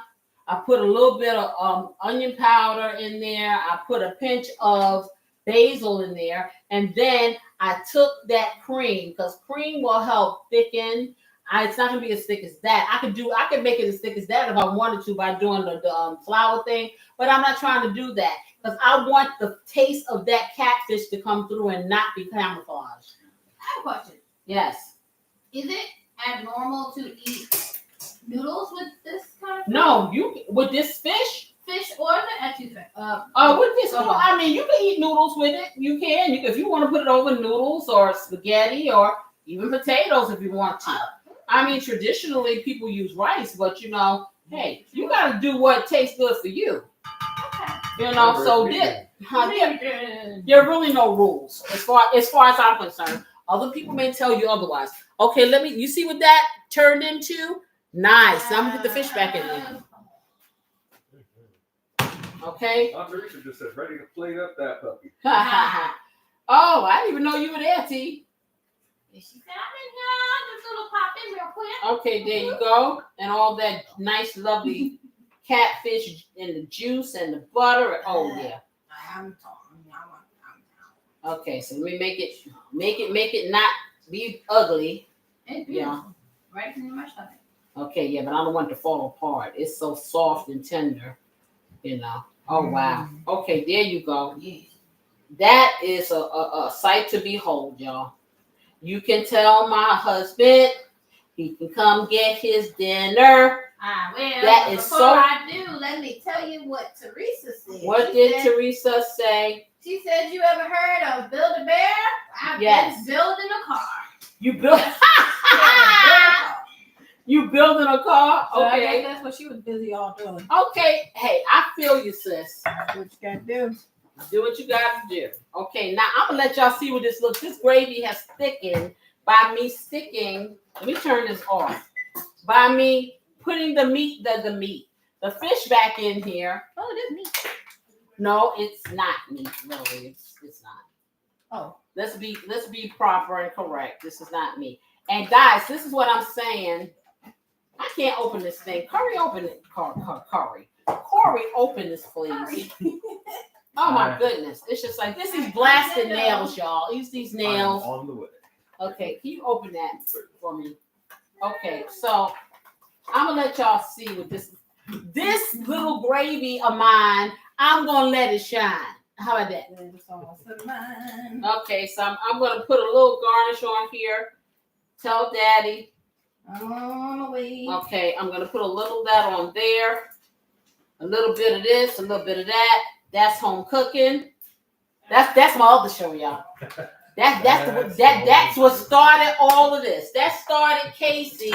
I put a little bit of onion powder in there. I put a pinch of basil in there. And then I took that cream, because cream will help thicken. It's not going to be as thick as that. I could make it as thick as that if I wanted to by doing the flour thing. But I'm not trying to do that, because I want the taste of that catfish to come through and not be camouflaged. I have a question. Yes. Is it abnormal to eat noodles with this kind of food? No, with this fish. Fish or the etouffee? With this, I mean, you can eat noodles with it. You can. If you want to put it over noodles or spaghetti or even potatoes if you want to. I mean, traditionally people use rice, but hey, you got to do what tastes good for you. Okay. So there are really no rules as far as I'm concerned. Other people may tell you otherwise. Okay, you see what that turned into? Nice. Now I'm gonna put the fish back in there. Okay. Aunt Teresa just said, ready to plate up that puppy. Oh, I didn't even know you were there, T. She said, I'm in here. Just gonna pop in real quick. Okay, there you go. And all that nice, lovely catfish and the juice and the butter. Oh, yeah. I'm talking. Okay, so let me make it not be ugly. It's beautiful. Yeah. Right in my stomach. Okay, yeah, but I don't want it to fall apart. It's so soft and tender, Oh, wow. Okay, there you go. Yes. That is a sight to behold, y'all. You can tell my husband he can come get his dinner. Well, that is before so. I do, let me tell you what Teresa said. What did Teresa say? She said, "You ever heard of Build a Bear? I've been building a car." You built. You building a car? So Okay. I guess that's what she was busy all doing. Okay. Hey, I feel you, sis. That's what you gotta do. Do what you got to do. Okay, now I'm gonna let y'all see what this looks. This gravy has thickened by me sticking. Let me turn this off. By me putting the fish back in here. Oh, it is meat. No, it's not meat. Really, it's not. Oh, Let's be proper and correct. This is not meat. And guys, this is what I'm saying. I can't open this thing. Curry, open it. Curry, open this, please. Oh my goodness. It's just like this is blasted nails, y'all. Use these nails. I'm on the way. Okay, can you open that for me? Okay, so I'm gonna let y'all see what this little gravy of mine, I'm gonna let it shine. How about that? Okay, so I'm gonna put a little garnish on here. Tell Daddy. I'm on the way. Okay, I'm gonna put a little of that on there. A little bit of this, a little bit of that. That's home cooking. That's my other show, y'all. That's what started all of this. That started Casey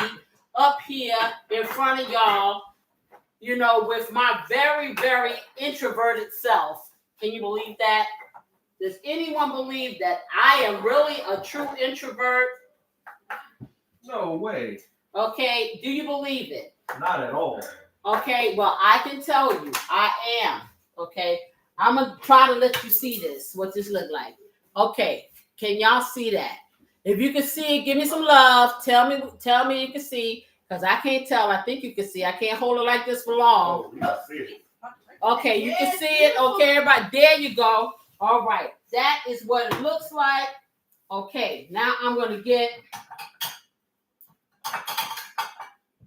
up here in front of y'all, you know, with my very, very introverted self. Can you believe that? Does anyone believe that I am really a true introvert? No way. Okay, do you believe it? Not at all. Okay, well, I can tell you, I am. Okay, I'm gonna try to let you see this. What this look like? Okay, can y'all see that? If you can see it, give me some love. Tell me you can see, because I can't tell. I think you can see. I can't hold it like this for long. Oh, we can see it. Okay, you can see it. Okay, everybody, there you go. All right, that is what it looks like. Okay, now I'm gonna get.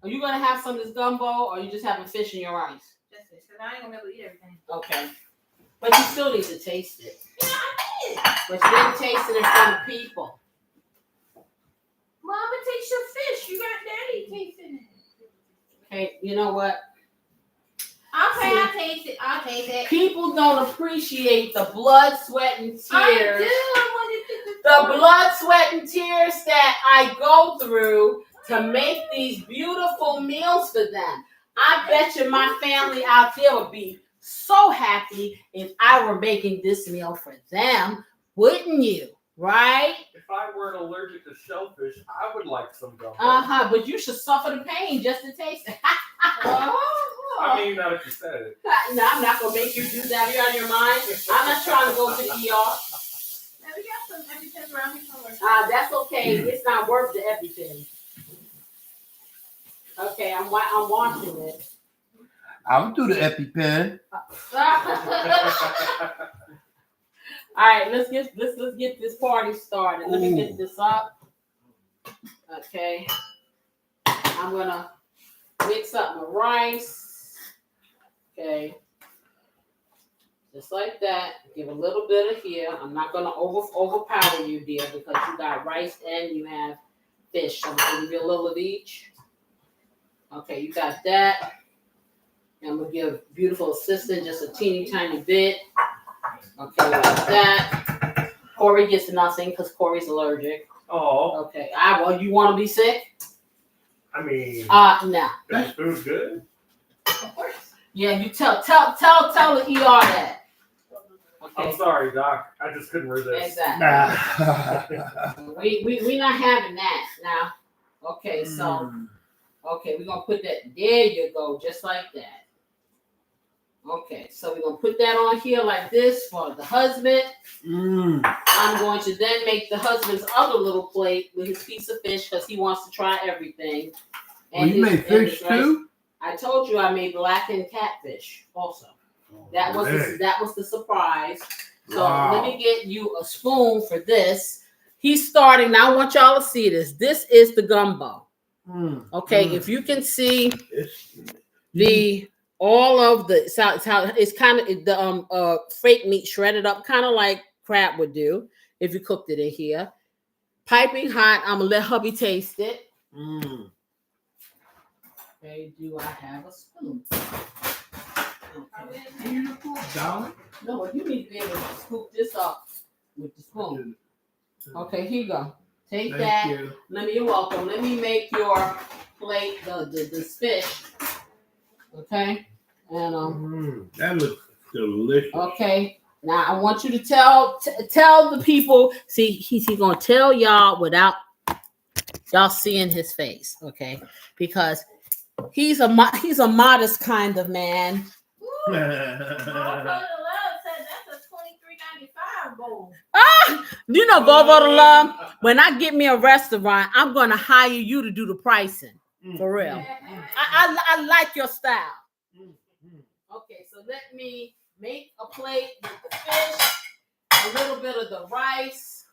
Are you gonna have some of this gumbo, or are you just having fish in your rice? Just fish, because I ain't gonna be able to eat everything. Okay. But you still need to taste it. Yeah, I did. But you didn't taste it in front of people. Mama, taste your fish. You got Daddy tasting it. Okay, you know what? Okay, I'll taste it. I'll taste it. People don't appreciate the blood, sweat, and tears. I do. I want to The blood, sweat, and tears that I go through to make these beautiful meals for them. I bet you my family out there would be so happy if I were making this meal for them, wouldn't you? Right? If I weren't allergic to shellfish, I would like some gumbo. But you should suffer the pain just to taste it. I mean, not if you said it. No, I'm not gonna make you do that. You're out of your mind. I'm not trying to go to the ER. We got some everything around here somewhere. That's okay. It's not worth the everything. Okay, I'm watching it. I'll do the EpiPen. All right, let's get this party started. Let me get this up. Okay, I'm gonna mix up my rice. Okay, just like that. Give a little bit of here. I'm not gonna overpower you, dear, because you got rice and you have fish. So I'm gonna give you a little of each. Okay, you got that. And I'm gonna give beautiful assistant just a teeny tiny bit. Okay, like that. Corey gets nothing because Corey's allergic. Oh. Okay. Well, you want to be sick? I mean. No. Is food good? Of course. Yeah, you tell the ER that. Okay. I'm sorry, Doc. I just couldn't resist. Exactly. we not having that now. Okay, so we're gonna put that. There you go, just like that. Okay, so we're going to put that on here like this for the husband. I'm going to then make the husband's other little plate with his piece of fish because he wants to try everything. And you made fish too? I told you I made blackened catfish also. That was the surprise. So let me get you a spoon for this. He's starting. Now I want y'all to see this. This is the gumbo. Okay, if you can see all of the it's kind of the fake meat shredded up, kind of like crab would do if you cooked it in here. Piping hot. I'm gonna let hubby taste it. Mm. Okay, do I have a spoon? Okay. Darling? No, you need to be able to scoop this up with the spoon. Okay, here you go. Take Thank that. you. You're welcome. Let me make your plate this fish. Okay, and That looks delicious. okay. Now I want you to tell the people. See, he's gonna tell y'all without y'all seeing his face. Okay, because he's a modest kind of man. You know, Go to Love. When I get me a restaurant, I'm gonna hire you to do the pricing for real. I like your style. Okay, so let me make a plate with the fish, a little bit of the rice.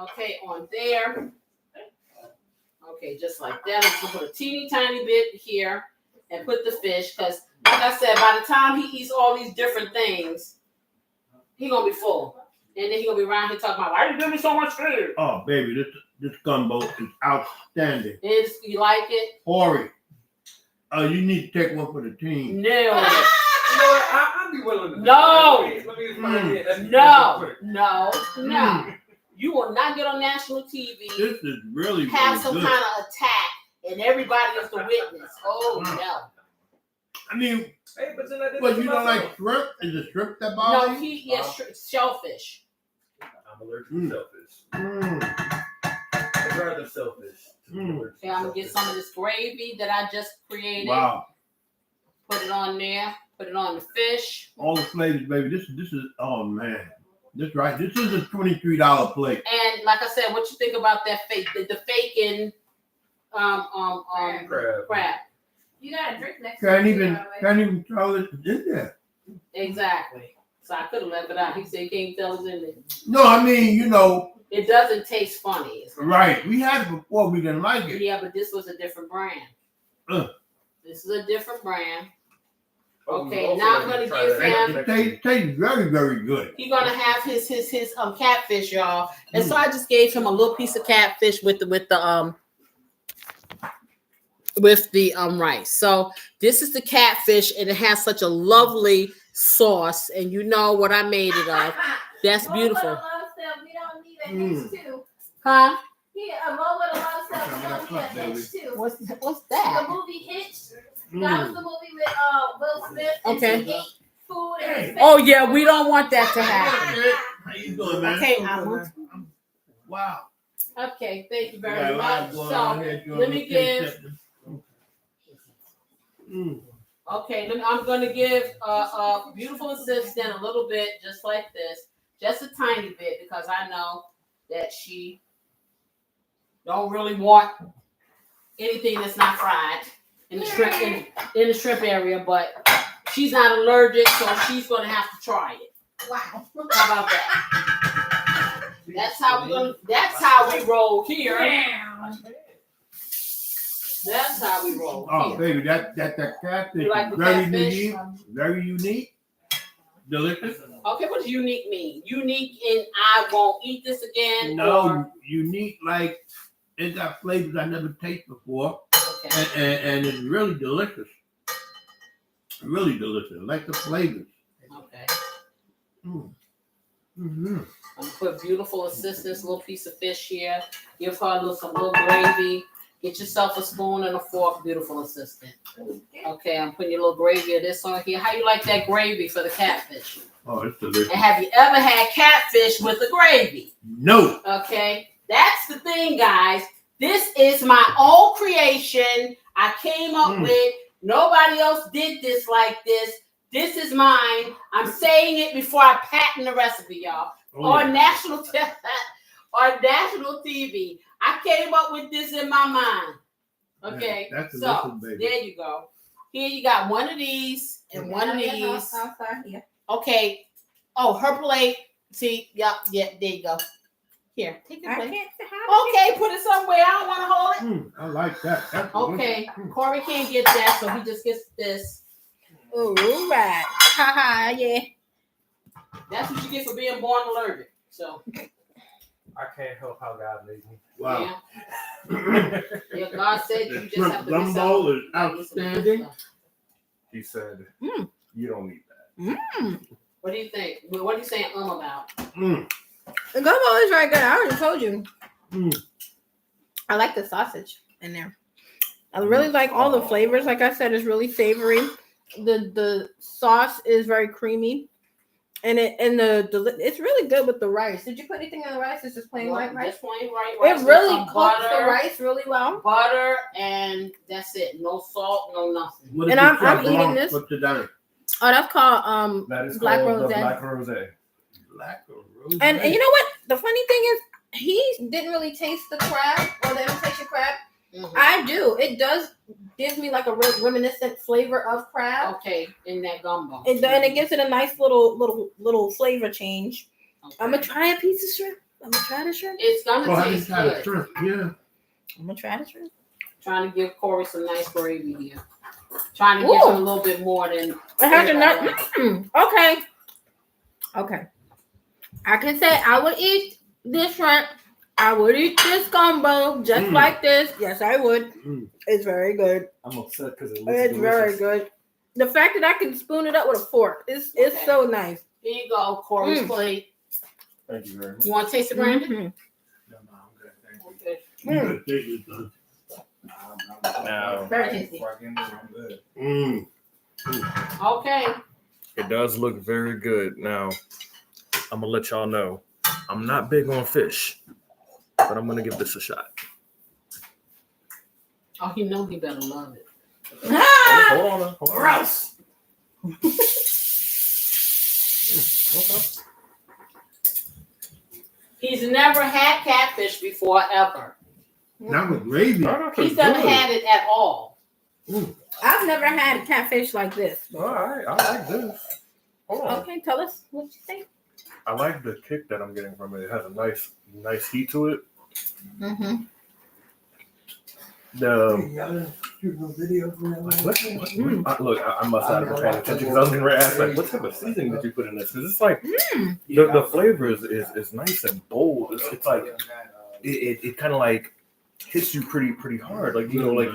Okay, on there. Okay, just like that. I'm gonna put a teeny tiny bit here and put the fish, because like I said, by the time he eats all these different things, he's gonna be full. And then he's gonna be around here talking about, why you give me so much food? Oh, baby, this gumbo is outstanding. You like it? Corey, you need to take one for the team. No. You know what? I'd be willing to. No. Let me find it. No. You will not get on national TV. This is really, have really some good. kind of attack, and everybody is the witness. Oh no. I mean, Hey, but then I did you don't like shrimp? Is it shrimp that bothers No, shellfish. I'm allergic to shellfish. Mm. I'd rather shellfish. Okay, I'm gonna get some of this gravy that I just created. Wow. Put it on there. Put it on the fish. All the flavors, baby. This is, oh man. This right. This is a $23 plate. And like I said, what you think about that fake, the faking crab? You gotta drink next Can't time, even by the way. tell it in there. Exactly. So I could have left it out. He said he can't tell us in there. No, I mean, It doesn't taste funny. right. We had it before. We didn't like it. Yeah, but this was a different brand. This is a different brand. Oh, Okay, now I'm gonna give him. It tastes very, very good. He's gonna have his catfish, y'all. And so I just gave him a little piece of catfish with the rice. So this is the catfish, and it has such a lovely sauce. And you know what I made it of. That's beautiful. We don't need a hitch too. Huh? Yeah, a roll with a lot of stuff. We don't need a hitch too. What's The that? movie Hitch. That was the movie with Will Smith. And Okay. he ate food and his face. Oh yeah, we don't want that to happen. How you doing, man? Okay, Wow. Okay, thank you We got very a lot much. going So on here. let me give. Okay, I'm gonna give a beautiful assistant a little bit, just like this, just a tiny bit, because I know that she don't really want anything that's not fried in the shrimp in the shrimp area, but she's not allergic, so she's gonna have to try it. Wow. How about that? That's how we roll here. That's how we roll Oh, here. baby, that catfish You like is the very catfish? unique. Very unique. Delicious. Okay, what does unique mean? Unique in I won't eat this again? No, Or, unique like it got flavors I never tasted before, okay. and it's really delicious. Really delicious. I like the flavors. Okay. Mm-hmm. I'm gonna put beautiful assistance, little piece of fish here. Give her some little gravy. Get yourself a spoon and a fork, beautiful assistant. Okay, I'm putting your little gravy of this on here. How you like that gravy for the catfish? Oh, it's delicious. And have you ever had catfish with the gravy? No. Okay, that's the thing, guys. This is my own creation. I came up with. Nobody else did this like this. This is mine. I'm saying it before I patent the recipe, y'all. On national TV. I came up with this in my mind. Okay, that's so baby. there you go. Here you got one of these and one of these. Here. Okay. Oh, her plate. See, yeah, there you go. Here, take your I plate. can't have Okay, put it somewhere. I don't want to hold it. I like that. That's Okay, delicious. Corey can't get that, so he just gets this. All right. Haha, yeah. That's what you get for being born allergic. So I can't help how God made me. Wow. yeah, God said you just have to Gumbo miss is out. outstanding. He said, Mm. you don't need that. What do you think? What are you saying about? Mm. The gumbo is very good. I already told you. Mm. I like the sausage in there. I really like all the flavors. Like I said, it's really savory. The sauce is very creamy, and it's really good with the rice. Did you put anything in the rice? It's just plain white rice. Just plain white rice. It really with some cooks the butter, rice really well. butter, and that's it. No salt, no nothing. What is And this I'm eating blanc this. for today? Oh, that's called That is black called rose. the Black Rosé. Black rose. And you know what? The funny thing is, he didn't really taste the crab or the imitation crab. Mm-hmm. I do. It does give me like a reminiscent flavor of crab. Okay, in that gumbo. And it gives it a nice little flavor change. Okay. I'm gonna try a piece of shrimp. I'm gonna try the shrimp. It's gonna I taste just had a good. shrimp. Yeah. I'm gonna try the shrimp. Trying to give Corey some nice gravy here. Trying to give him a little bit more than. I have to not. Okay. Okay. I can say I would eat this shrimp. I would eat this gumbo just like this. Yes, I would. It's very good. I'm upset because it looks It's delicious. very good. The fact that I can spoon it up with a fork is Okay. so nice. Here you go, Corey's plate. Thank you very much. You want to taste it, Brandon? Mhm. No, I'm good. Thank you. Okay. Good thing it's done. Now, Very tasty. I'm good. Okay. It does look very good. Now, I'm gonna let y'all know, I'm not big on fish, but I'm gonna give this a shot. Oh, he knows he better love it. Hold on. Hold on. Gross. He's never had catfish before, ever. Not with gravy. He's never had it at all. I've never had catfish like this. All right, I like this. Hold on. Okay, tell us what you think. I like the kick that I'm getting from it. It has a nice heat to it. Mm-hmm. Look, I must not have been paying attention because I was going to ask, like, what type of seasoning did you put in this? Because it's like the flavor is nice and bold. It's like it kind of like hits you pretty hard. Like, you know, like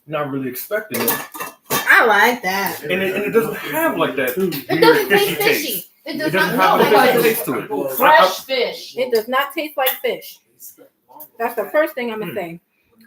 not really expecting it. I like that. And it doesn't have like that It weird doesn't fishy taste fishy. taste. It It does doesn't not have taste a like fishy fish. taste to it. Fresh fish. It does not taste like fish. That's the first thing I'm gonna say.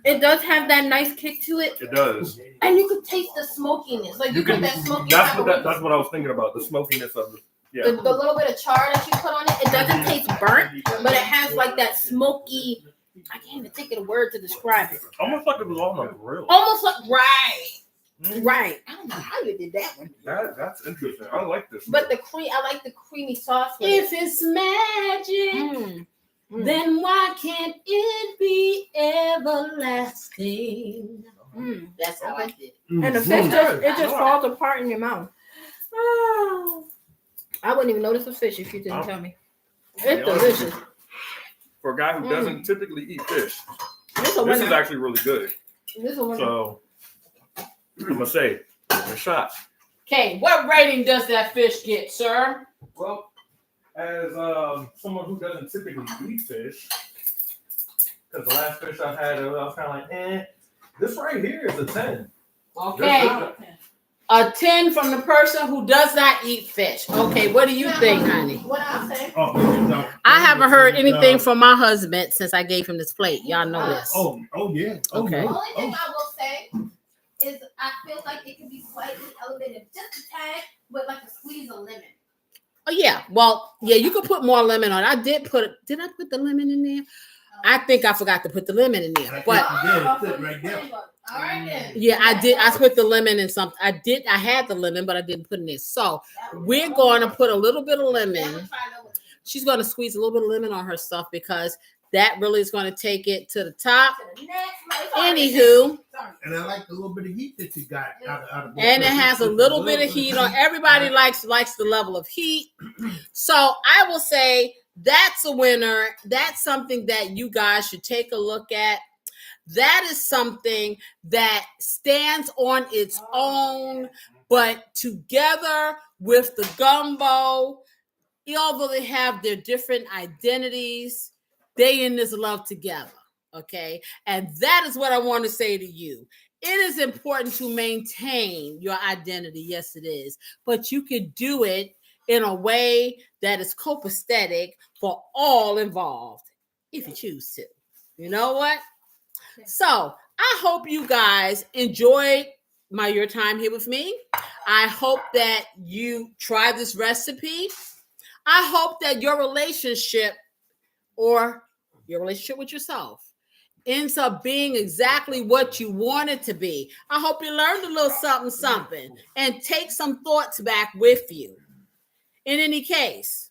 It does have that nice kick to it, It does. and you could taste the smokiness. Like you get that smoky. That's what I was thinking about. The smokiness of it. Yeah. The little bit of char that you put on it. It doesn't taste burnt, but it has like that smoky. I can't even think of the word to describe it. Almost like it was on a grill. Almost like right. I don't know how you did that one. That's interesting. I like this. But I like the creamy sauce. With If it's magic, then why can't it be everlasting? That's how I did it. And the fish just falls apart in your mouth. Oh, I wouldn't even notice the fish if you didn't tell me. It's delicious. For a guy who doesn't typically eat fish, This is actually really good. This one. So I'm gonna say, give it a shot. Okay, what rating does that fish get, sir? Well, as someone who doesn't typically eat fish, because the last fish I had, I was kind of like, This right here is a 10. Okay. A 10 from the person who does not eat fish. Okay, what do you think, honey? What I say? I haven't heard anything from my husband since I gave him this plate. Y'all know this. Oh yeah. Okay. The only thing I will say is I feel like it could be slightly elevated just a tad with like a squeeze of lemon. Oh yeah. Well, yeah, you could put more lemon on. Did I put the lemon in there? I think I forgot to put the lemon in there. But right there. All right then. yeah, I did. I put the lemon in something. I had the lemon, but I didn't put it in. So we're going to put a little bit of lemon. She's going to squeeze a little bit of lemon on her stuff because that really is going to take it to the top. Anywho. And I like the little bit of heat that you got out of And it has a little bit of heat on. Everybody likes the level of heat. So I will say that's a winner. That's something that you guys should take a look at. That is something that stands on its own, but together with the gumbo, although they have their different identities, they in this love together. Okay. And that is what I want to say to you. It is important to maintain your identity. Yes, it is. But you can do it in a way that is copacetic for all involved, if you choose to. You know what? So I hope you guys enjoyed your time here with me. I hope that you try this recipe. I hope that your relationship with yourself ends up being exactly what you want it to be. I hope you learned a little something and take some thoughts back with you. In any case,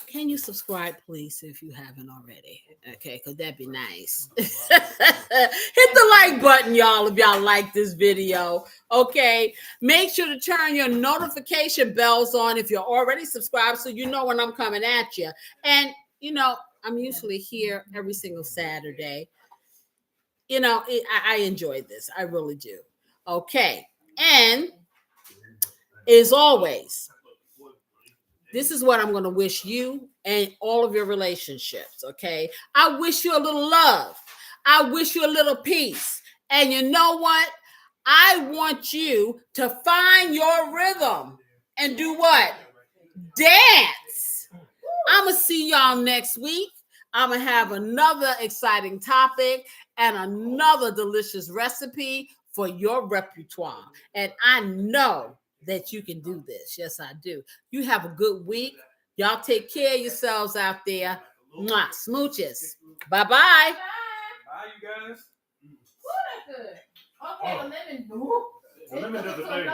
can you subscribe, please, if you haven't already? Okay, because that'd be nice. Hit the like button, y'all, if y'all like this video. Okay, make sure to turn your notification bells on if you're already subscribed so you know when I'm coming at you. And, I'm usually here every single Saturday. I enjoy this. I really do. Okay, and as always, this is what I'm going to wish you and all of your relationships, okay? I wish you a little love. I wish you a little peace. And you know what? I want you to find your rhythm and do what? Dance. I'm going to see y'all next week. I'm going to have another exciting topic and another delicious recipe for your repertoire. And I know that you can do this. Yes, I do. You have a good week. Y'all take care of yourselves out there. Mwah, smooches. Bye-bye. Bye, you guys. Ooh, that's good. Okay, the lemon. The lemon does the thing.